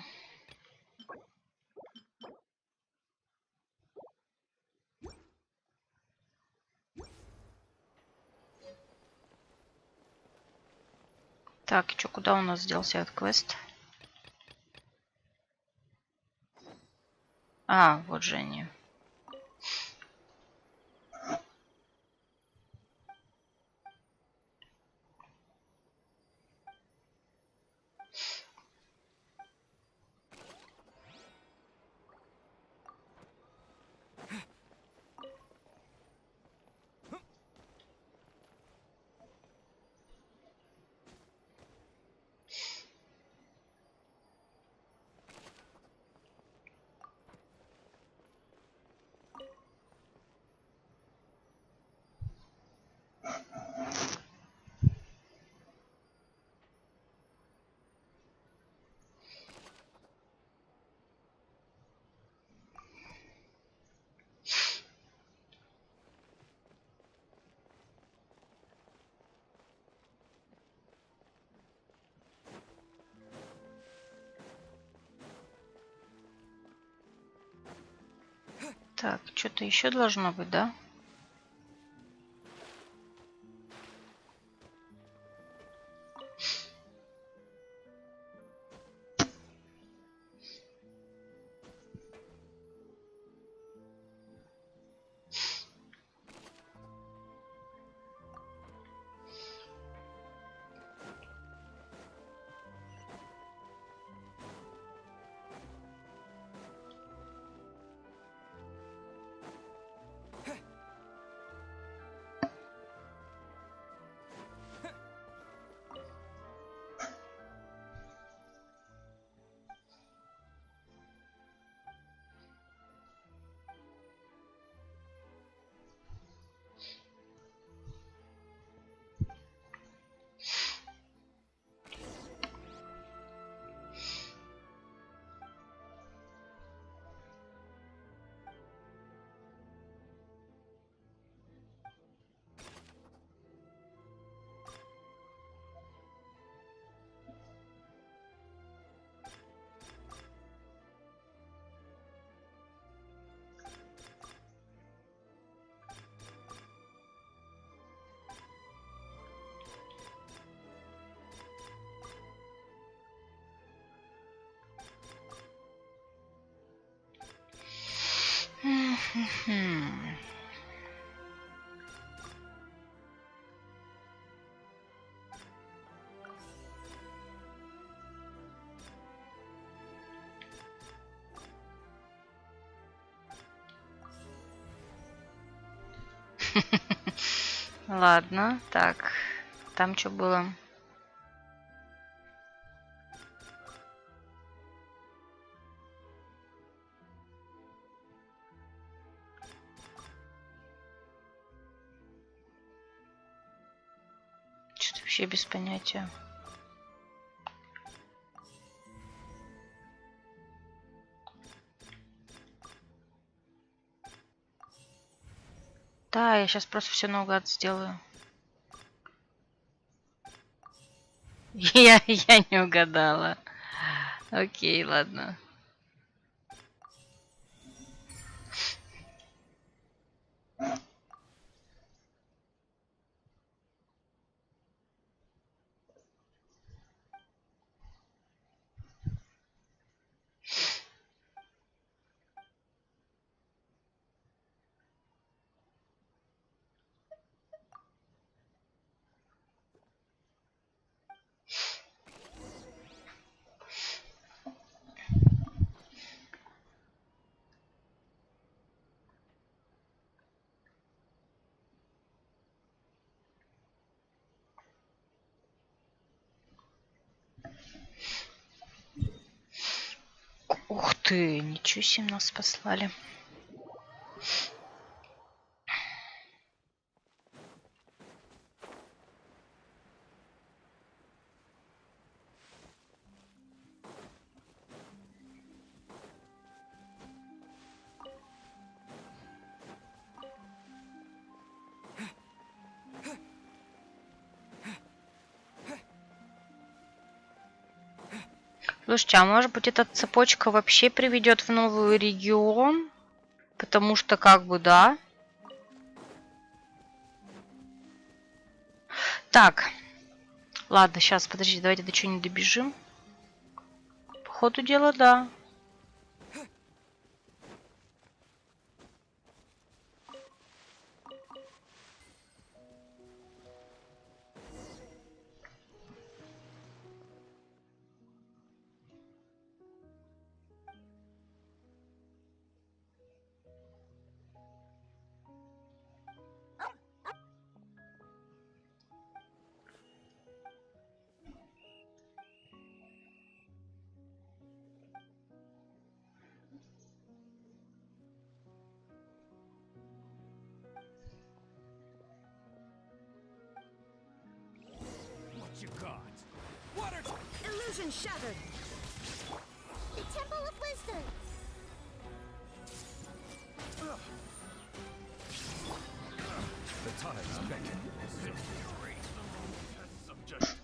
Так, что, куда у нас сделался этот квест? Вот же они. Так, что-то еще должно быть, да? Ладно, так. Там что было? Что-то вообще без понятия. Да, я сейчас просто все наугад сделаю. Я не угадала. Окей, ладно. ты, ничего себе нас послали. Слушайте, а может быть эта цепочка вообще приведет в новый регион? Потому что как бы да. Так. Ладно, сейчас, подождите, давайте до чего-нибудь добежим. По ходу дела, да. What you got? Water! Illusion shattered! The Temple of Wisdom! The tides beckon. Subject.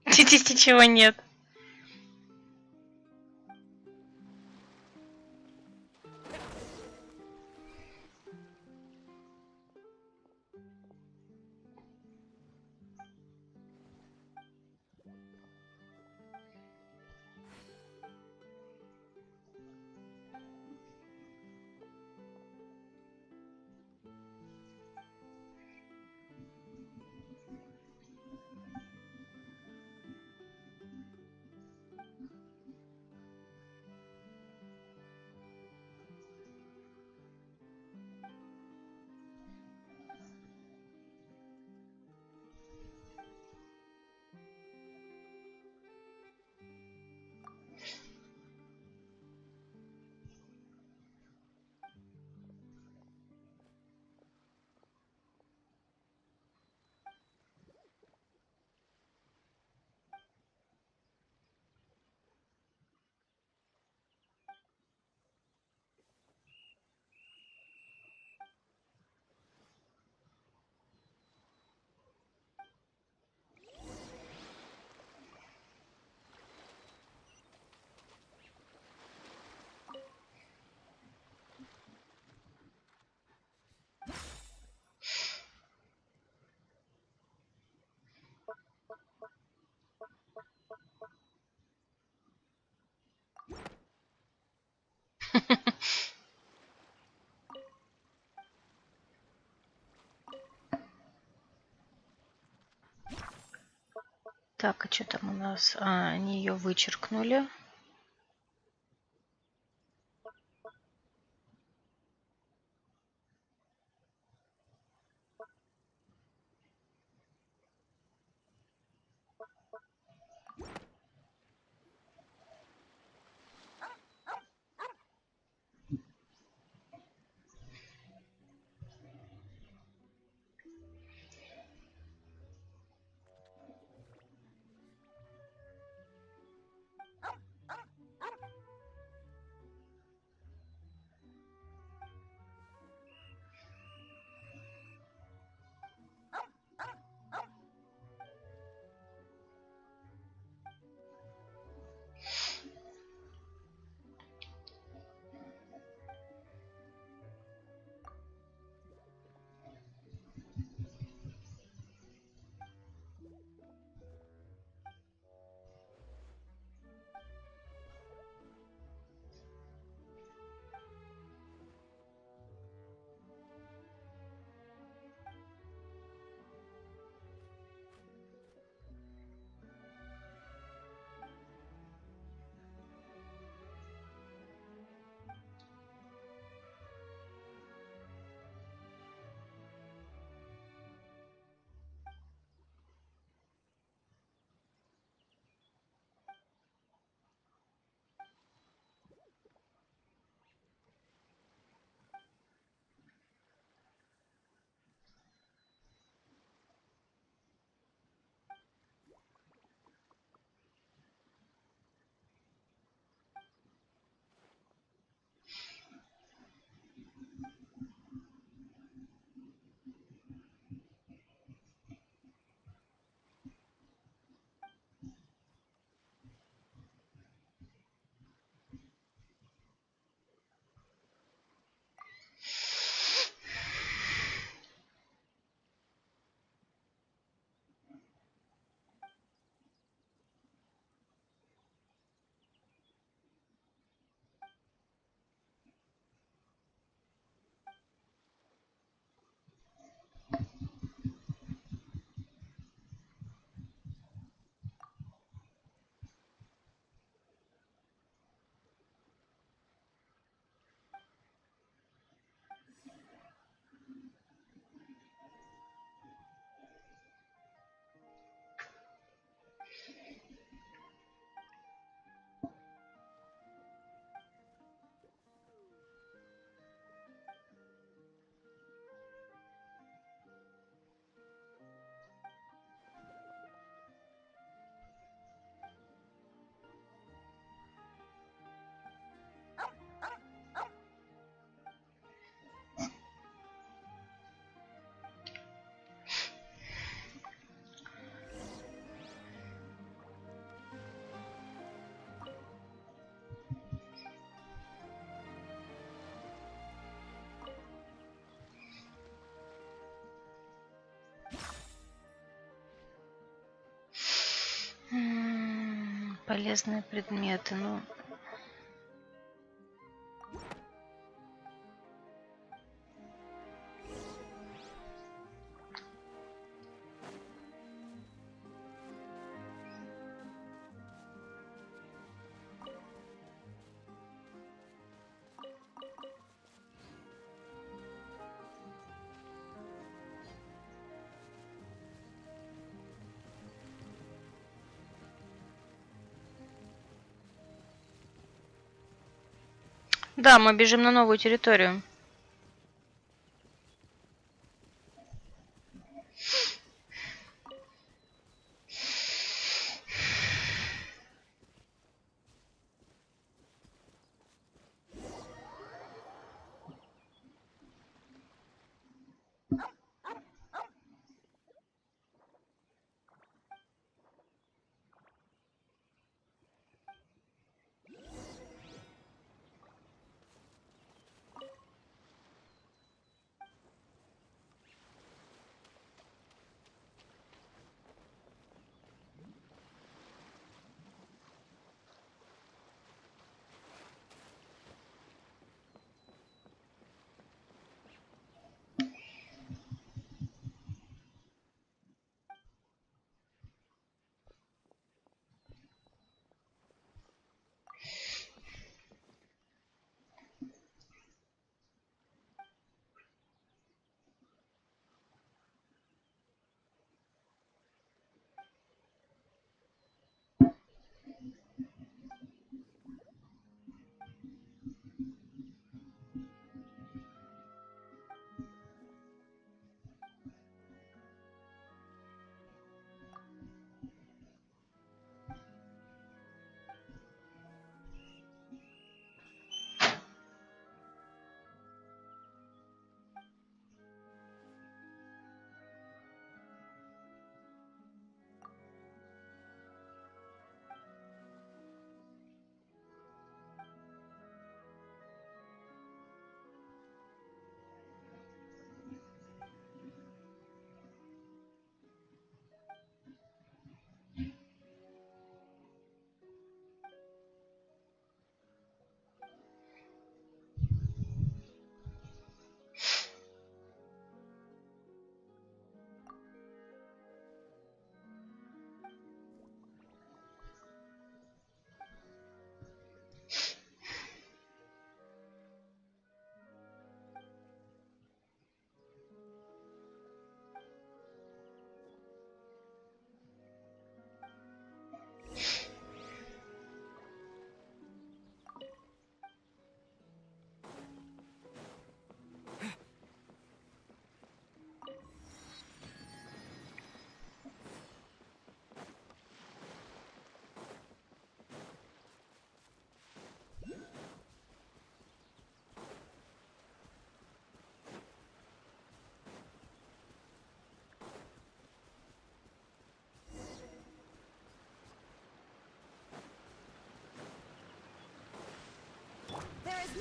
Здесь ничего нет. Так, а что там у нас? А, они ее вычеркнули. Полезные предметы, ну. Да, мы бежим на новую территорию.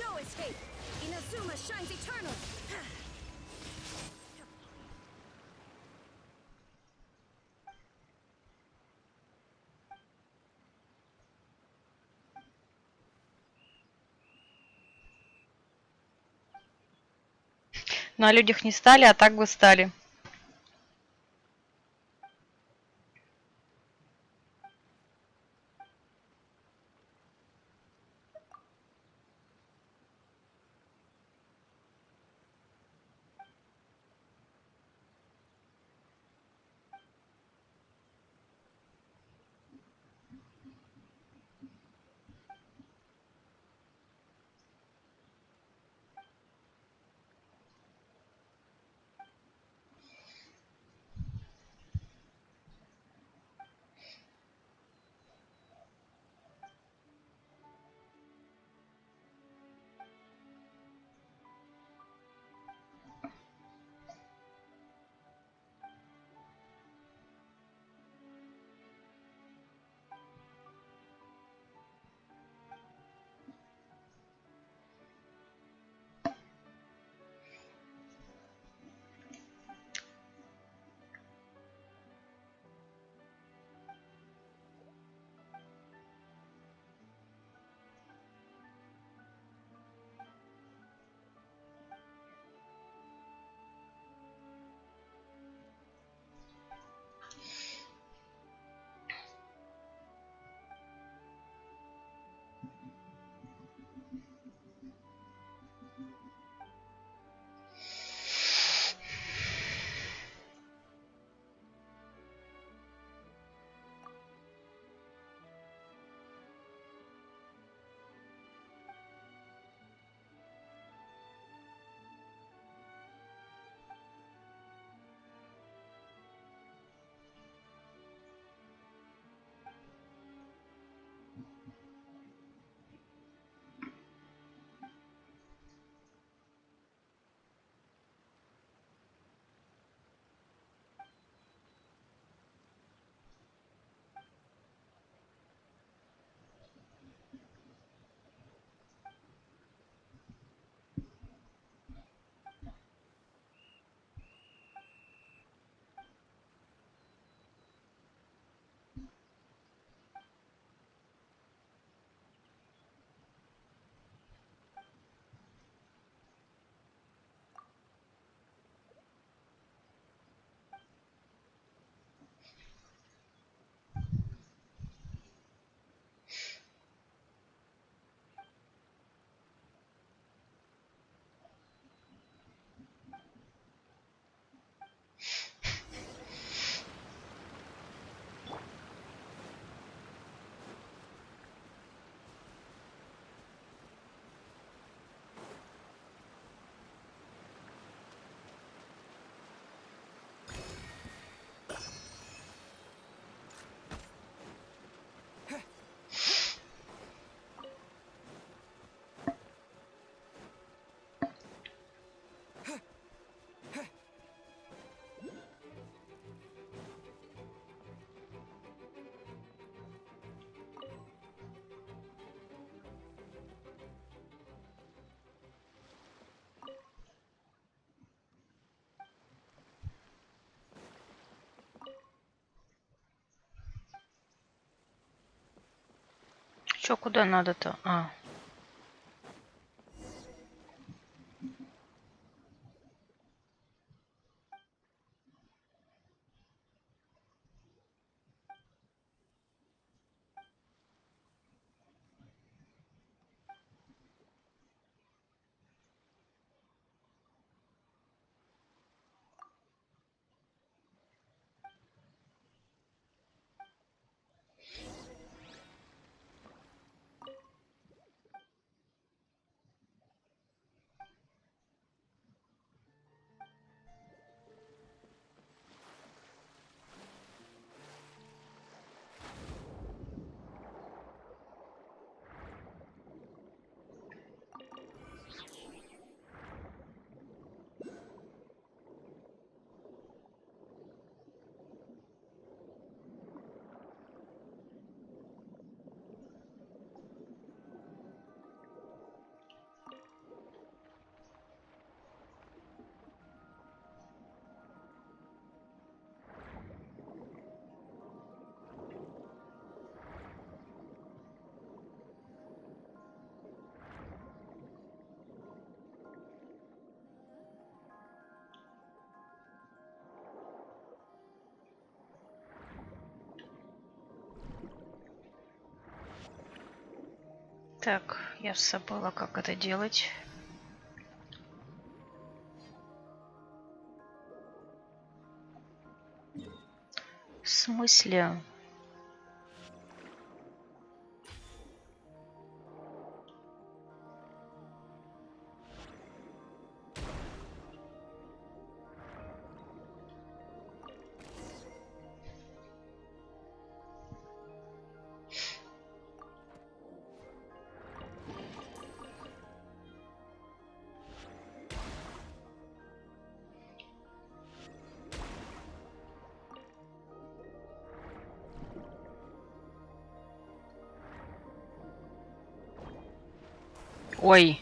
no escape! Inazuma shines eternal! На людях не стали, а так бы стали. Чё, куда надо-то? А. Так, я забыла, как это делать. В смысле? Ой.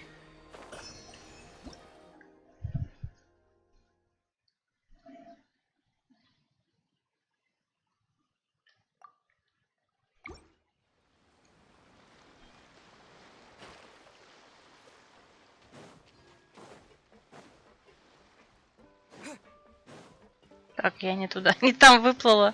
Так, я не туда, не там выплыла.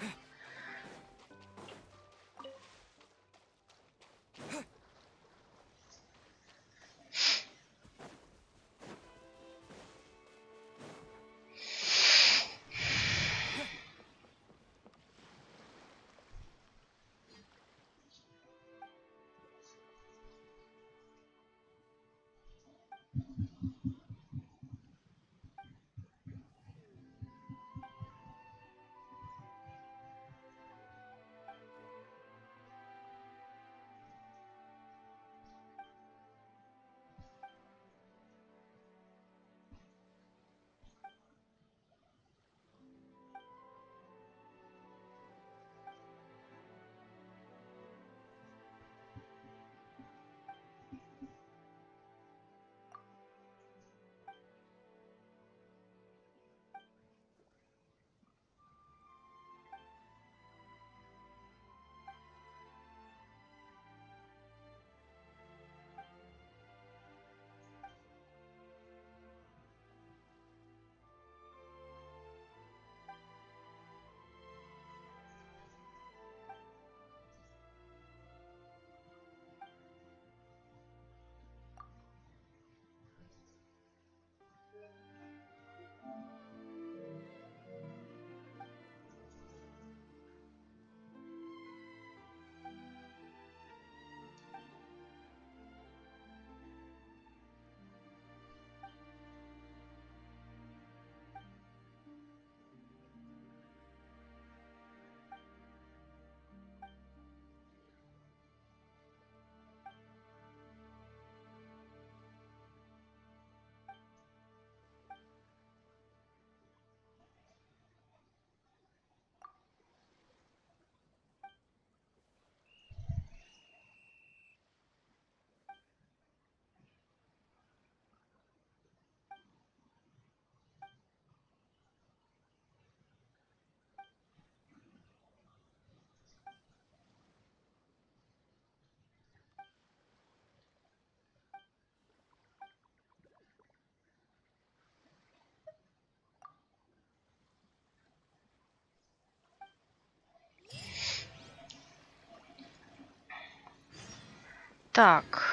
Так,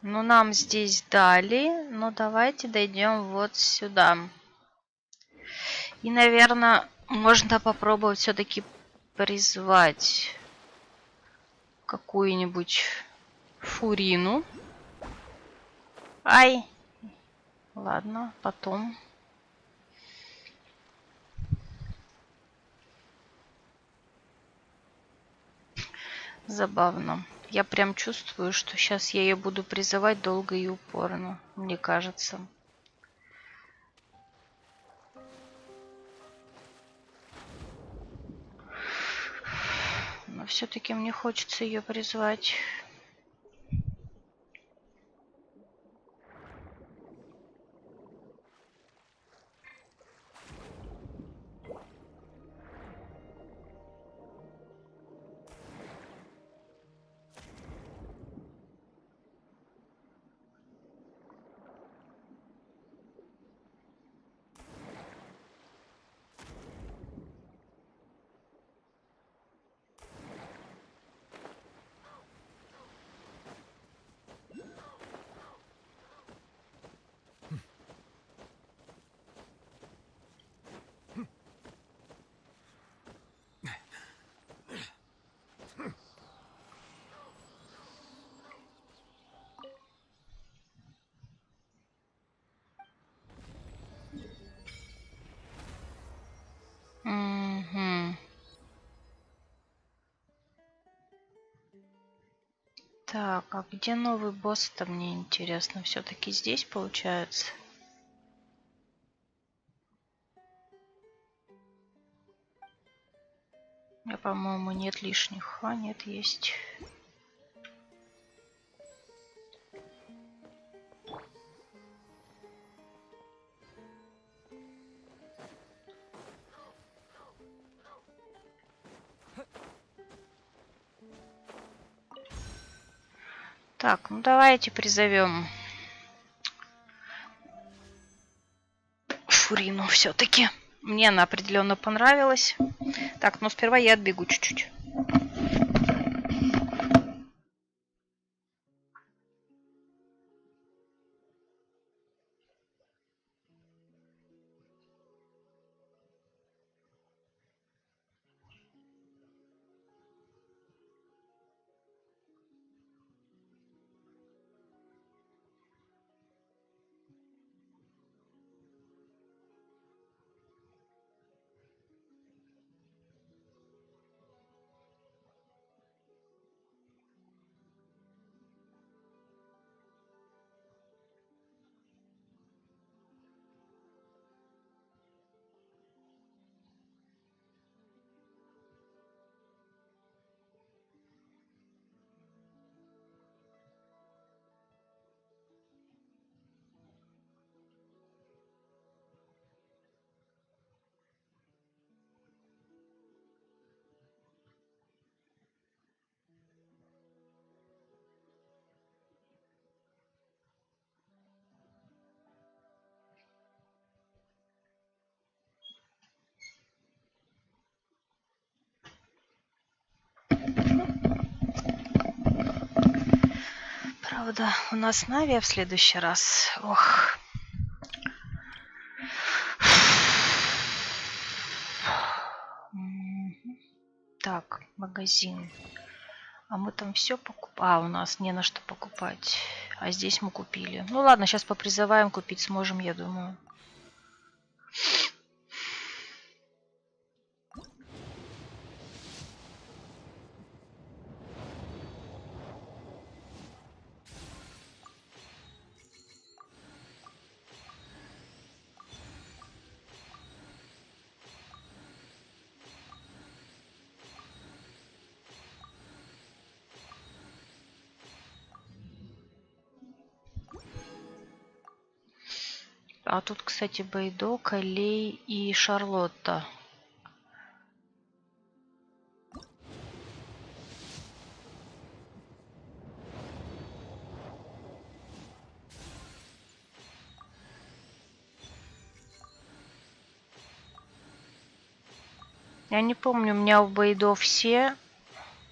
ну нам здесь дали, но давайте дойдем вот сюда. И, наверное, можно попробовать все-таки призвать какую-нибудь фурину. Ай, ладно, потом. Забавно. Я прям чувствую, что сейчас я ее буду призывать долго и упорно, мне кажется. Но все-таки мне хочется ее призвать. Так, а где новый босс-то, мне интересно. Все-таки здесь получается. По-моему, нет лишних. А, нет, есть. Так, ну давайте призовем Фурину все-таки. Мне она определенно понравилась. Так, но сперва я отбегу чуть-чуть. Правда, у нас Навия в следующий раз. Ох. Так, магазин. А мы там все покупаем. А, у нас не на что покупать. А здесь мы купили. Ну ладно, сейчас попризываем, купить сможем, я думаю. А тут, кстати, Бейдо, Калей и Шарлотта. Я не помню, у меня у Бейдо все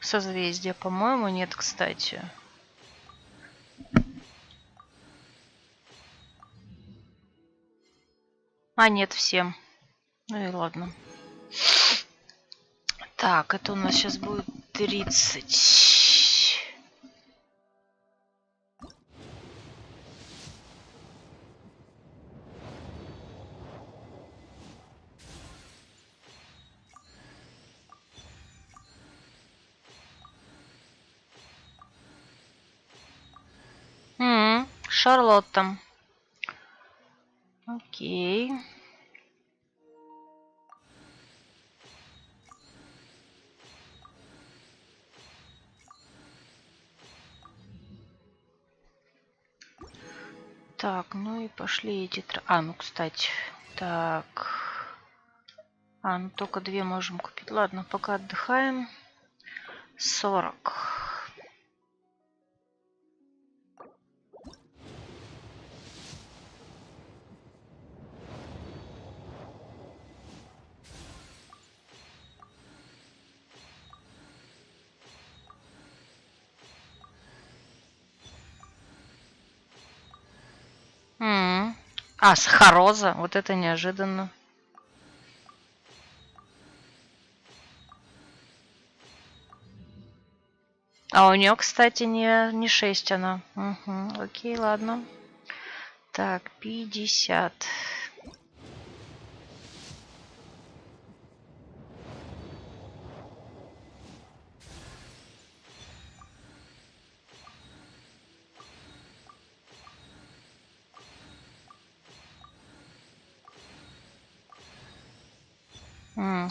созвездия, по-моему, нет, кстати. А, нет, всем. Ну и ладно. Так, это у нас сейчас будет 30. Шарлотта. Окей. Так, ну и пошли эти... А, ну, кстати. Так. А, ну только 2 можем купить. Ладно, пока отдыхаем. 40. А, Сахароза. Вот это неожиданно. А у нее, кстати, не 6 она. Угу, окей, ладно. Так, 50.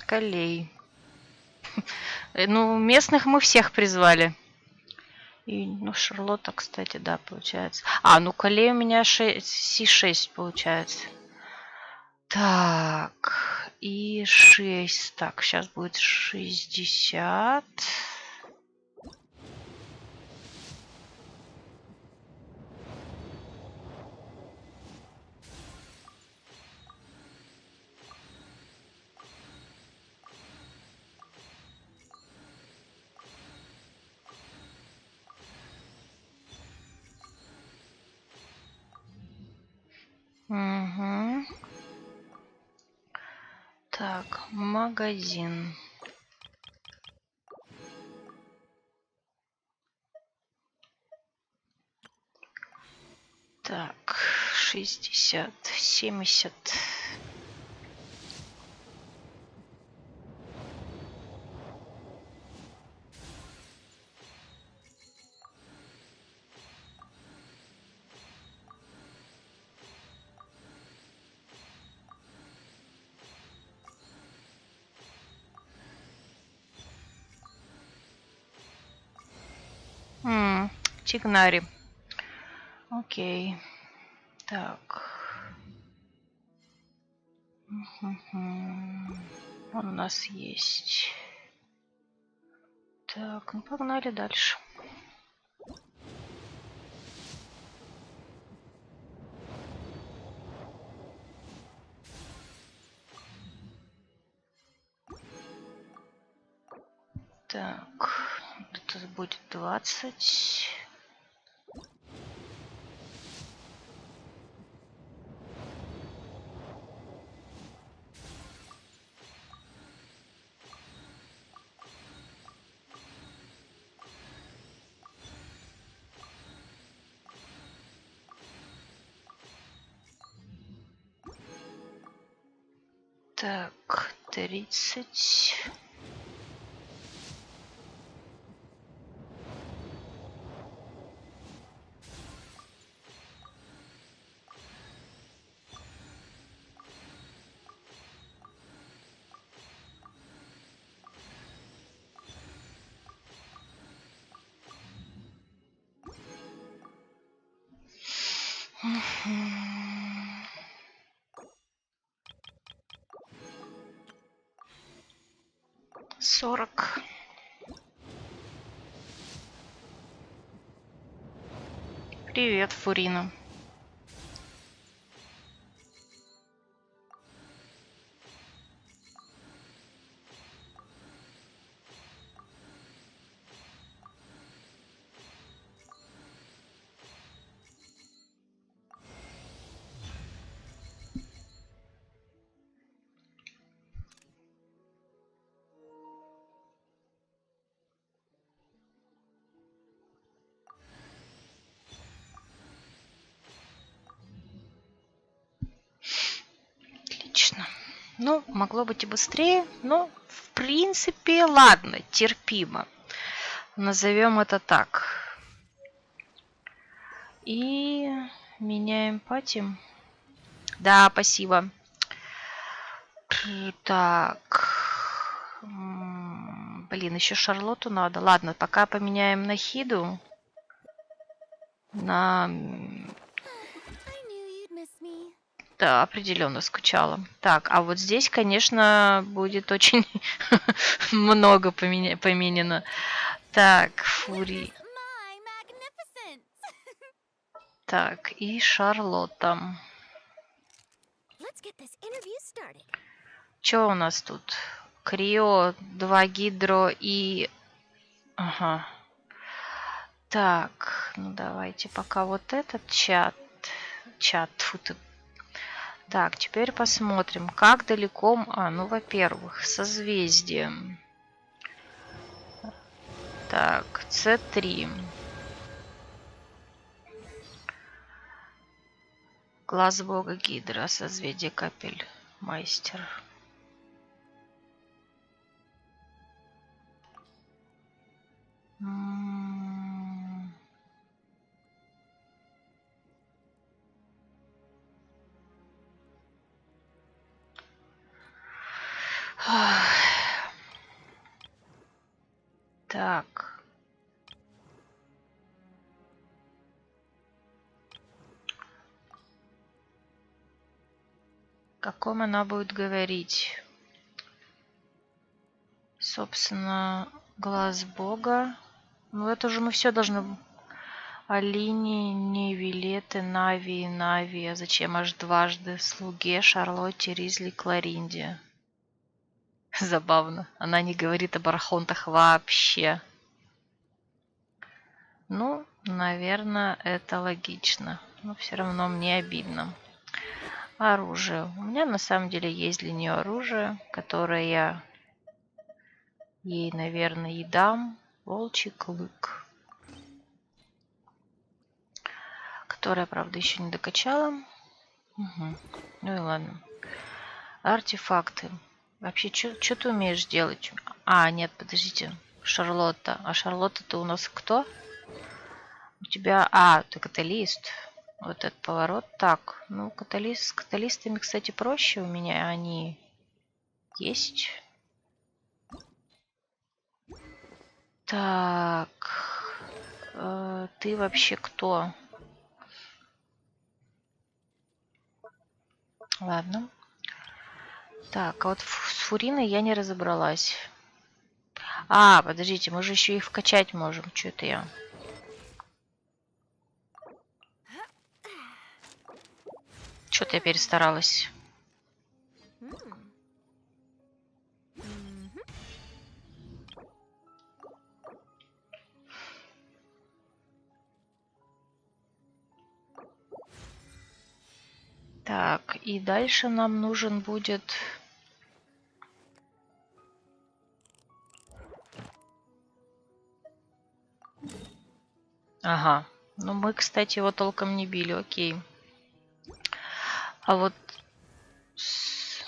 Колей. Ну, местных мы всех призвали. И, ну, Шарлотта, кстати, да, получается. Ну, Колей у меня C6 получается. Так, и 6. Так, сейчас будет 60. Угу. Так, магазин. Так, 60, 70. Чигнари. Окей. Так. Он у нас есть. Так, ну погнали дальше. Так, это будет 20. Так, 30. Мгм. 40. Привет, Фурина. Отлично. Ну, могло быть и быстрее, но в принципе, ладно, терпимо. Назовем это так. И меняем пати. Да, спасибо. Так. Блин, еще Шарлотту надо. Ладно, пока поменяем на Хиду. На... Да, определенно скучала. Так, а вот здесь, конечно, будет очень много поменено. Так, Фури. Так, и Шарлотта. Что у нас тут? Крио, 2 гидро и... Ага. Так, ну давайте пока вот этот чат. Фу ты. Так, теперь посмотрим, как далеко... ну, во-первых, созвездие. Так, С3. Глаз бога Гидра, созвездие капель, мастер. Так. О каком она будет говорить? Собственно, глаз Бога. Ну, это уже мы все должны... Алине, Невилеты, Нави, Нави. А зачем аж дважды? Слуге, Шарлотте, Ризли, Кларинде. Забавно. Она не говорит об архонтах вообще. Ну, наверное, это логично. Но все равно мне обидно. Оружие. У меня на самом деле есть для нее оружие, которое я ей, наверное, и дам. Волчий клык. Которое, правда, еще не докачала. Угу. Ну и ладно. Артефакты. Вообще, что ты умеешь делать? А, нет, подождите. Шарлотта. А Шарлотта-то у нас кто? У тебя... А, ты каталист. Вот этот поворот. Так, ну, с каталистами, кстати, проще у меня. Они есть. Так. Ты вообще кто? Ладно. Так, а вот с Фуриной я не разобралась. А, подождите, мы же еще их вкачать можем. Что это я? Что-то я перестаралась. Так, и дальше нам нужен будет... Ага. Ну, мы, кстати, его толком не били, окей. А вот с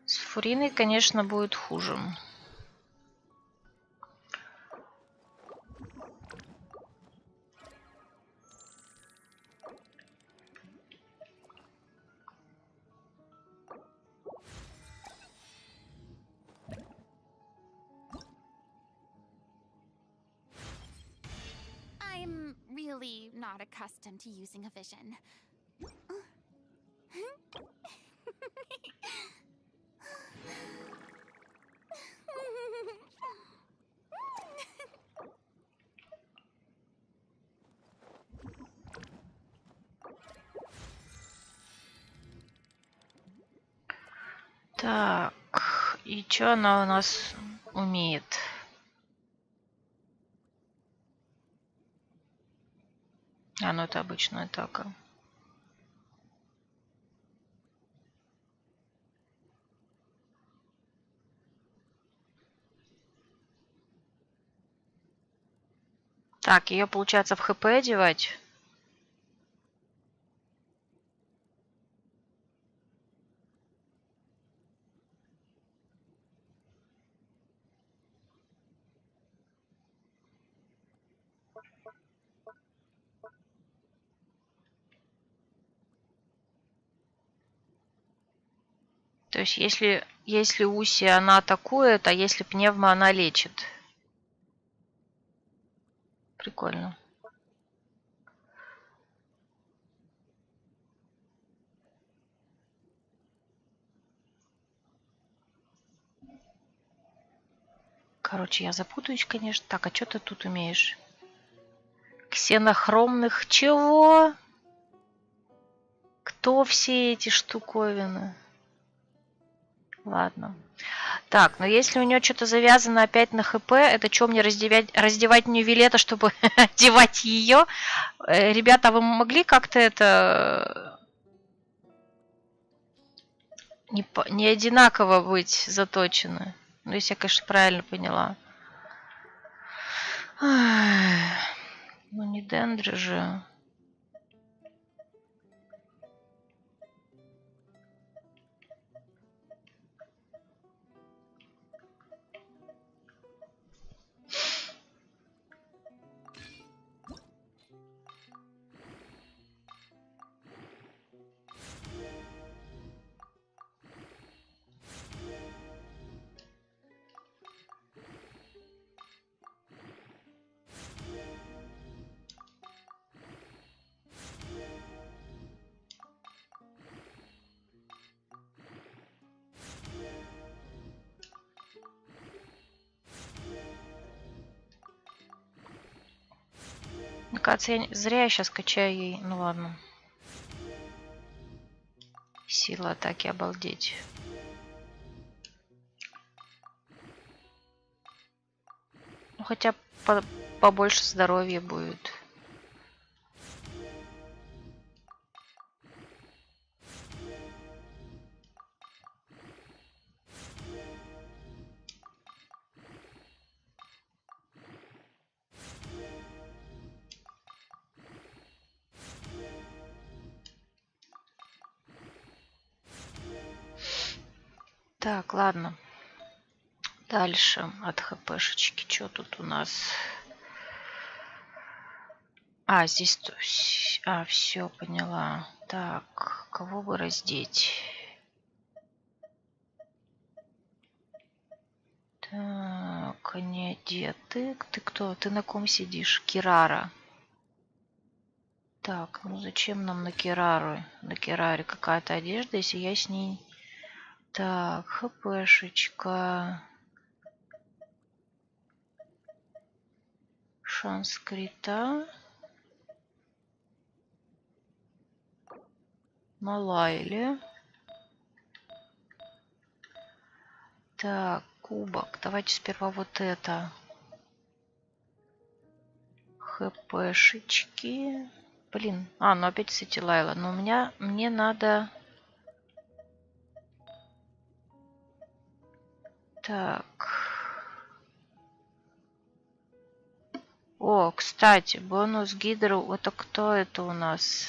Фуриной, конечно, будет хуже. I'm really not accustomed to using a vision. Так, и что она у нас умеет? А, ну это обычная атака. Так, ее получается в ХП одевать. То есть, если Уси она атакует, а если пневма она лечит. Прикольно. Короче, я запутаюсь, конечно. Так, а что ты тут умеешь? Ксенохромных чего? Кто все эти штуковины? Ладно. Так, но если у нее что-то завязано опять на ХП, это что, мне раздевать Ньювилета, чтобы одевать ее? Ребята, вы могли как-то это не одинаково быть заточены? Ну, если я, конечно, правильно поняла. Ну, не дендры же. кажется, зря я сейчас качаю ей. Ну ладно. Сила атаки, обалдеть. Ну, хотя побольше здоровья будет. Так, ладно. Дальше от хпшечки. Что тут у нас? А, здесь... А, все, поняла. Так, кого бы раздеть? Так, не одеты. Ты кто? Ты на ком сидишь? Кирара. Так, ну зачем нам на Кирару? На Кираре какая-то одежда, если я с ней... Так, хпшечка. Шанс крита. На Лайле. Так, кубок. Давайте сперва вот это. Хпшечки. Блин. А, ну опять, кстати, Лайла. Но у меня... Мне надо... Так. О, кстати, бонус Гидру. Это кто это у нас?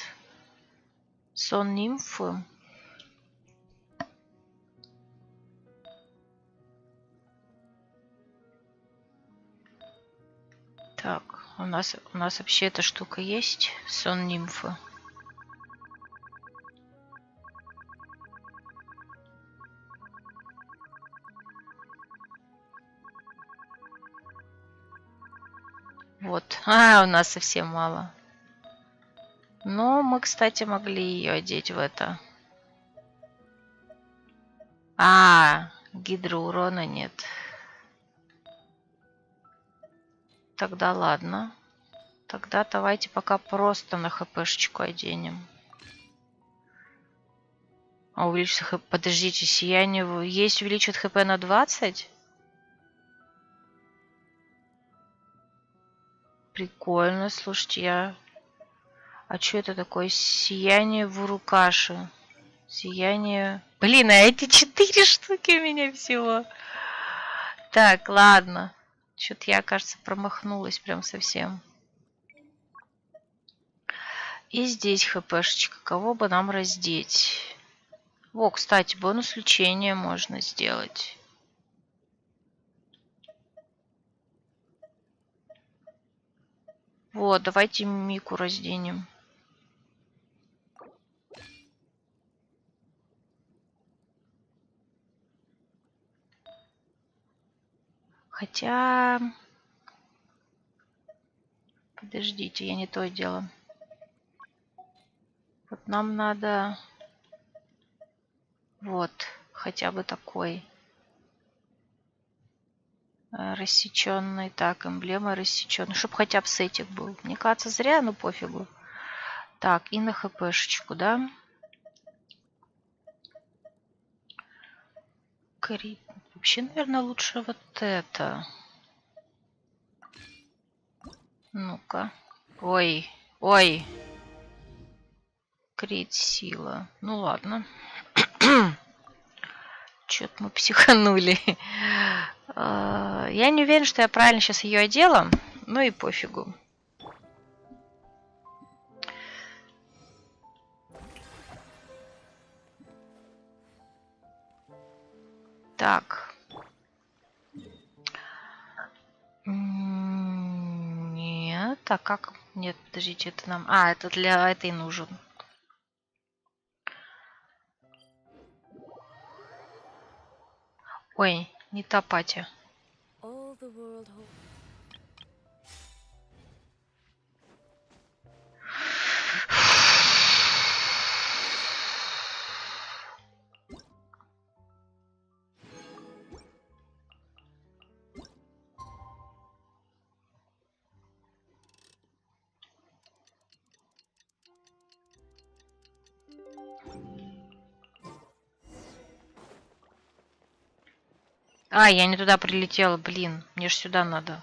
Сон нимфы. Так, у нас вообще эта штука есть. Сон нимфы. Вот. А, у нас совсем мало. Но мы, кстати, могли ее одеть в это. А, гидроурона нет. Тогда ладно. Тогда давайте пока просто на хпшечку оденем. А увеличится хп. Подождите, сияние есть увеличит хп на 20? Прикольно, слушайте, я... А что это такое? Сияние Вурукаши. Сияние... Блин, а эти 4 штуки у меня всего. Так, ладно. Что-то я, кажется, промахнулась прям совсем. И здесь хпшечка. Кого бы нам раздеть? О, кстати, бонус лечения можно сделать. Вот, давайте Мику разденем. Хотя... Подождите, я не то дело. Вот нам надо... Вот, хотя бы такой. Рассеченный. Так, эмблема рассеченный. Чтоб хотя бы сетик был. Мне кажется, зря, но пофигу. Так, и на хпшечку, да? Крит. Вообще, наверное, лучше вот это. Ну-ка. Ой, ой. Крит сила. Ну ладно. Чё-то мы психанули. Я не уверен, что я правильно сейчас ее одела. Ну и пофигу. Так. Нет. А как? Нет, подождите, это нам... А, это для этой нужен. Ой, не та пати. А, я не туда прилетела, блин. Мне ж сюда надо.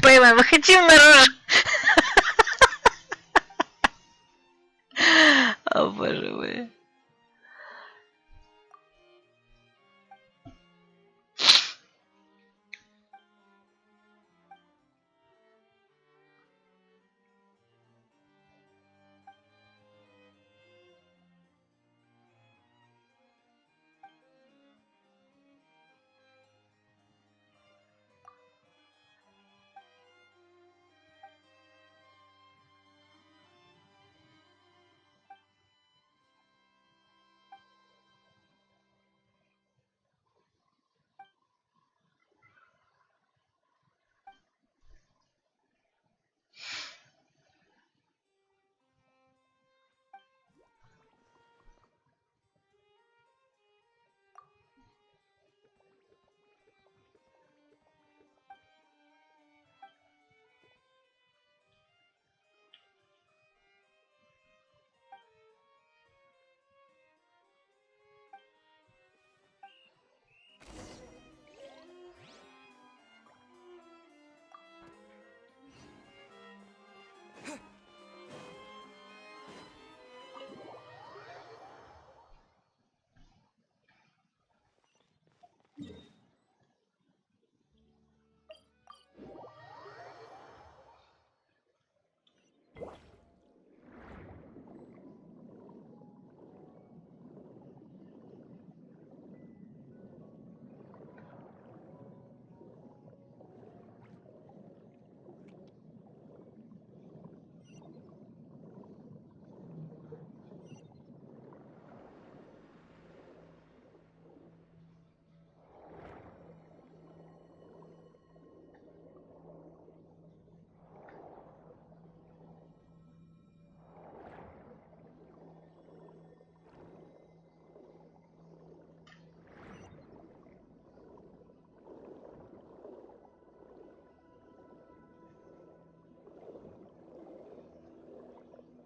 Поймай, мы хотим наружу. О, боже мой.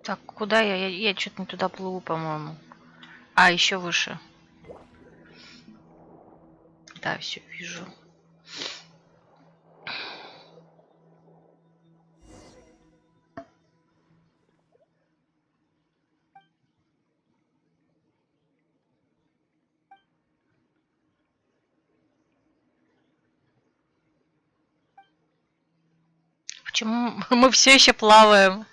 Так, куда я? Я что-то не туда плыву, по-моему. А, еще выше. Да, все вижу. Почему мы все еще плаваем?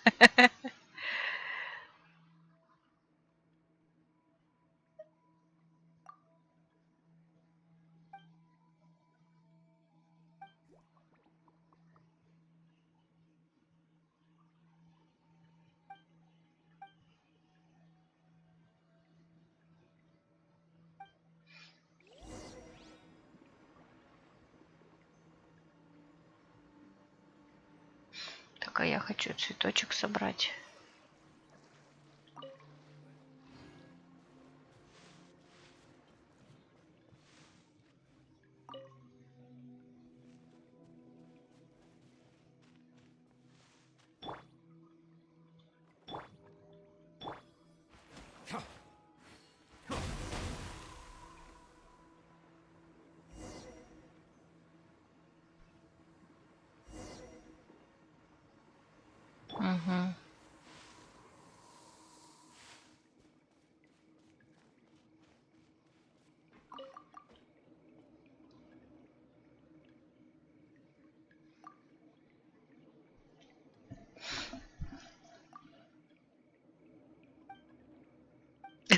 Так, а я хочу цветочек собрать.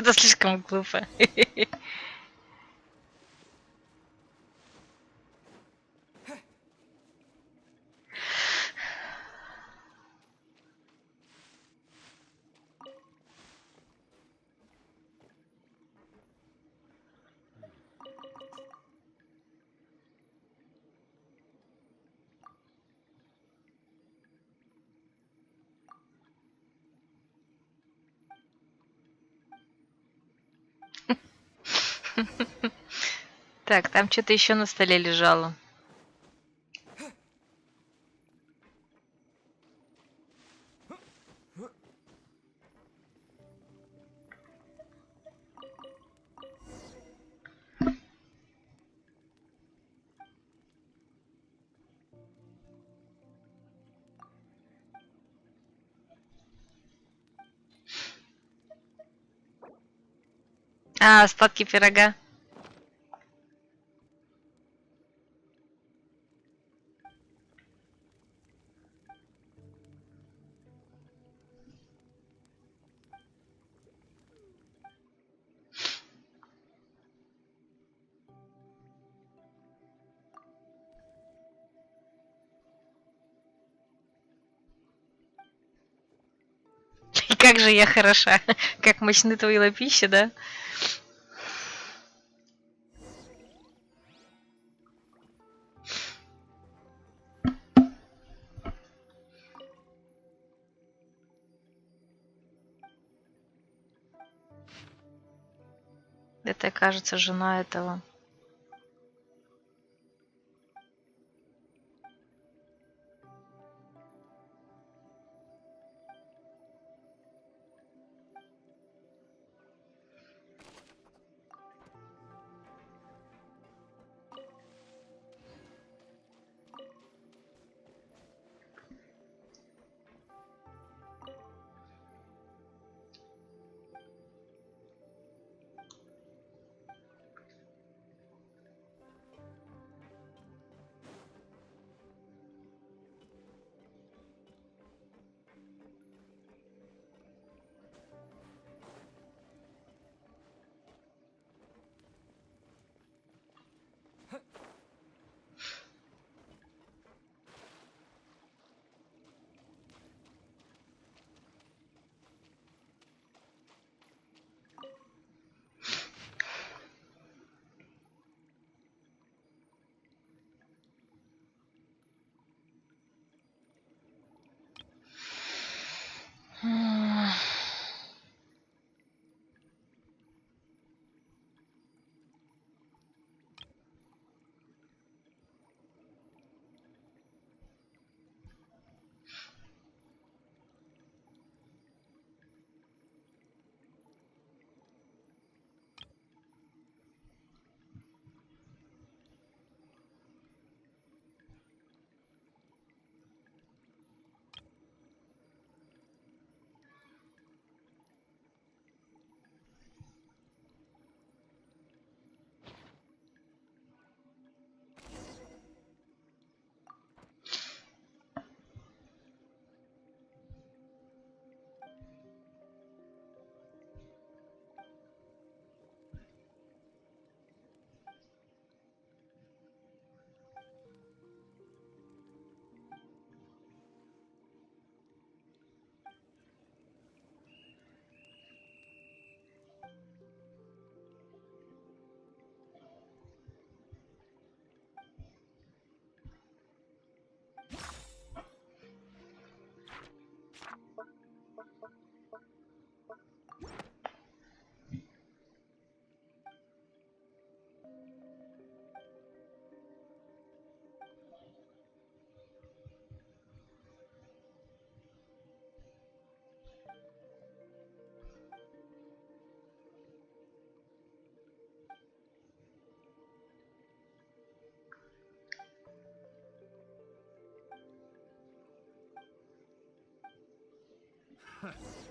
Это слишком глупо. Так, там что-то еще на столе лежало. А, остатки пирога. И как же я хороша. Как мощны твои лапища, да? Это, кажется, жена этого.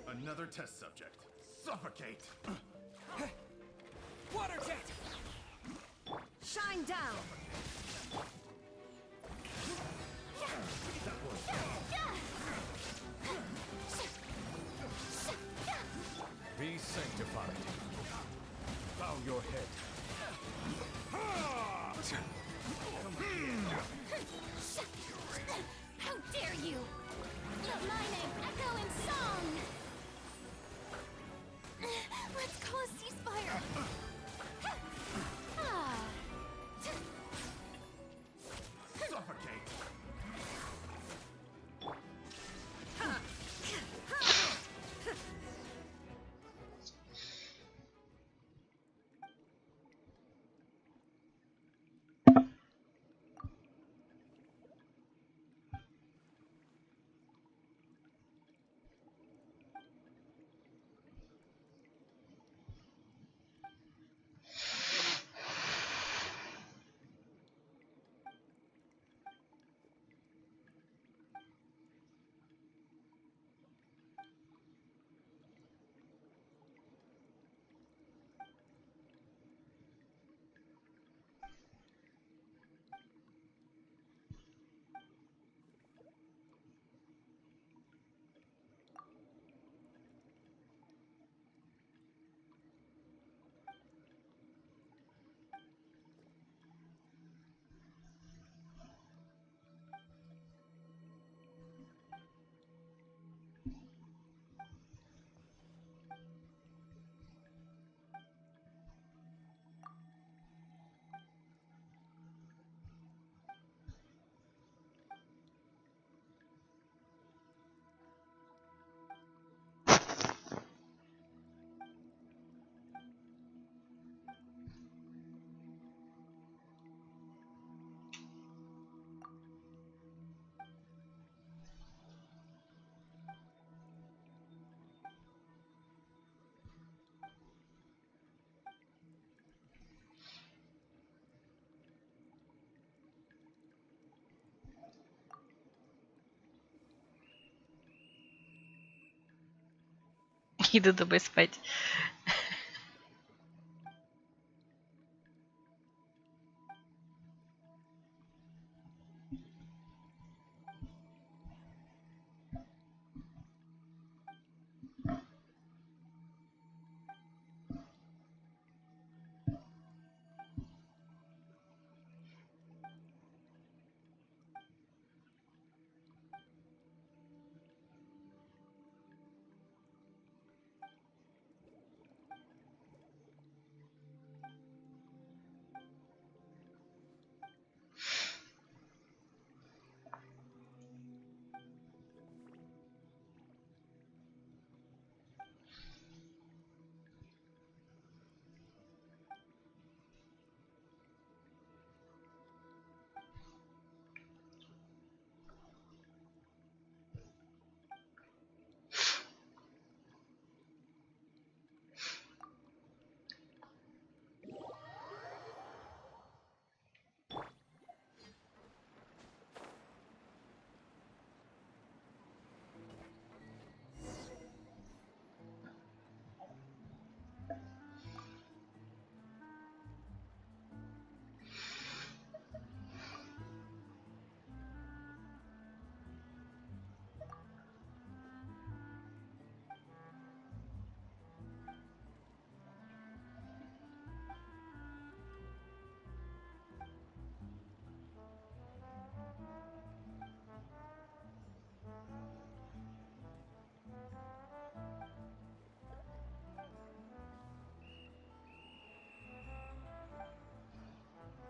Another test subject. Suffocate! Water jet! Shine down! Be sanctified. Bow your head. How dare you! Let my name echo in song! Let's call a ceasefire! Suffocate! Иду домой спать.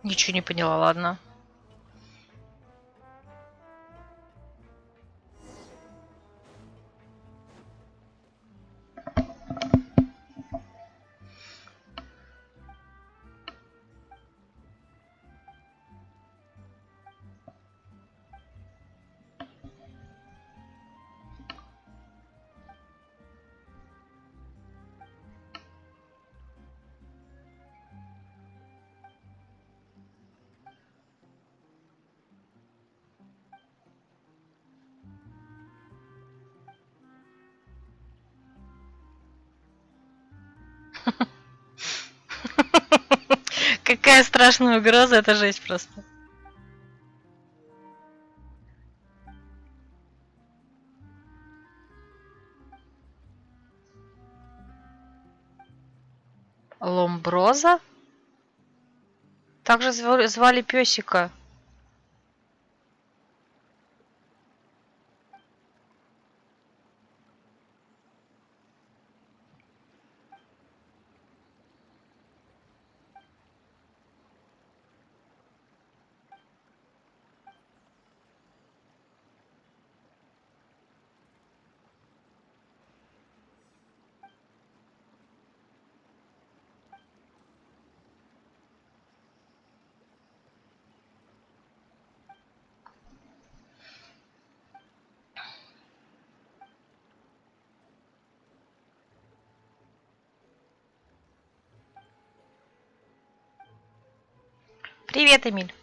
Ничего не поняла, ладно. Какая страшная угроза, это жесть просто. Ломброза? Также звали песика. Привет, Эмиль.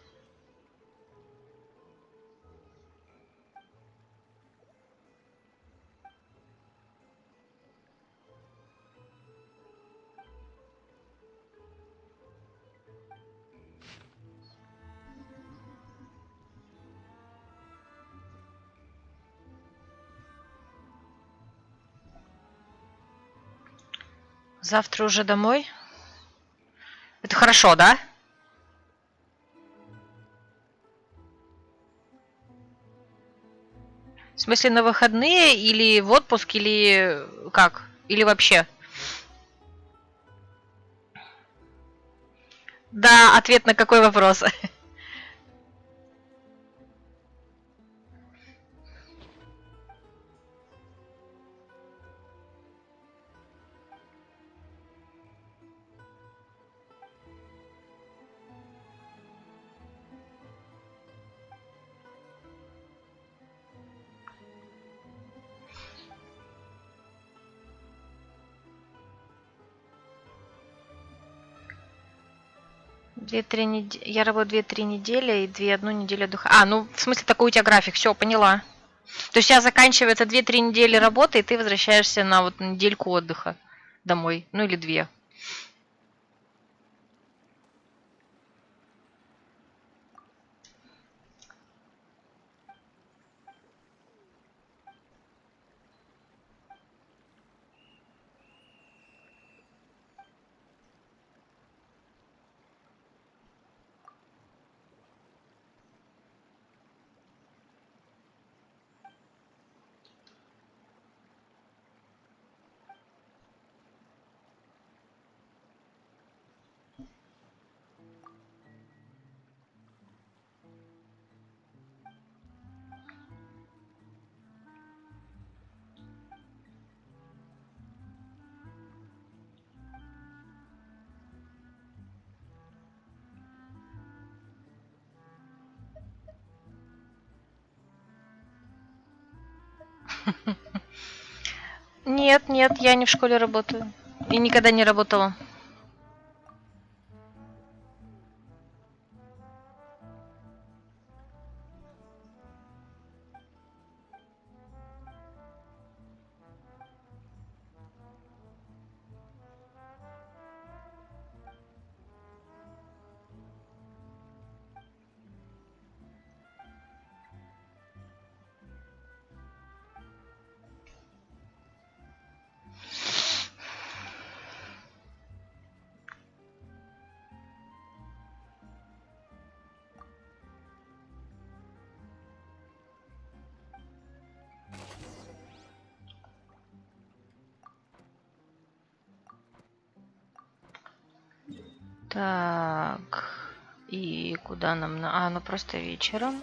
Завтра уже домой? Это хорошо, да? В смысле, на выходные или в отпуск, или как? Или вообще? Да, ответ на какой вопрос? Я работаю 2-3 недели и 1 неделю отдыха. А, ну, в смысле, такой у тебя график. Все, поняла. То есть у тебя заканчивается 2-3 недели работы, и ты возвращаешься на вот недельку отдыха домой. Ну, или 2. Нет, нет, я не в школе работаю. И никогда не работала. Так. И куда нам на... А, ну просто вечером.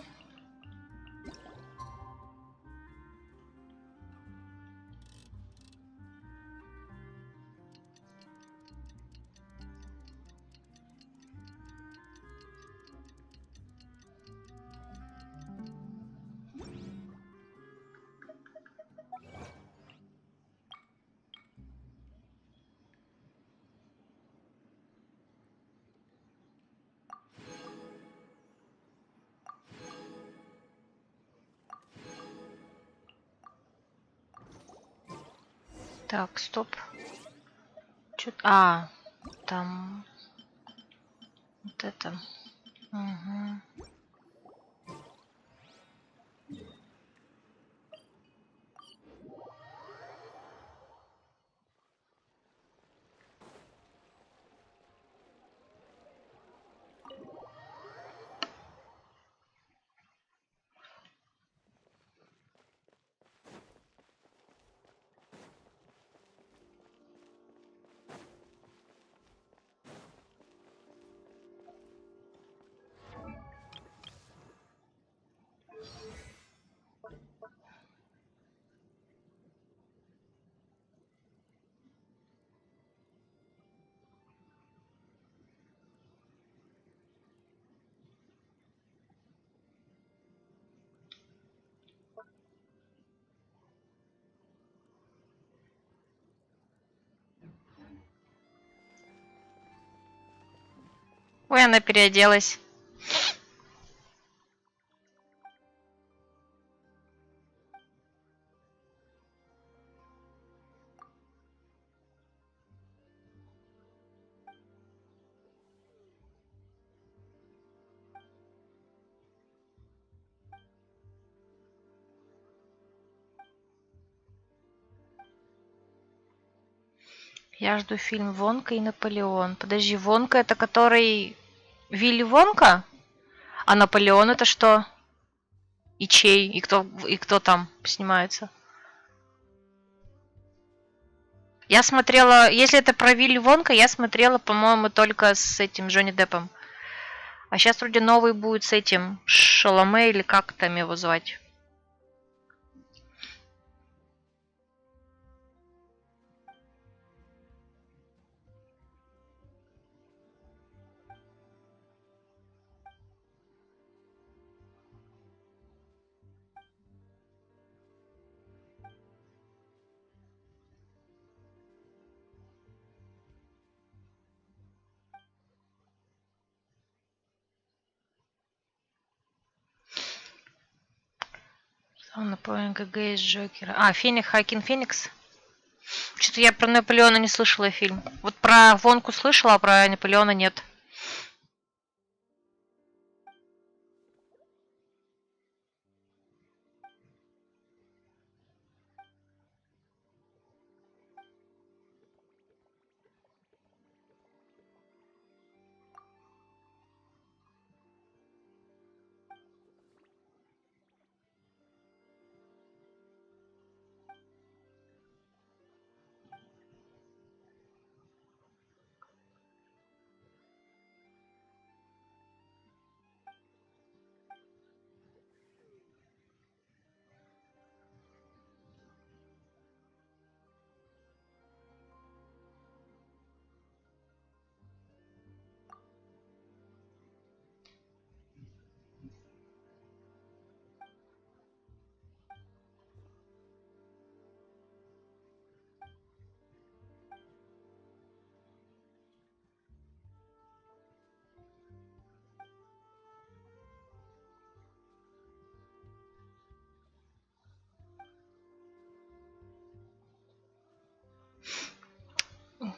Так, стоп. А, там... Вот это. Угу. Ой, она переоделась. Я жду фильм «Вонка и Наполеон». Подожди, Вонка это который Вилли Вонка? А Наполеон это что? И чей? И кто там снимается? Я смотрела, если это про Вилли Вонка, я смотрела, по-моему, только с этим Джонни Деппом. А сейчас вроде новый будет с этим Шаломе или как там его звать. Наполеон ГГ из Джокера. А, Хакин Феникс. Что-то я про Наполеона не слышала фильм. Вот про Вонку слышала, а про Наполеона нет.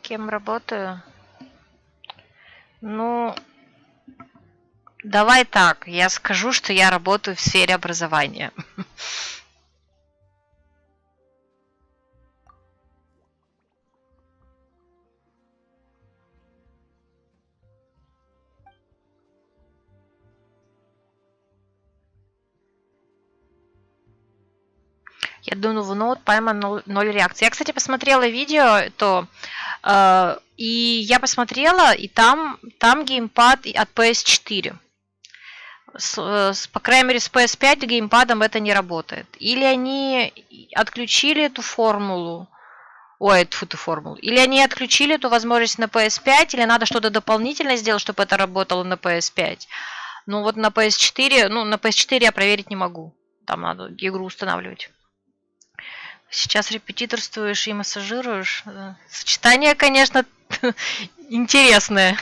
Кем работаю? Ну, давай так, я скажу, что я работаю в сфере образования. Я думаю, ну вот пойма ноль реакции. Я, кстати, посмотрела видео, и я посмотрела, и там геймпад от PS4. По крайней мере, с PS5 геймпадом это не работает. Или они отключили эту формулу, эту формулу. Или они отключили эту возможность на PS5, или надо что-то дополнительно сделать, чтобы это работало на PS5. Ну вот на PS4 я проверить не могу. Там надо игру устанавливать. Сейчас репетиторствуешь и массажируешь. Сочетание, конечно, интересное.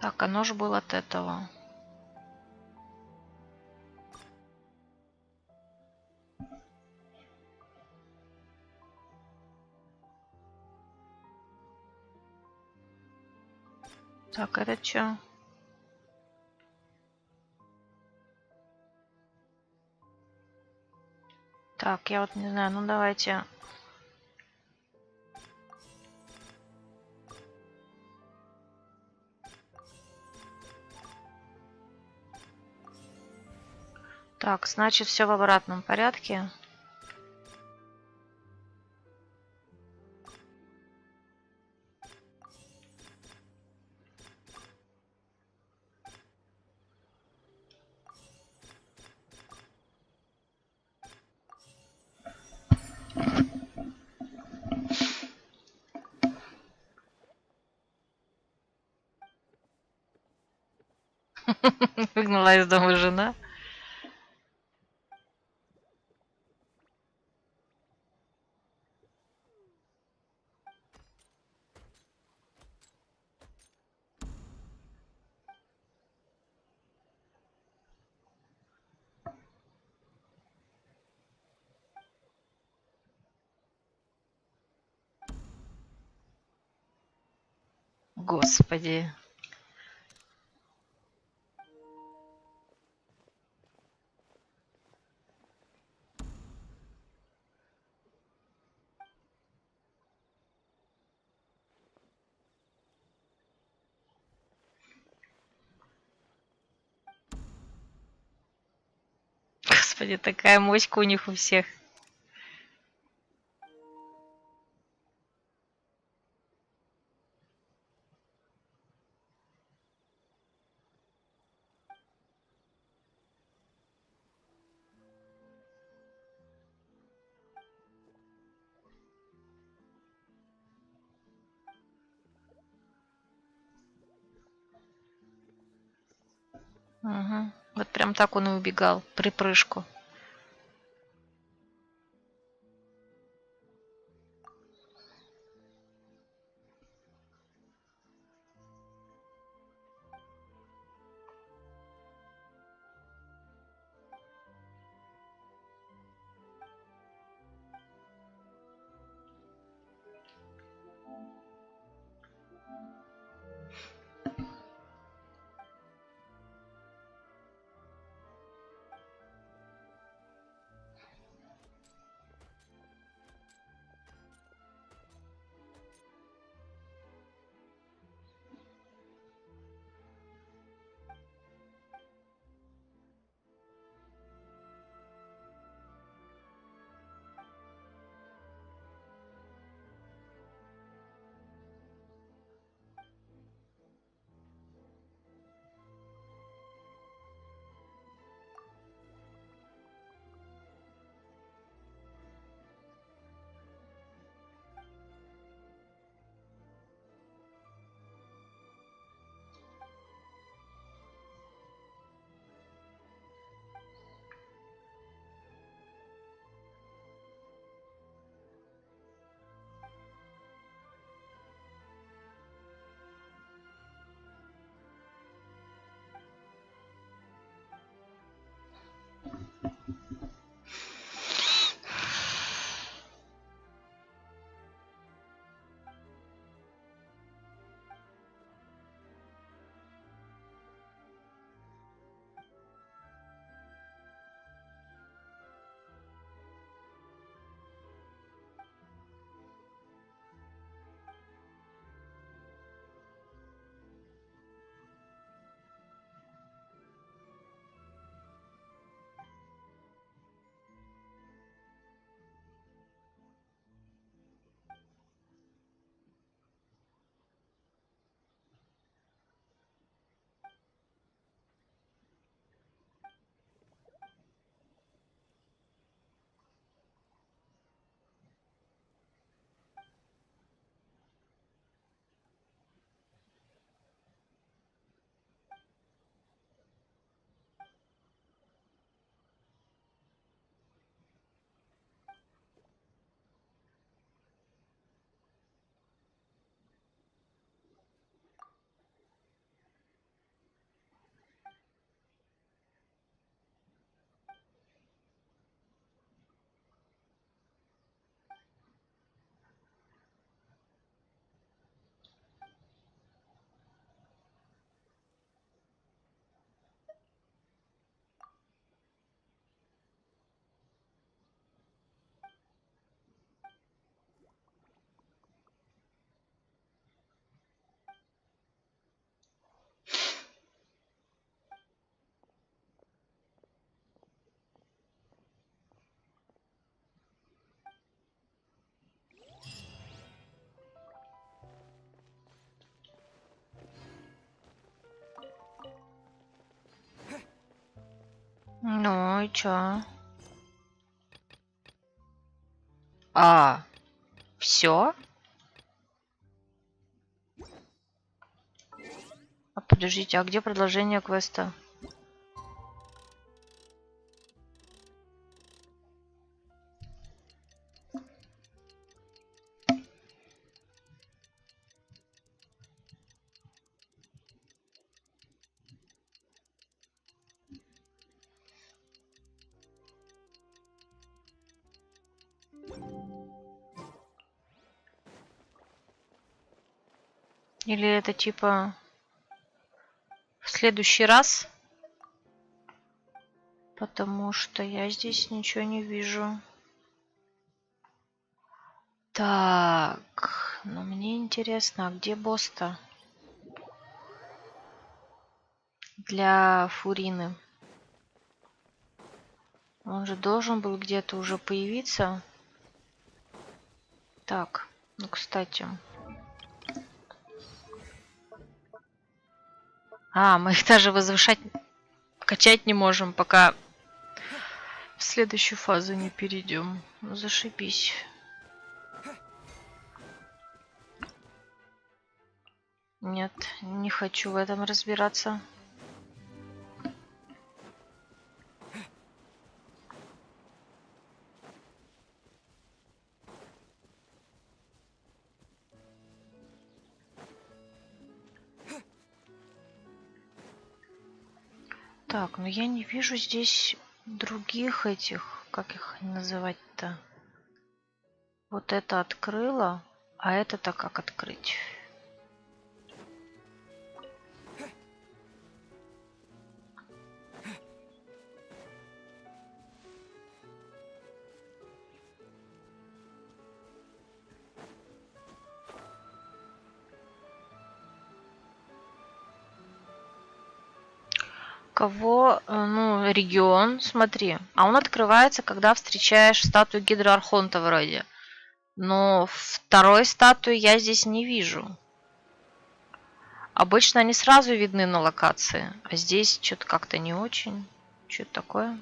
Так, а нож был от этого. Так, это что? Так, я вот не знаю, ну давайте. Так, значит, все в обратном порядке. Выгнала из дома жена. Господи. Господи, такая моська у них у всех. Угу. Вот прям так он и убегал, припрыжку. Ну и чё? А, все? А подождите, а где продолжение квеста? Или это типа в следующий раз? Потому что я здесь ничего не вижу. Так, ну мне интересно, а где босс-то? Для Фурины. Он же должен был где-то уже появиться. Так, ну кстати. А, мы их даже возвышать, качать не можем, пока в следующую фазу не перейдем. Ну, зашибись. Нет, не хочу в этом разбираться. Так, но я не вижу здесь других этих, как их называть-то. Вот это открыла, а это-то как открыть? Кого, ну, регион, смотри. А он открывается, когда встречаешь статую Гидроархонта вроде. Но второй статуи я здесь не вижу. Обычно они сразу видны на локации, а здесь что-то как-то не очень. Что это такое?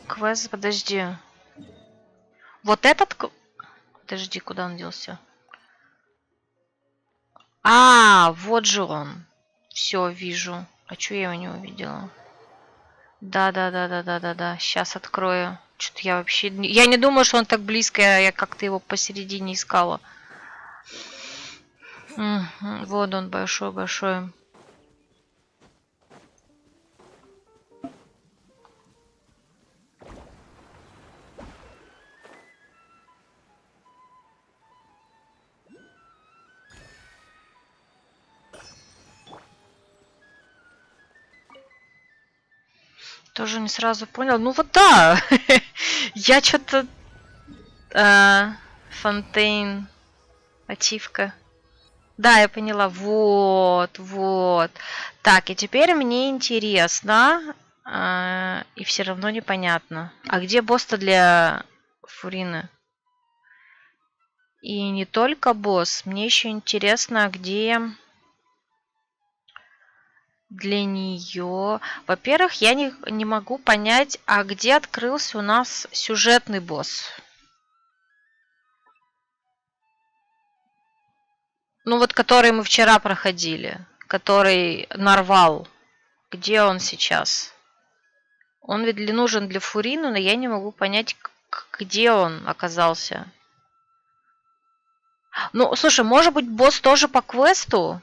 Квест, подожди. Вот этот... Подожди, куда он делся? А, вот же он. Все, вижу. А что я его не увидела? Да. Сейчас открою. Что-то я вообще... Я не думаю, что он так близко. Я как-то его посередине искала. Угу, вот он, большой-большой. Тоже не сразу понял. Ну вот да. Я что-то... Фонтейн. Ачивка. Да, я поняла. Вот. Так, и теперь мне интересно. И все равно непонятно. А где босс-то для Фурины? И не только босс. Мне еще интересно, где... Для нее. Во-первых, я не могу понять, а где открылся у нас сюжетный босс. Ну вот, который мы вчера проходили. Который Нарвал. Где он сейчас? Он ведь нужен для Фурины, но я не могу понять, где он оказался. Ну, слушай, может быть, босс тоже по квесту?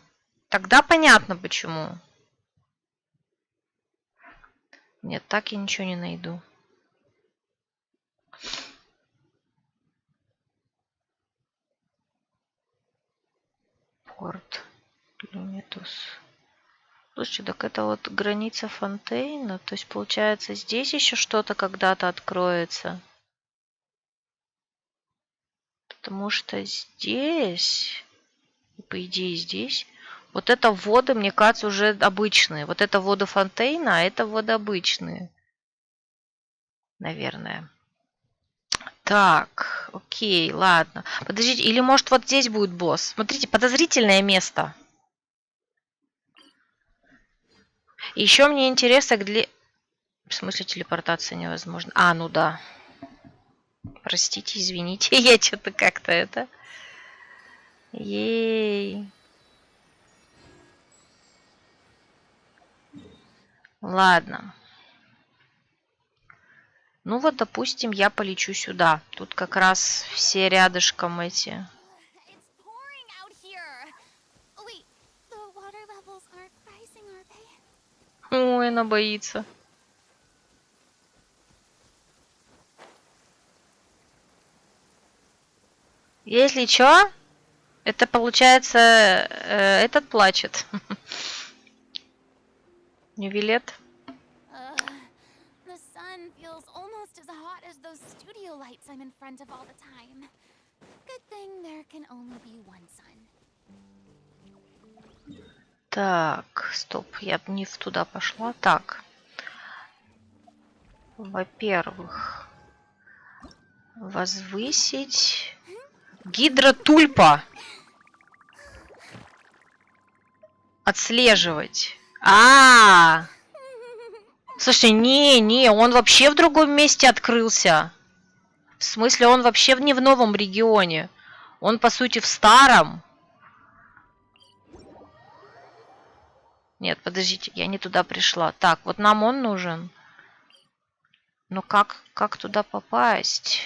Тогда понятно, почему. Нет, так я ничего не найду. Порт Люмитус. Слушай, так это вот граница Фонтейна. То есть, получается, здесь еще что-то когда-то откроется. Потому что здесь, и по идее здесь, вот это воды, мне кажется, уже обычные. Вот это воды фонтейна, а это воды обычные. Наверное. Так, окей, ладно. Подождите, или может вот здесь будет босс? Смотрите, подозрительное место. Еще мне интересно, где... В смысле телепортация невозможна? А, ну да. Простите, извините, я что-то как-то это... Ей. Ладно. Ну вот, допустим, я полечу сюда. Тут как раз все рядышком эти. Ой, она боится. Если чё, это получается, этот плачет. Не билет. The sun feels almost as hot as those studio lights I'm in front of all the time. Good thing there can only be one sun. Так, стоп, я не в туда пошла. Так. Во-первых, возвысить гидротульпа. Отслеживать. Слушай, не, он вообще в другом месте открылся. В смысле, он вообще не в новом регионе. Он, по сути, в старом. Нет, подождите, я не туда пришла. Так, вот нам он нужен. Но как туда попасть?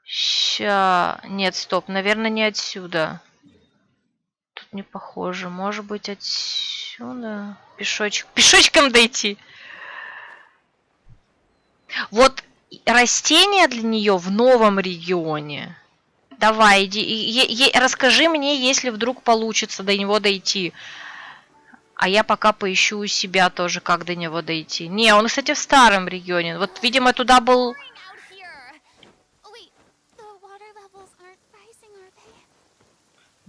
Ща... Нет, стоп, наверное, не отсюда. Тут не похоже. Может быть, отсюда? Пешочком дойти. Вот растение для нее в новом регионе. Давай, иди. Расскажи мне, если вдруг получится до него дойти. А я пока поищу у себя тоже, как до него дойти. Не, он, кстати, в старом регионе. Вот, видимо, туда был...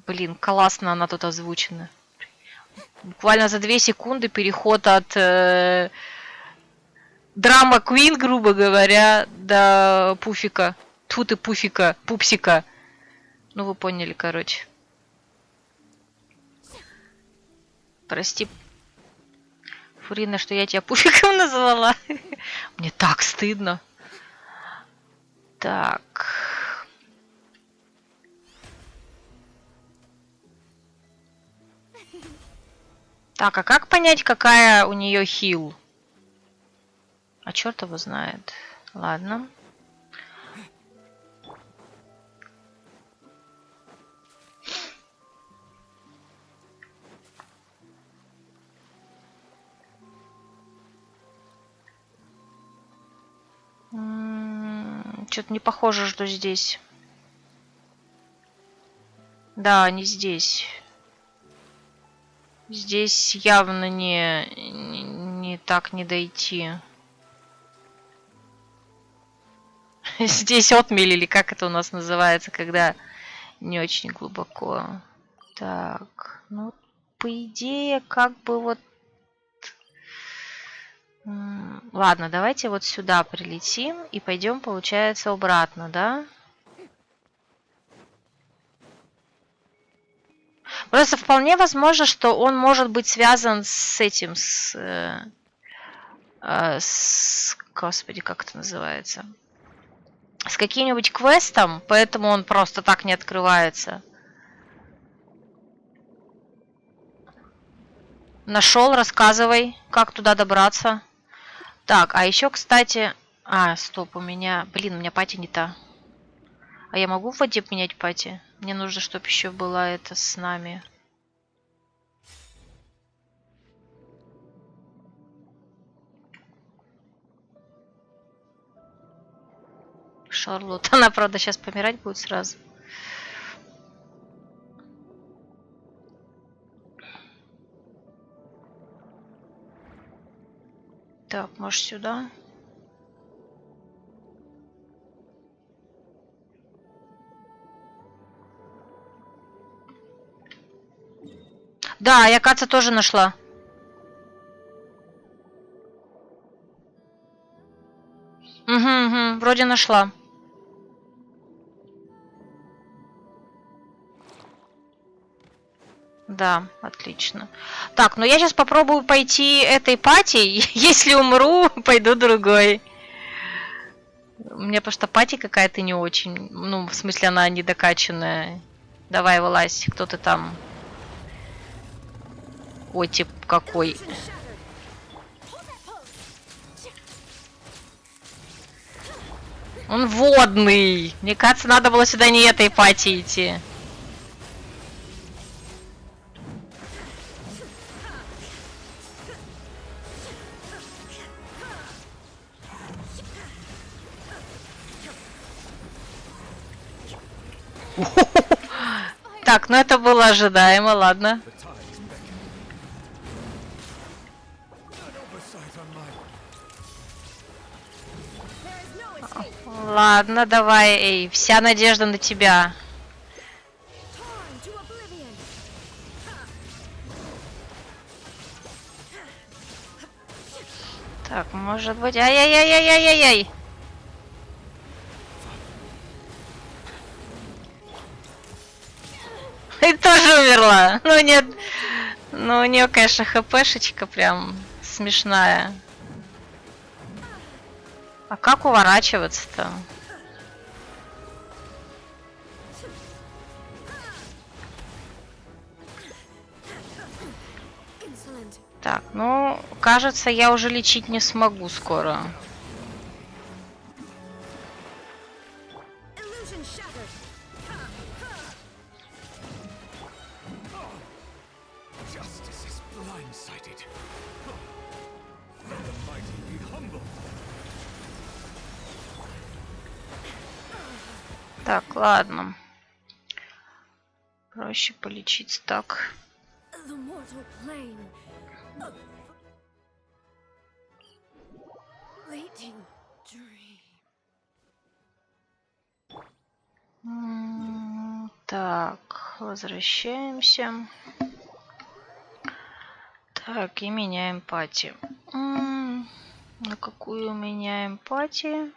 Блин, классно она тут озвучена. Буквально за 2 секунды переход от драма Квин, грубо говоря, до пуфика. Тьфу ты, пуфика, пупсика. Ну, вы поняли, короче. Прости, Фурина, что я тебя пуфиком назвала. Мне так стыдно. Так. Так, а как понять, какая у нее хил? А черт его знает. Ладно. Что-то не похоже, что здесь. Да, не здесь. Здесь явно не так не дойти. Здесь отмель, или как это у нас называется, когда не очень глубоко. Так, ну, по идее, как бы вот... Ладно, давайте вот сюда прилетим и пойдем, получается, обратно, да? Просто вполне возможно, что он может быть связан с этим, господи, как это называется? С каким-нибудь квестом, поэтому он просто так не открывается. Нашел, рассказывай, как туда добраться. Так, а еще, кстати... стоп, у меня... Блин, у меня пати не та. А я могу в воде поменять пати? Мне нужно, чтобы еще была это с нами. Шарлотт. Она, правда, сейчас помирать будет сразу. Так, может сюда? Да, я Каца тоже нашла. Угу, вроде нашла. Да, отлично. Так, ну я сейчас попробую пойти этой пати. Если умру, пойду другой. Мне просто пати какая-то не очень. Ну, в смысле, она недокачанная. Давай, вылазь, кто ты там? Ой, тип какой. Он водный. Мне кажется, надо было сюда не этой пати идти. Так, ну это было ожидаемо, ладно. Ладно, давай, эй, вся надежда на тебя. Так, может быть... Ай-яй-яй-яй-яй-яй-яй! И тоже умерла. Ну нет. Ну у нее, конечно, хпшечка прям смешная. А как уворачиваться-то? Так, ну, кажется, я уже лечить не смогу скоро. Так, ладно. Проще полечить так. Так, возвращаемся. Так, и меняем пати. На какую меняем пати?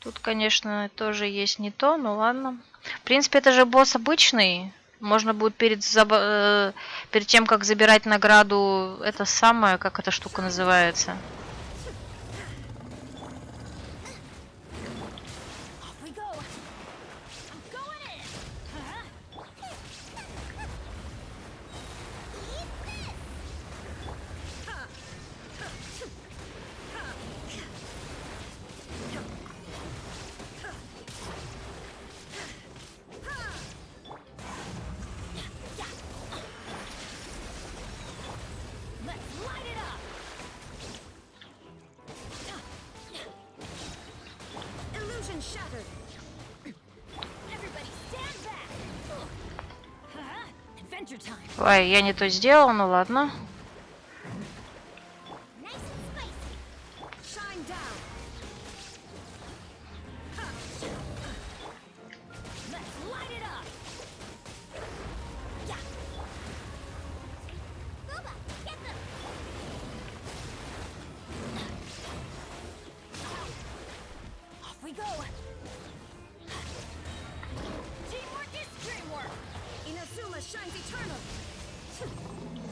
Тут, конечно, тоже есть не то, но ладно. В принципе, это же босс обычный. Можно будет перед тем, как забирать награду, это самое, как эта штука называется. Ой, я не то сделал, ну ладно.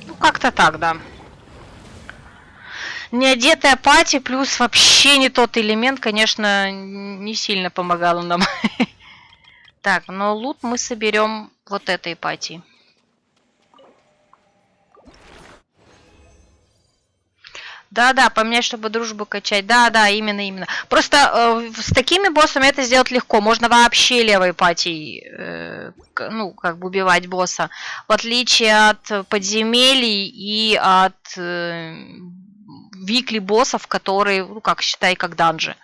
Ну, как-то так, да. Неодетая пати плюс вообще не тот элемент, конечно, не сильно помогало нам. Так, но лут мы соберем вот этой пати. Да-да, поменять, чтобы дружбу качать. Да-да, именно. Просто с такими боссами это сделать легко. Можно вообще левой патией, ну, как бы убивать босса. В отличие от подземелий и от викли боссов, которые, ну, как считай, как данжи.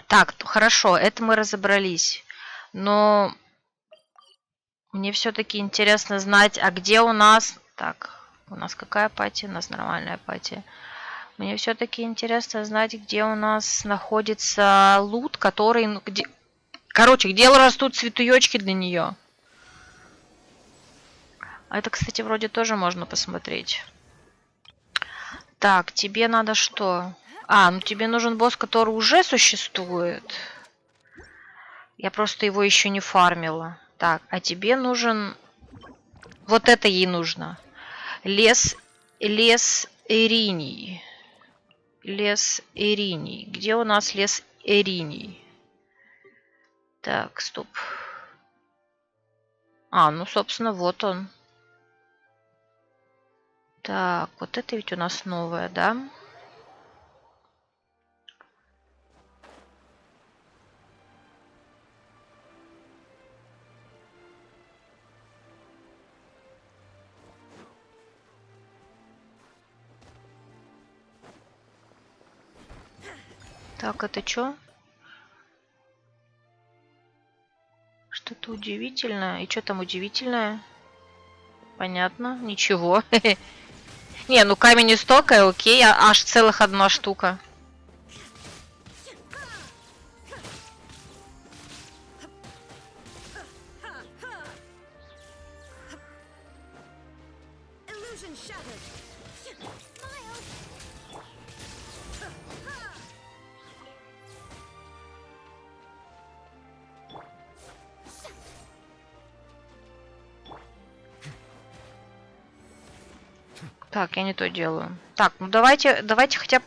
Так, хорошо, это мы разобрались. Но мне все-таки интересно знать, а где у нас... Так, У нас какая апатия? У нас нормальная апатия. Мне все-таки интересно знать, где у нас находится лут, который... Ну, где... Короче, где растут цветуёчки для нее. А это, кстати, вроде тоже можно посмотреть. Так, тебе надо что? А, ну тебе нужен босс, который уже существует. Я просто его еще не фармила. Так, а тебе нужен... Вот это ей нужно. Лес Ириний. Лес Ириний. Где у нас лес Ириний? Так, стоп. А, ну, собственно, вот он. Так, вот это ведь у нас новое, да? Так, это что? Что-то удивительное. И что там удивительное? Понятно, ничего. Не, ну камень истока, окей, аж целых одна штука. Так, я не то делаю. Так, ну давайте хотя бы...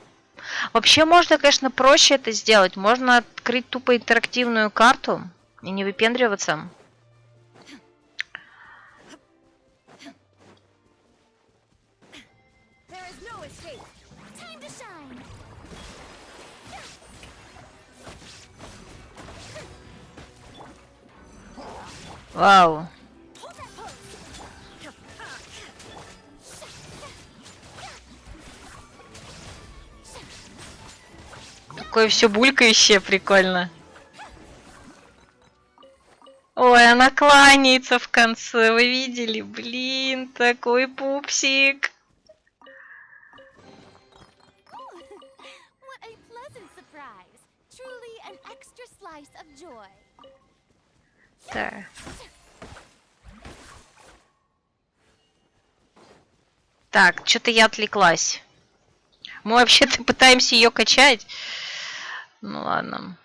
Вообще можно, конечно, проще это сделать. Можно открыть тупо интерактивную карту и не выпендриваться. Вау. Такое все булькающее, прикольно. Ой, она кланяется в конце, вы видели? Блин, такой пупсик. What a pleasant surprise. Truly an extra slice of joy. Так. Так, что-то я отвлеклась. Мы вообще-то пытаемся ее качать. Ну ладно.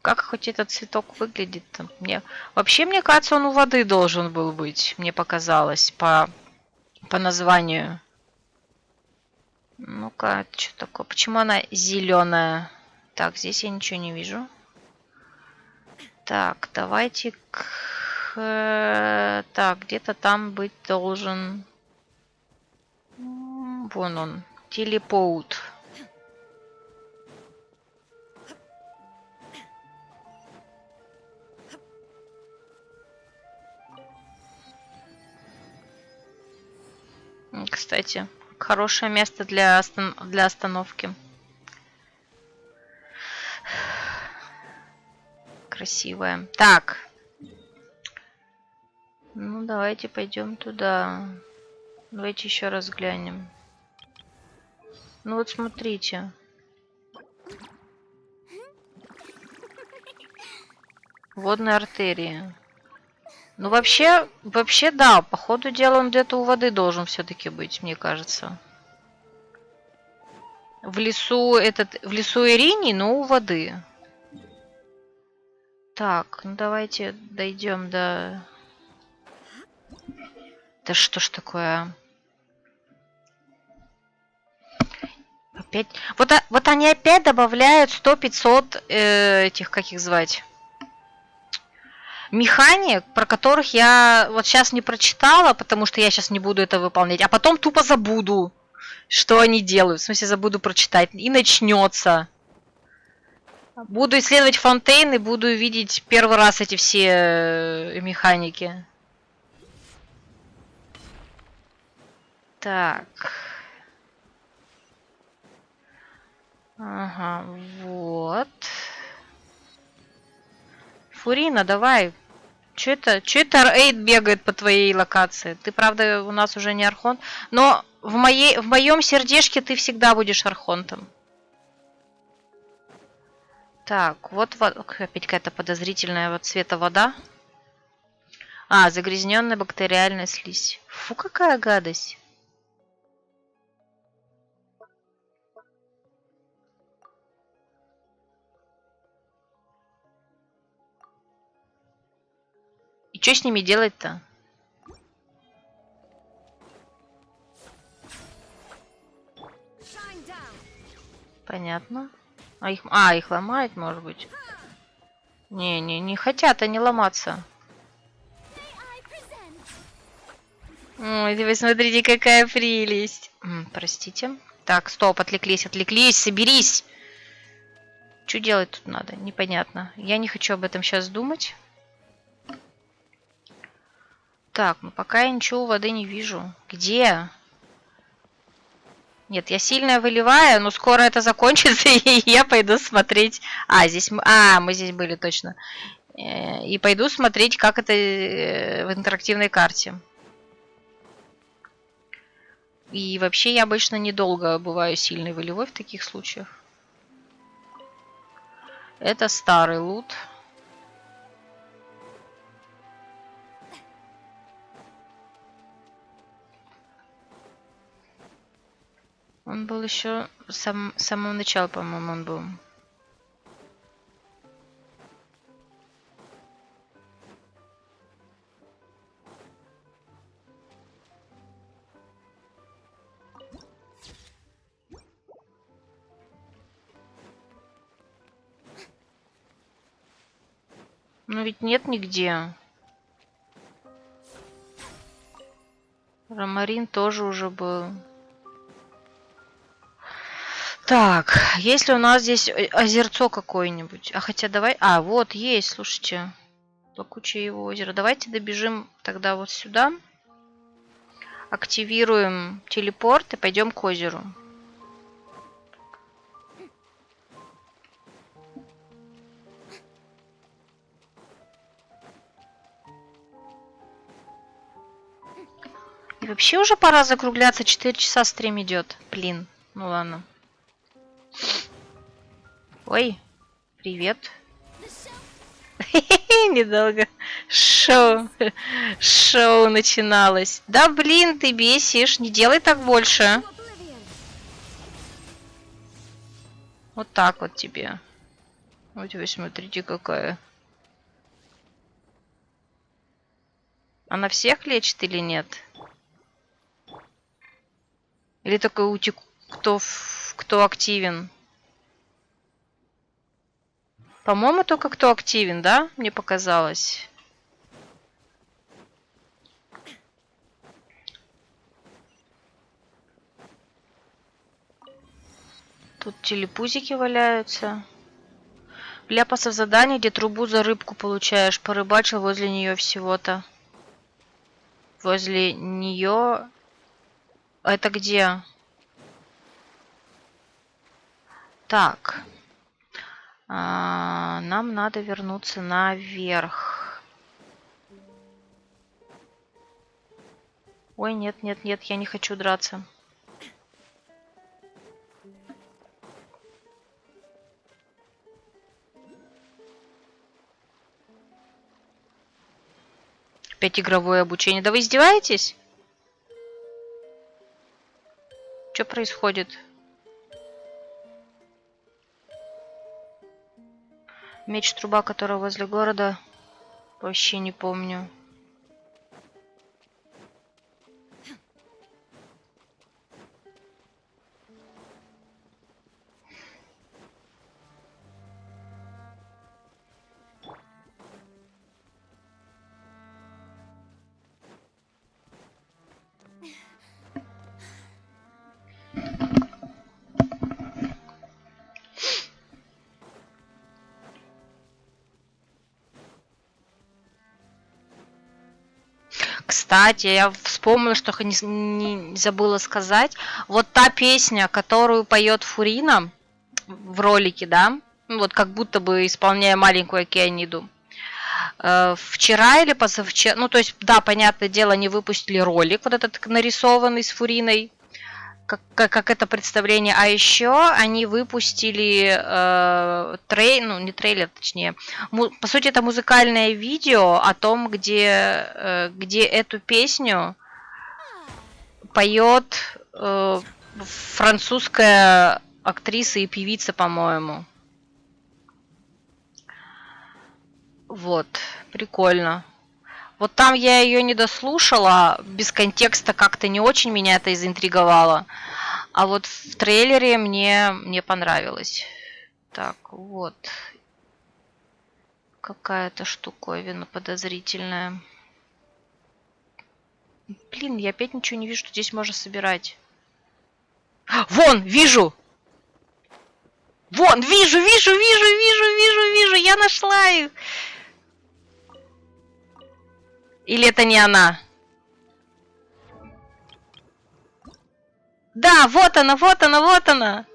Как хоть этот цветок выглядит-то? Вообще, мне кажется, он у воды должен был быть. Мне показалось по названию. Ну-ка, это что такое? Почему она зеленая? Так, здесь я ничего не вижу. Так, давайте так, где-то там быть должен... Вон он. Телепорт. Кстати, хорошее место для остановки. Красивое. Так. Ну, давайте пойдем туда. Давайте еще раз глянем. Ну вот смотрите. Водные артерии. Ну вообще, да, по ходу дела он где-то у воды должен все-таки быть, мне кажется. В лесу Ириний, но у воды. Так, ну давайте дойдем до... Да что ж такое? Опять... Вот они опять добавляют 100-500 этих, как их звать? Механик, про которых я вот сейчас не прочитала, потому что я сейчас не буду это выполнять, а потом тупо забуду, что они делают. В смысле, забуду прочитать. И начнется. Буду исследовать фонтейн и буду видеть первый раз эти все механики. Так. Ага, вот. Фурина, давай. Чё это? Чё это рейд бегает по твоей локации? Ты, правда, у нас уже не архонт, но в моем сердечке ты всегда будешь архонтом. Так, вот опять какая-то подозрительная вот цвета вода. А, загрязненная бактериальная слизь. Фу, какая гадость. И что с ними делать-то? Понятно. Их ломает, может быть. Не хотят они ломаться. Ой, вы смотрите, какая прелесть. Простите. Так, стоп, отвлеклись, соберись. Что делать тут надо? Непонятно. Я не хочу об этом сейчас думать. Так, ну пока я ничего у воды не вижу. Где? Нет, я сильная выливаю, но скоро это закончится, и я пойду смотреть. Здесь мы... мы здесь были точно. И пойду смотреть, как это в интерактивной карте. И вообще я обычно недолго бываю сильной волевой в таких случаях. Это старый лут. Он был еще с самого начала, по-моему, он был. Но ведь нет нигде. Ромарин тоже уже был. Так, есть ли у нас здесь озерцо какое-нибудь? Хотя давай... вот есть, слушайте. Плакучее озеро. Давайте добежим тогда вот сюда. Активируем телепорт и пойдем к озеру. И вообще уже пора закругляться. 4 часа стрим идет. Блин, ну ладно. Ой, привет. Недолго. Шоу начиналось. Да блин, ты бесишь. Не делай так больше. Вот так вот тебе. Вот вы смотрите, какая. Она всех лечит или нет? Или только у тех, кто активен? По-моему, только кто активен, да? Мне показалось. Тут телепузики валяются. Ляпаса в задании, где трубу за рыбку получаешь. Порыбачил возле нее всего-то. Возле нее... Это где? Так. Нам надо вернуться наверх. Ой, нет, я не хочу драться. Опять игровое обучение. Да вы издеваетесь? Что происходит? Меч-труба, которая возле города. Вообще не помню. Кстати, я вспомнила, что не забыла сказать. Вот та песня, которую поет Фурина в ролике, да? Вот как будто бы исполняя маленькую океаниду. вчера или позавчера, ну, то есть, да, понятное дело, они выпустили ролик, вот этот нарисованный с Фуриной, как это представление, а еще они выпустили ну, не трейлер, точнее, по сути, это музыкальное видео о том, где эту песню поет французская актриса и певица, по-моему. Вот, прикольно. Вот там я ее не дослушала, без контекста как-то не очень меня это заинтриговало. А вот в трейлере мне понравилось. Так, вот. Какая-то штуковина подозрительная. Блин, я опять ничего не вижу, что здесь можно собирать. Вон, вижу! Вон, вижу! Я нашла их! Или это не она? Да, вот она!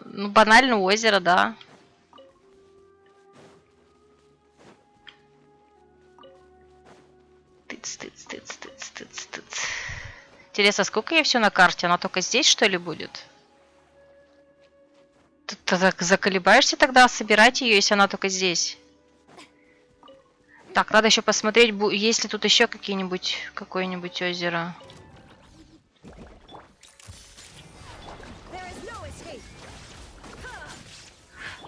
Ну, банально озеро, да. Тыц. Интересно, сколько я все на карте? Она только здесь, что ли, будет? Ты заколебаешься тогда собирать ее, если она только здесь? Так, надо еще посмотреть, есть ли тут еще какое-нибудь озеро.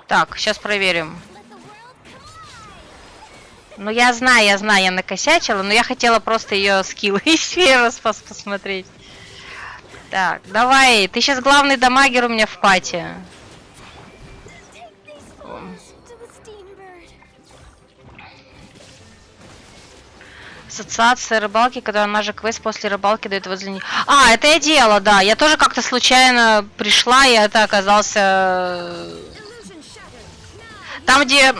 Так, сейчас проверим. Ну, я знаю, я накосячила, но я хотела просто ее скилл еще раз посмотреть. Так, давай, ты сейчас главный дамагер у меня в пати. Ассоциация рыбалки, когда она же квест после рыбалки дает возле них. А, это я делала, да. Я тоже как-то случайно пришла, и это оказался... Там, где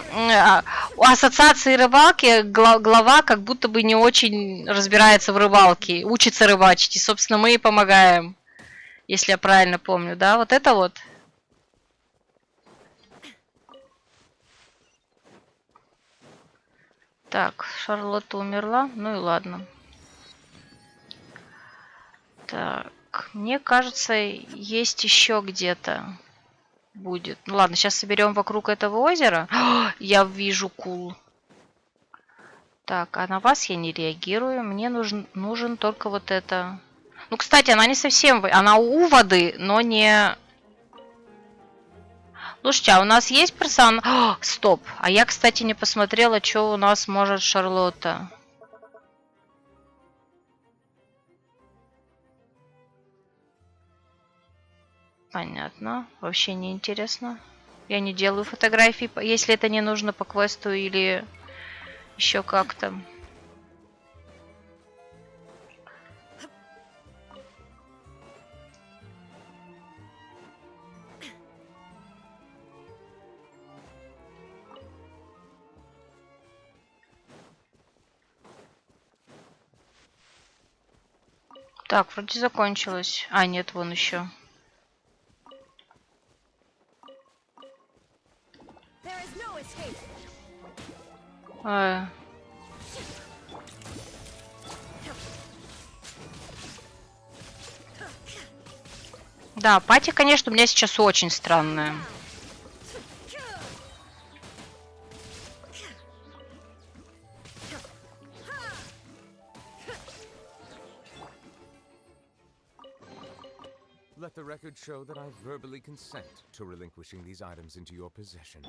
у ассоциации рыбалки глава как будто бы не очень разбирается в рыбалке, учится рыбачить. И, собственно, мы ей помогаем. Если я правильно помню, да? Вот это вот. Так, Шарлотта умерла. Ну и ладно. Так, мне кажется, есть еще где-то будет. Ну ладно, сейчас соберем вокруг этого озера. Я вижу кул. Так, а на вас я не реагирую. Мне нужен только вот это. Ну, кстати, она не совсем... Она у воды, но не... Слушайте, а у нас есть персон... Стоп. А я, кстати, не посмотрела, что у нас может Шарлотта. Понятно. Вообще не интересно. Я не делаю фотографий, если это не нужно по квесту или еще как-то. Так, вроде закончилось. А, нет, вон еще. Да, пати, конечно, у меня сейчас очень странная. Let the record show that I verbally consent to relinquishing these items into your possession.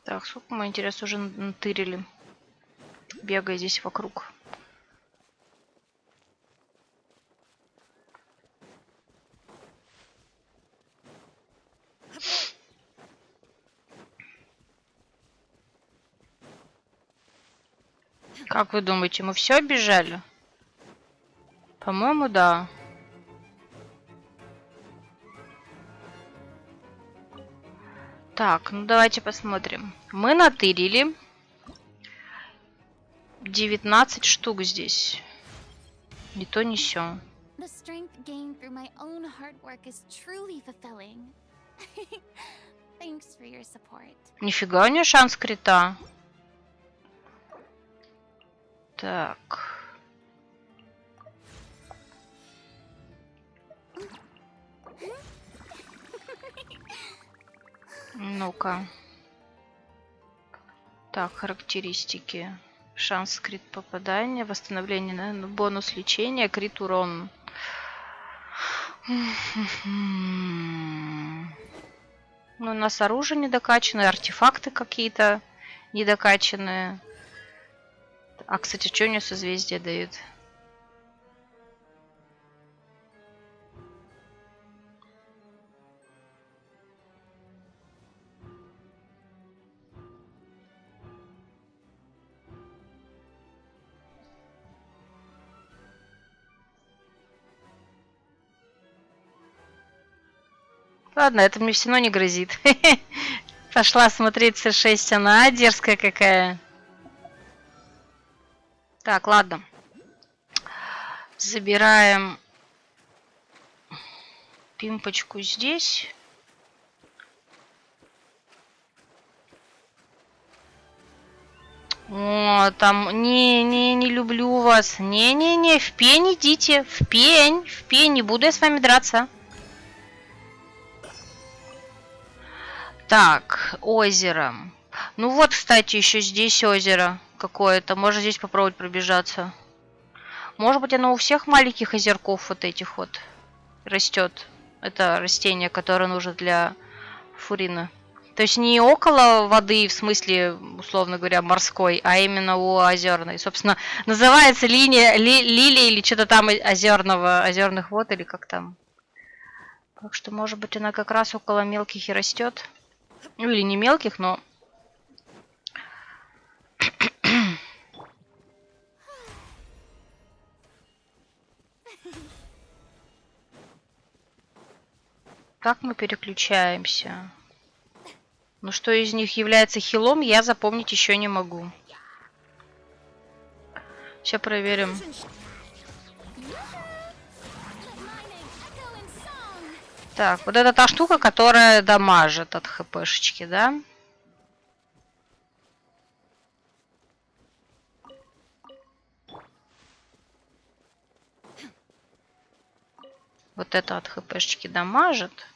Так, сколько мы, интересно, уже натырили, бегая здесь вокруг. Как вы думаете, мы все обижали? По-моему, да. Так, ну давайте посмотрим. Мы натырили 19 штук здесь. Ни то, ни сё. The strength gained through my own hard work is truly fulfilling. Thanks for your support. Нифига у нее шанс крита. Так. Ну-ка. Так, характеристики. Шанс крит попадания, восстановление, наверное, бонус лечения, крит урон. Ну, у нас оружие недокачанное, артефакты какие-то недокачанные. А, кстати, что у нее созвездие дают? Ладно, это мне все равно не грозит. Пошла смотреть С6, она дерзкая какая. Так, ладно. Забираем пимпочку здесь. О, там, не люблю вас. Не, в пень идите, в пень, не буду я с вами драться. Так, озеро. Ну вот, кстати, еще здесь озеро какое-то. Можно здесь попробовать пробежаться. Может быть, оно у всех маленьких озерков вот этих вот растет. Это растение, которое нужно для фурина. То есть не около воды, в смысле, условно говоря, морской, а именно у озерной. Собственно, называется линия, лилия или что-то там озерных вод, или как там. Так что, может быть, она как раз около мелких и растет. Ну, или не мелких, но... Как мы переключаемся? Ну, что из них является хилом, я запомнить еще не могу. Сейчас проверим. Так, вот это та штука, которая дамажит от хпшечки, да? Вот это от хпшечки дамажит.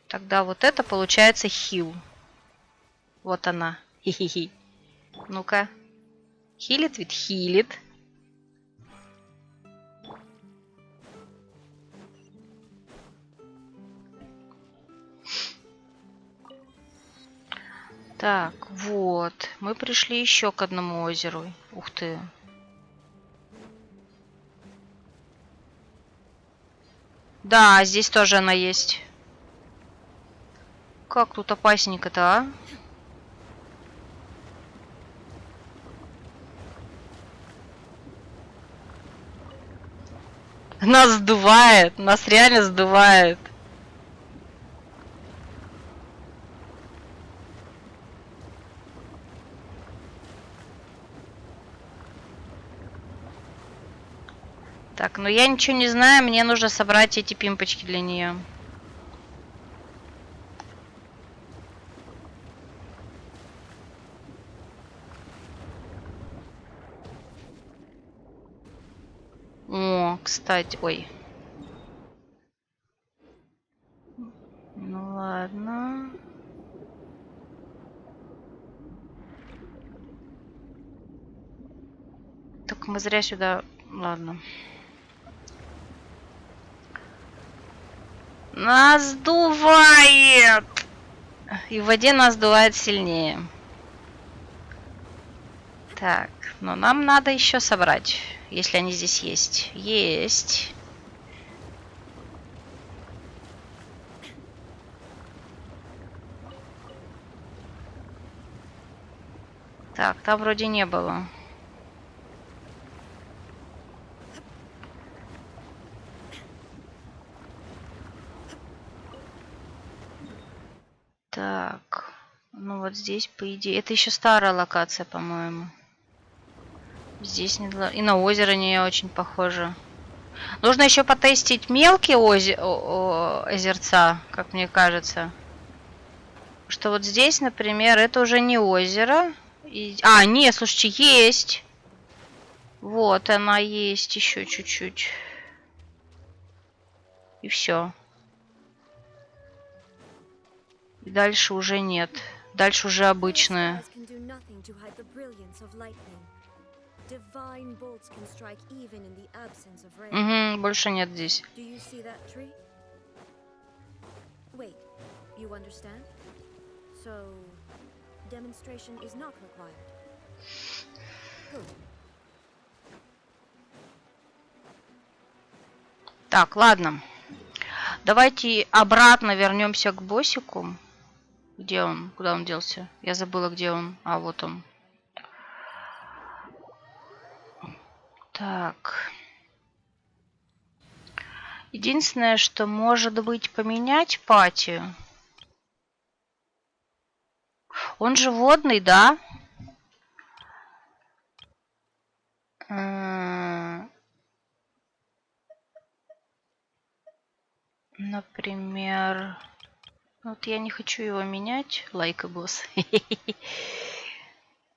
Тогда вот это получается хил. Вот она. Хи-хи-хи. Ну-ка. Хилит ведь хилит. Так, вот. Мы пришли еще к одному озеру. Ух ты. Да, здесь тоже она есть. Как тут опасненько-то, а? Нас сдувает. Нас реально сдувает. Так, ну я ничего не знаю, мне нужно собрать эти пимпочки для нее. О, кстати, ой. Ну ладно. Так мы зря сюда... Ладно. Нас сдувает! И в воде нас сдувает сильнее. Так, но нам надо еще собрать, если они здесь есть. Есть. Так, там вроде не было. Так, ну вот здесь, по идее, это еще старая локация, по-моему. Здесь не и на озеро не очень похоже. Нужно еще потестить мелкие озерца, как мне кажется. Что вот здесь, например, это уже не озеро. А, нет, слушайте, есть. Вот она есть еще чуть-чуть. И все. И дальше уже нет. Дальше уже обычная. Угу, больше нет здесь. Так, ладно. Давайте обратно вернемся к боссику. Где он? Куда он делся? Я забыла, где он. А, вот он. Так. Единственное, что может быть поменять пати. Он же водный, да? Например... Вот я не хочу его менять. Лайка босс.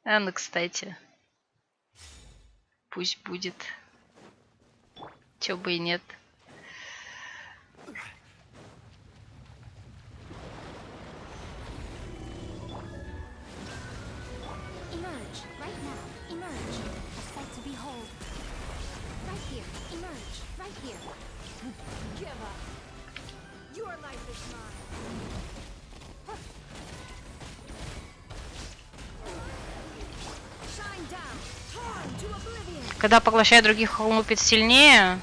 А ну, кстати. Пусть будет. Чё бы и нет. Когда поглощает других, он лупит сильнее.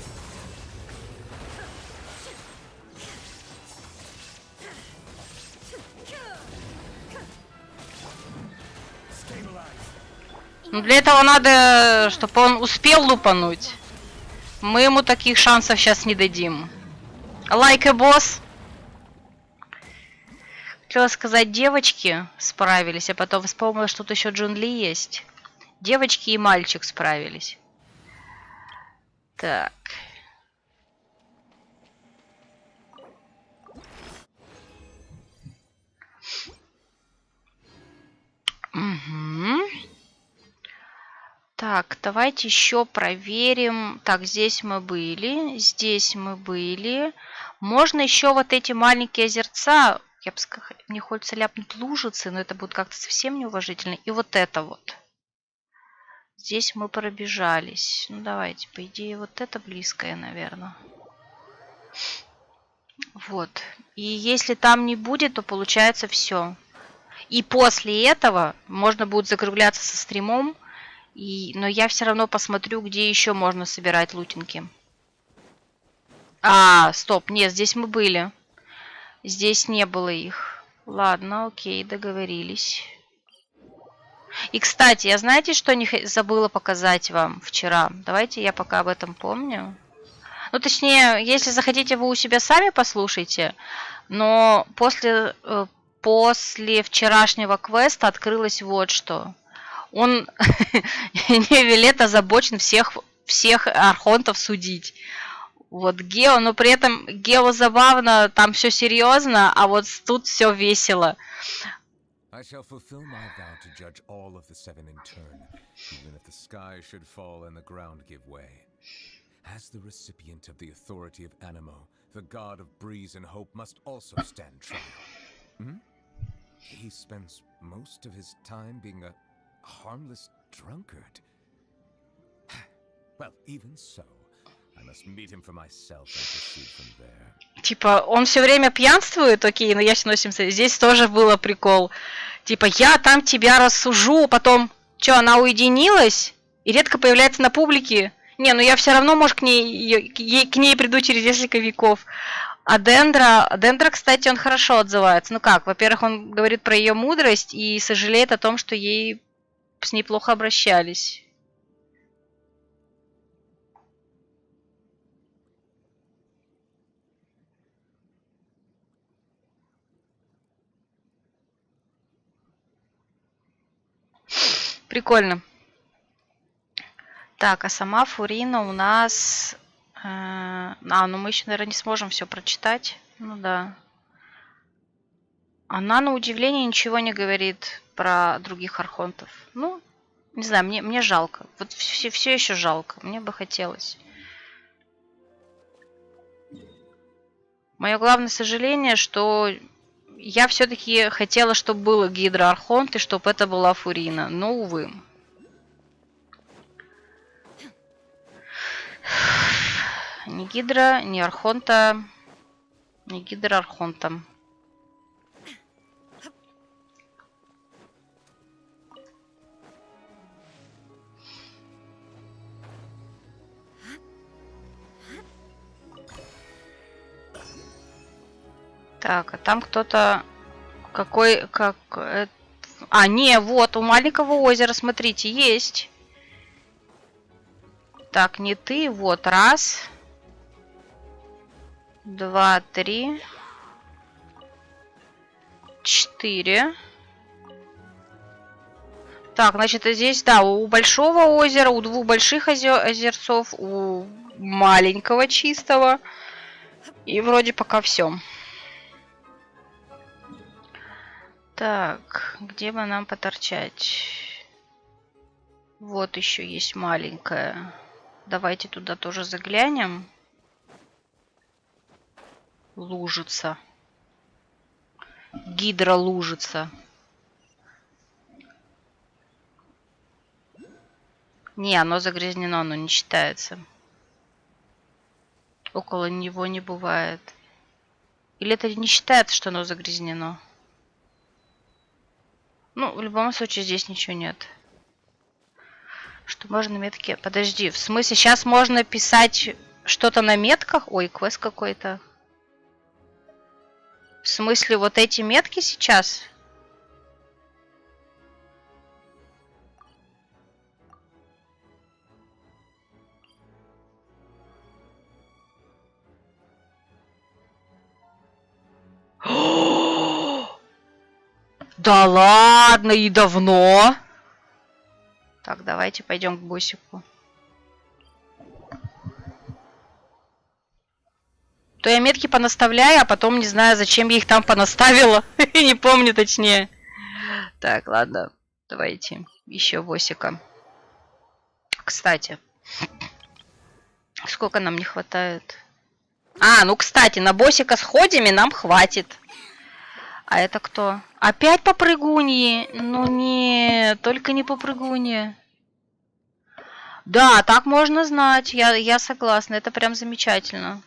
Но для этого надо, чтобы он успел лупануть. Мы ему таких шансов сейчас не дадим. Лайк и босс. Хотела сказать, девочки справились, а потом вспомнила, что тут еще Джун Ли есть. Девочки и мальчик справились. Так. Угу. Так, давайте еще проверим. Так, здесь мы были. Здесь мы были. Можно еще вот эти маленькие озерца. Я бы сказала, мне хочется ляпнуть лужицы, но это будет как-то совсем неуважительно. И вот это вот. Здесь мы пробежались. Ну, давайте, по идее, вот это близкое, наверное. Вот. И если там не будет, то получается все. И после этого можно будет закругляться со стримом. Но я все равно посмотрю, где еще можно собирать лутинки. А, стоп, нет, здесь мы были. Здесь не было их. Ладно, окей, договорились. И, кстати, я знаете, что не забыла показать вам вчера? Давайте я пока об этом помню. Ну, точнее, если захотите, вы у себя сами послушайте. Но после вчерашнего квеста открылось вот что. Он Невилет озабочен всех архонтов судить. Вот Гео, но при этом Гео забавно, там все серьезно, а вот тут все весело. I shall fulfill my vow to judge all of the seven in turn, even if the sky should fall and the ground give way. As the recipient of the authority of Animo, the god of breeze and hope must also stand trial. Hmm? He spends most of his time being a harmless drunkard. Well, even so, I must meet him for myself and proceed from there. Типа, он все время пьянствует, окей, но я сносимся. Здесь тоже было прикол. Типа, я там тебя рассужу, потом, что, она уединилась и редко появляется на публике. Не, ну я все равно, может, к ней приду через несколько веков. А Дендра, кстати, он хорошо отзывается. Ну как, во-первых, он говорит про ее мудрость и сожалеет о том, что с ней плохо обращались. Прикольно. Так, а сама Фурина у нас... ну мы еще, наверное, не сможем все прочитать. Ну да. Она, на удивление, ничего не говорит про других архонтов. Ну, не знаю, мне жалко. Вот все еще жалко. Мне бы хотелось. Мое главное сожаление, что я все-таки хотела, чтобы было гидроархонт и чтобы это была Фурина. Но, увы. Ни гидра, ни архонта, ни гидроархонта. Так, а там кто-то... не, вот, у маленького озера, смотрите, есть. Так, не ты, вот, раз. 2, 3. 4. Так, значит, здесь, да, у большого озера, у двух больших озерцов, у маленького чистого. И вроде пока все. Так, где бы нам поторчать? Вот еще есть маленькая. Давайте туда тоже заглянем. Лужица. Гидролужица. Не, оно загрязнено, оно не считается. Около него не бывает. Или это не считается, что оно загрязнено? Ну, в любом случае, здесь ничего нет. Что можно на метке? Подожди, в смысле, сейчас можно писать что-то на метках? Ой, квест какой-то. В смысле, вот эти метки сейчас? Да ладно, и давно. Так, давайте пойдем к боссику. То я метки понаставляю, а потом не знаю, зачем я их там понаставила. Не помню точнее. Так, ладно. Давайте еще боссика. Кстати. Сколько нам не хватает? Ну, кстати, на боссика сходим, и нам хватит. А это кто? Опять попрыгуньи? Ну нет, только не попрыгуньи. Да, так можно знать. Я согласна, это прям замечательно.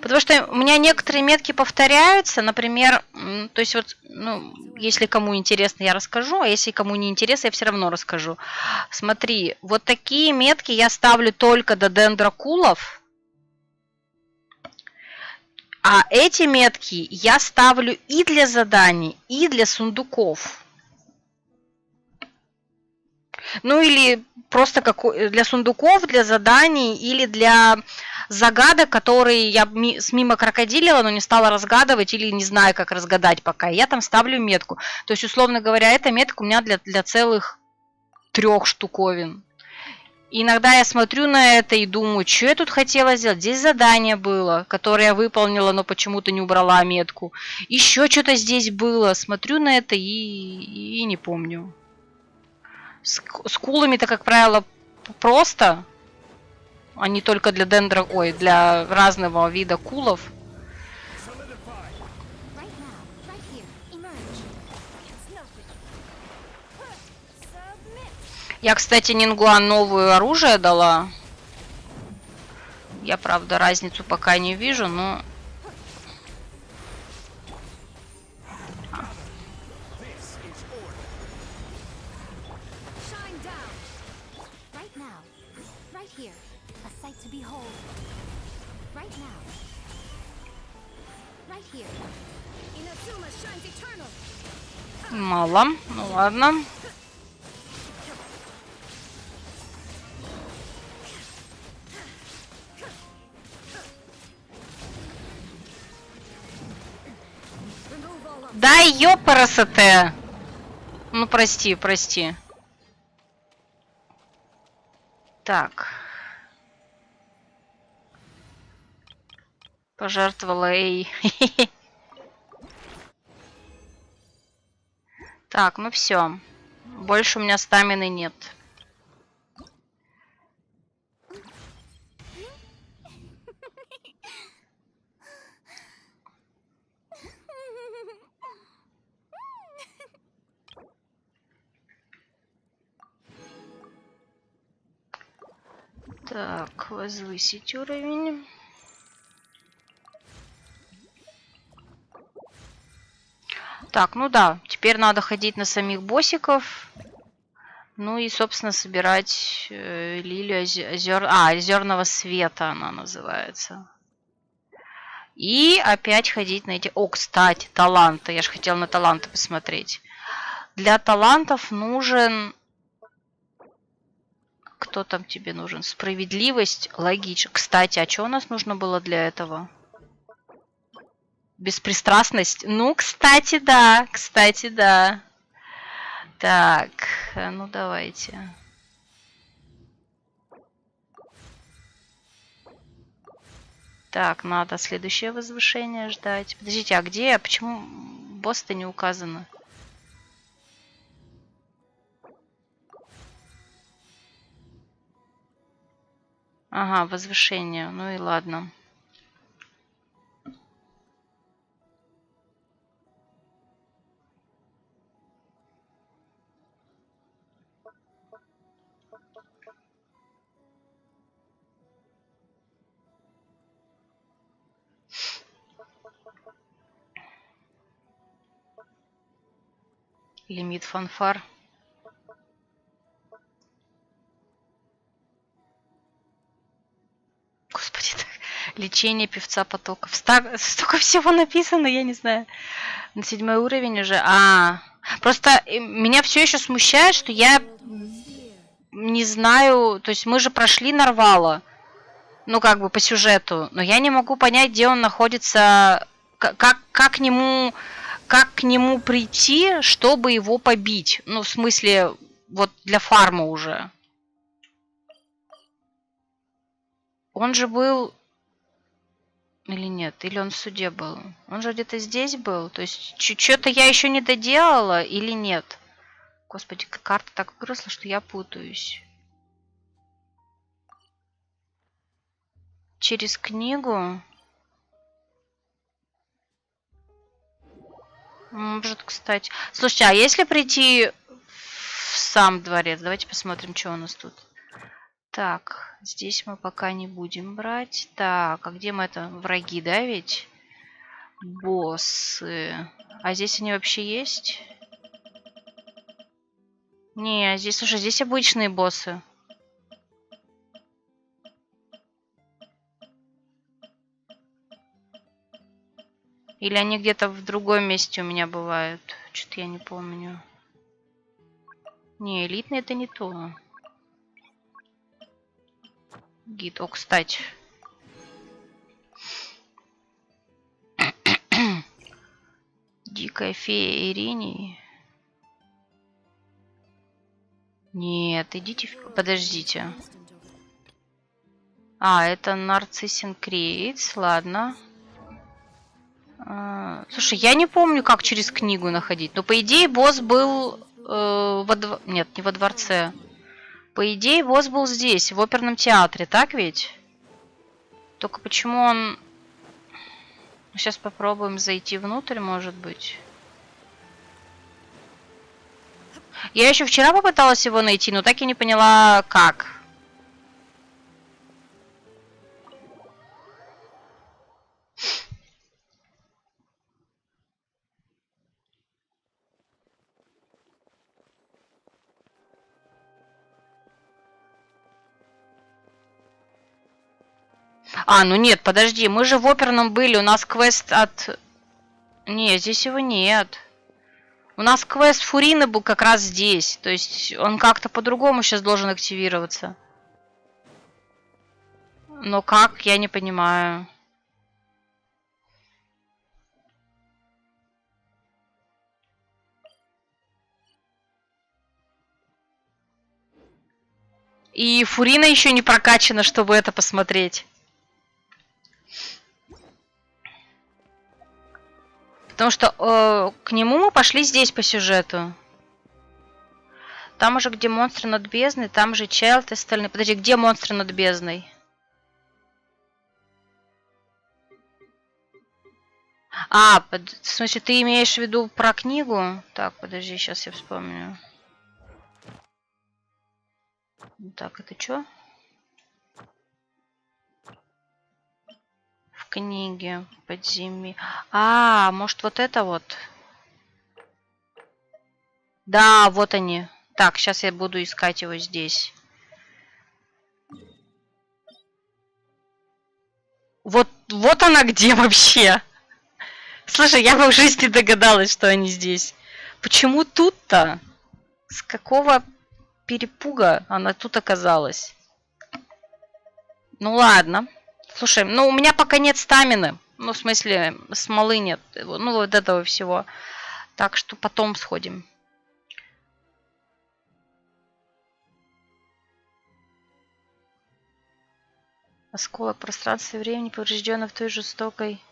Потому что у меня некоторые метки повторяются, например, то есть вот, ну, если кому интересно, я расскажу, а если кому не интересно, я все равно расскажу. Смотри, вот такие метки я ставлю только до дендрокулов. А эти метки я ставлю и для заданий, и для сундуков. Ну или просто для сундуков, для заданий, или для загадок, которые я мимо крокодилила, но не стала разгадывать, или не знаю, как разгадать пока. Я там ставлю метку. То есть, условно говоря, эта метка у меня для целых 3 штуковин. И иногда я смотрю на это и думаю, что я тут хотела сделать. Здесь задание было, которое я выполнила, но почему-то не убрала метку. Еще что-то здесь было. Смотрю на это и не помню. С кулами-то, как правило, просто. А не только для для разного вида кулов. Я, кстати, Нингуан новое оружие дала. Я, правда, разницу пока не вижу, но... Мало. Ну ладно. Да ёпарасоте. Ну прости. Так. Пожертвовала Эй. Так, ну все. Больше у меня стамины нет. Так, возвысить уровень. Так, ну да, теперь надо ходить на самих боссиков. Ну и, собственно, собирать лилию озерного света она называется. И опять ходить на эти... О, кстати, таланты. Я же хотела на таланты посмотреть. Для талантов нужен... Кто там тебе нужен? Справедливость, логично. Кстати, а что у нас нужно было для этого? Беспристрастность? Ну, кстати, да. Кстати, да. Так, ну давайте. Так, надо следующее возвышение ждать. Подождите, а где? Почему босс-то не указано? Ага, возвышение. Ну и ладно. Лимит фанфар. Господи, так. Лечение певца потоков. Столько всего написано, я не знаю. На 7 уровень уже. Просто меня все еще смущает, что я не знаю. То есть мы же прошли Нарвала. Ну, как бы по сюжету. Но я не могу понять, где он находится. Как к нему прийти, чтобы его побить. Ну, в смысле, вот для фарма уже. Он же был... Или нет? Или он в суде был? Он же где-то здесь был? То есть, что-то я еще не доделала или нет? Господи, карта так выросла, что я путаюсь. Через книгу? Может, кстати. Слушайте, а если прийти в сам дворец? Давайте посмотрим, что у нас тут. Так, здесь мы пока не будем брать. Так, а где мы это? Враги, да, ведь? Боссы. А здесь они вообще есть? Не, здесь, слушай, здесь обычные боссы. Или они где-то в другом месте у меня бывают? Что-то я не помню. Не, элитный это не то. Гид. О, кстати. Дикая фея Иринии. Нет, идите... Подождите. Это нарциссин Крейтс. Ладно. Слушай, я не помню, как через книгу находить. Но, по идее, босс был... Нет, не во дворце. По идее, босс был здесь, в оперном театре. Так ведь? Только почему он... Сейчас попробуем зайти внутрь, может быть. Я еще вчера попыталась его найти, но так и не поняла, как. Ну нет, подожди, мы же в оперном были, у нас квест от... Не, здесь его нет. У нас квест Фурины был как раз здесь. То есть он как-то по-другому сейчас должен активироваться. Но как, я не понимаю. И Фурина еще не прокачана, чтобы это посмотреть. Потому что к нему мы пошли здесь по сюжету. Там уже, где монстры над бездной, там же Чайлд и остальные. Подожди, где монстры над бездной? А, в смысле, ты имеешь в виду про книгу? Так, подожди, сейчас я вспомню. Так, это что? В книге подземелье. А, может, вот это вот? Да, вот они. Так, сейчас я буду искать его здесь. Вот она где вообще? Слушай, я бы в жизни догадалась, что они здесь. Почему тут-то? С какого перепуга она тут оказалась? Ну ладно. Слушай, ну у меня пока нет стамины. Ну, в смысле, смолы нет. Ну, вот этого всего. Так что потом сходим. Осколок пространства и времени, поврежденный в той жестокой...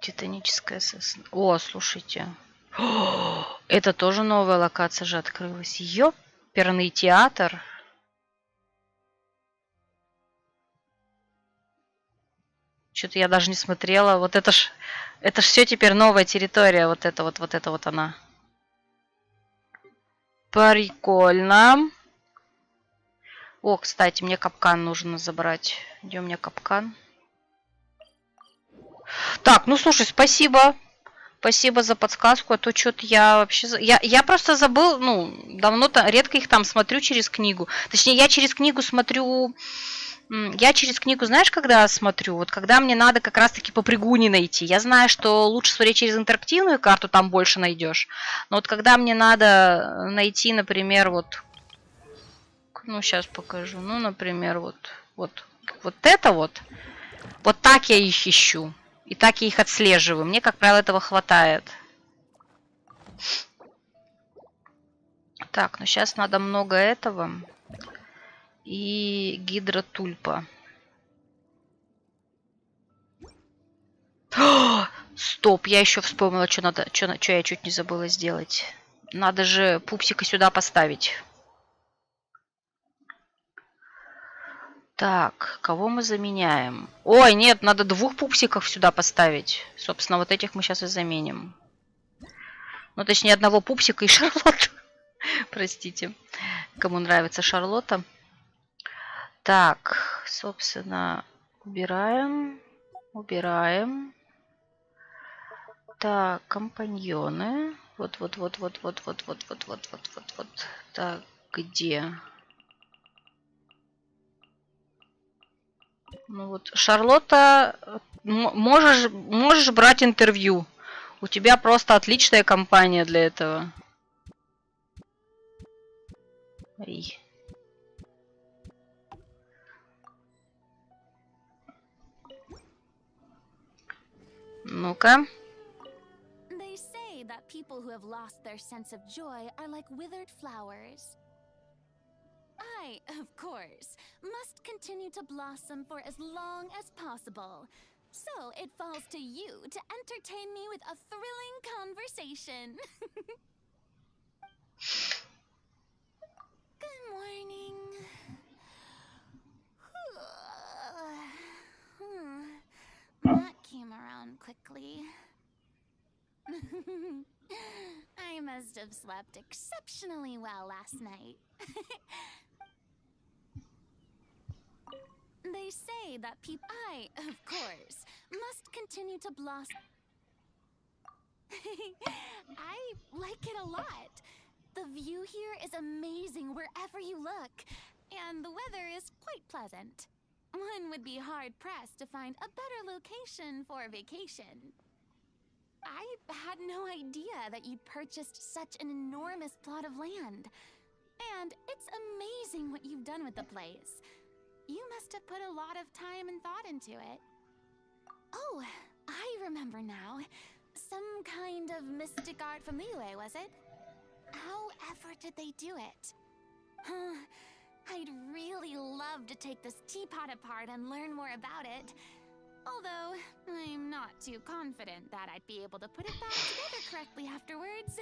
Титаническая сосна. О, слушайте. Это тоже новая локация же открылась. Ёперный театр. Что-то я даже не смотрела. Вот это ж все теперь новая территория. Вот это вот она. Прикольно. О, кстати, мне капкан нужно забрать. Где у меня капкан? Так, ну слушай, спасибо. Спасибо за подсказку, а то что-то я вообще... Я просто забыл, ну, давно-то, редко их там смотрю через книгу. Точнее, я через книгу смотрю... Я через книгу, знаешь, когда смотрю? Вот когда мне надо как раз-таки по пригуне найти. Я знаю, что лучше смотреть через интерактивную карту, там больше найдешь. Но вот когда мне надо найти, например, вот... Ну, сейчас покажу. Ну, например, вот это вот. Вот так я их ищу. И так я их отслеживаю. Мне, как правило, этого хватает. Так, ну сейчас надо много этого. И гидротульпа. Стоп, я еще вспомнила, что надо, что я чуть не забыла сделать. Надо же пупсика сюда поставить. Так, кого мы заменяем? Ой, нет, надо 2 пупсиков сюда поставить. Собственно, вот этих мы сейчас и заменим. Ну, точнее, 1 пупсика и Шарлотту. Простите, кому нравится Шарлотта. Так, собственно, убираем. Убираем. Так, компаньоны. Вот. Так, где? Ну вот, Шарлотта, можешь брать интервью. У тебя просто отличная компания для этого. Ай. Ну-ка. They say that people who have lost their sense of joy are like withered flowers. I, of course, must continue to blossom for as long as possible. So it falls to you to entertain me with a thrilling conversation. Good morning. That came around quickly. I must have slept exceptionally well last night. They say that people... I, of course, must continue to blossom. I like it a lot. The view here is amazing wherever you look, and the weather is quite pleasant. One would be hard-pressed to find a better location for vacation. I had no idea that you'd purchased such an enormous plot of land. And it's amazing what you've done with the place. You must have put a lot of time and thought into it. Oh, I remember now. Some kind of mystic art from Liyue, was it? However did they do it? I'd really love to take this teapot apart and learn more about it. Although, I'm not too confident that I'd be able to put it back together correctly afterwards.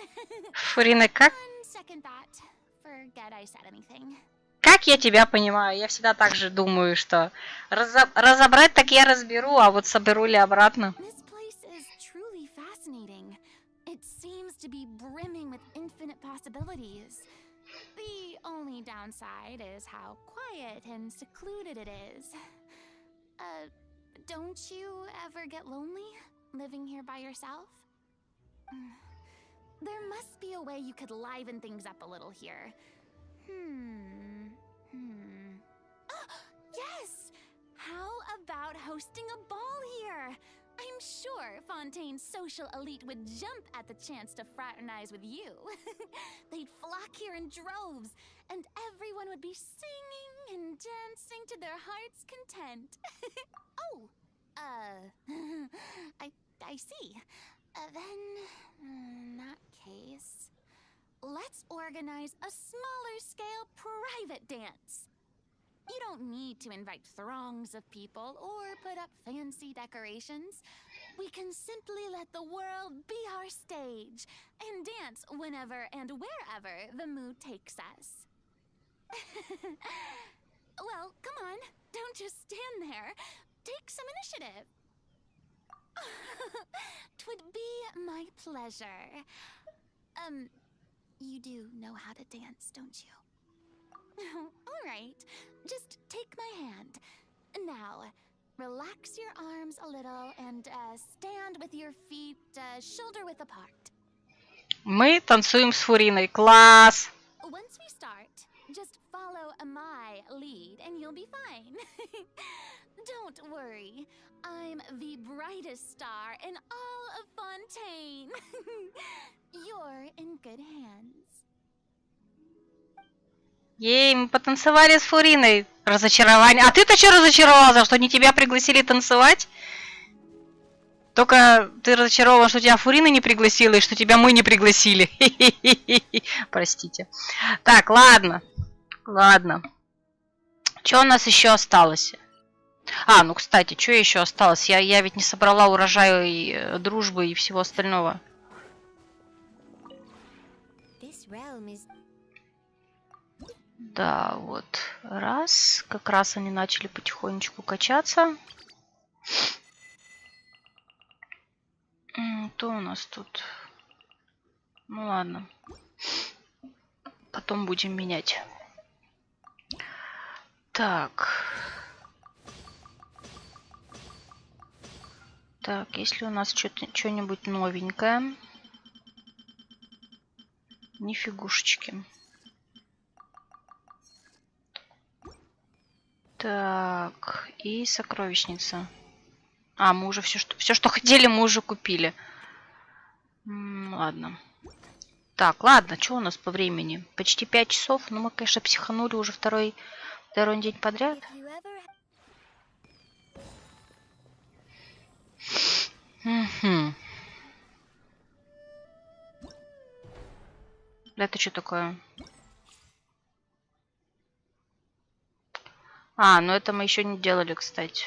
Фурины, как? On second thought, forget I said anything. Как я тебя понимаю? Я всегда так же думаю, что разобрать так я разберу, а вот соберу ли обратно? This place is truly fascinating. It seems to be brimming with infinite possibilities. The only downside is how quiet and secluded it is. Don't you ever get lonely living here by yourself? There must be a way you could liven things up a little here. Yes! How about hosting a ball here? I'm sure Fontaine's social elite would jump at the chance to fraternize with you. They'd flock here in droves, and everyone would be singing and dancing to their heart's content. Oh, I see. Then, in that case, let's organize a smaller scale private dance. You don't need to invite throngs of people or put up fancy decorations. We can simply let the world be our stage and dance whenever and wherever the mood takes us. Well, come on, don't just stand there. Take some initiative. 'Twould be my pleasure. You do know how to dance, don't you? All right, just take my hand. Now, relax your arms a little and stand with your feet shoulder-width apart. Мы танцуем с Фуриной. Класс! Once we start, just follow my lead and you'll be fine. Don't worry, I'm the brightest star in all of Fontaine. You're in good hands. Ей, мы потанцевали с Фуриной. Разочарование. А ты-то что разочаровался, что не тебя пригласили танцевать? Только ты разочарован, что тебя Фурина не пригласила и что тебя мы не пригласили. Простите. Так, ладно. Ладно. Что у нас еще осталось? А, ну, кстати, что еще осталось? Я ведь не собрала урожай и дружбы и всего остального. Да, вот. Раз. Как раз они начали потихонечку качаться. Что у нас тут? Ну ладно. Потом будем менять. Так. Так, если у нас что-нибудь новенькое. Нифигушечки. Так, и сокровищница. А, мы уже все, что хотели, мы уже купили. Ладно. Так, ладно, что у нас по времени? Почти 5 часов. Ну, мы, конечно, психанули уже второй день подряд. Угу. Это что такое? А, ну это мы еще не делали, кстати.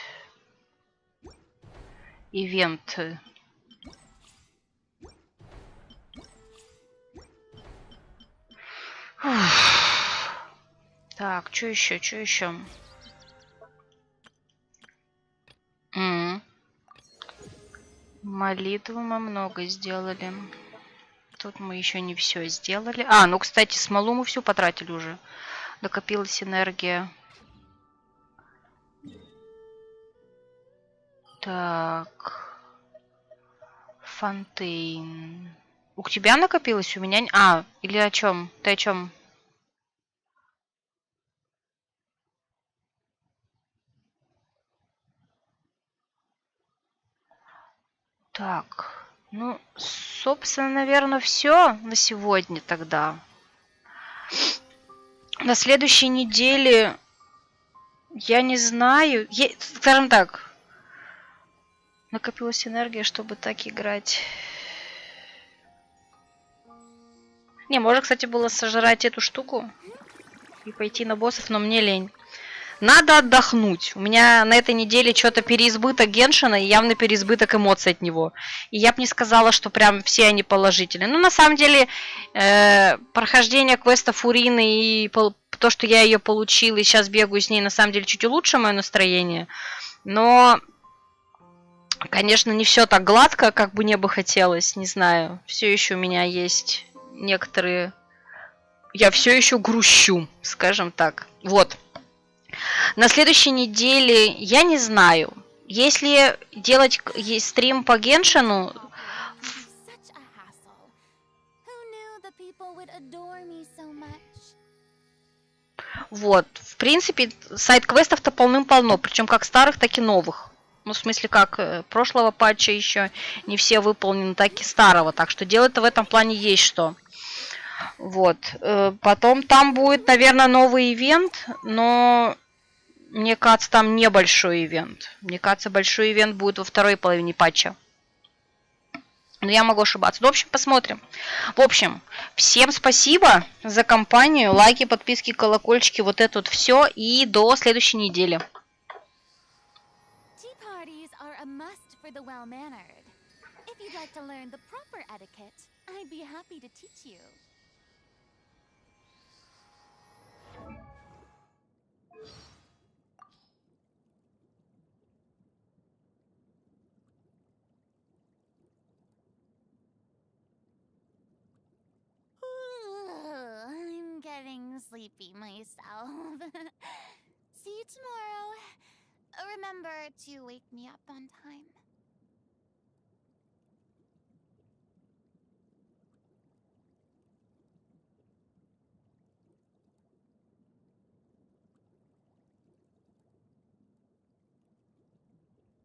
Ивент. Так, что еще, что еще? Молитву мы много сделали. Тут мы еще не все сделали. А, ну, кстати, смолу мы всю потратили уже. Накопилась энергия. Так. Фонтейн. У тебя накопилось? У меня... А, или о чем? Ты о чем? Так. Ну, собственно, наверное, все на сегодня тогда. На следующей неделе... Я не знаю. Скажем так. Накопилась энергия, чтобы так играть. Не, можно, кстати, было сожрать эту штуку и пойти на боссов, но мне лень. Надо отдохнуть. У меня на этой неделе что-то переизбыток Геншина и явный переизбыток эмоций от него. И я бы не сказала, что прям все они положительные. Ну, на самом деле, прохождение квеста Фурины и то, что я ее получила и сейчас бегаю с ней, на самом деле чуть улучшило мое настроение. Но, конечно, не все так гладко, как бы мне бы хотелось. Не знаю. Все еще у меня есть некоторые... Я все еще грущу, скажем так. Вот. На следующей неделе, я не знаю, если делать стрим по Геншину, вот, в принципе, сайт-квестов-то полным-полно, причем как старых, так и новых. Ну, в смысле, как прошлого патча еще не все выполнены, так и старого, так что делать-то в этом плане есть что. Вот, потом там будет, наверное, новый ивент, но... Мне кажется, там небольшой ивент. Мне кажется, большой ивент будет во второй половине патча. Но я могу ошибаться. Ну, в общем, посмотрим. В общем, всем спасибо за компанию. Лайки, подписки, колокольчики. Вот это вот все. И до следующей недели. I'm getting sleepy myself. See you tomorrow. Remember to wake me up on time.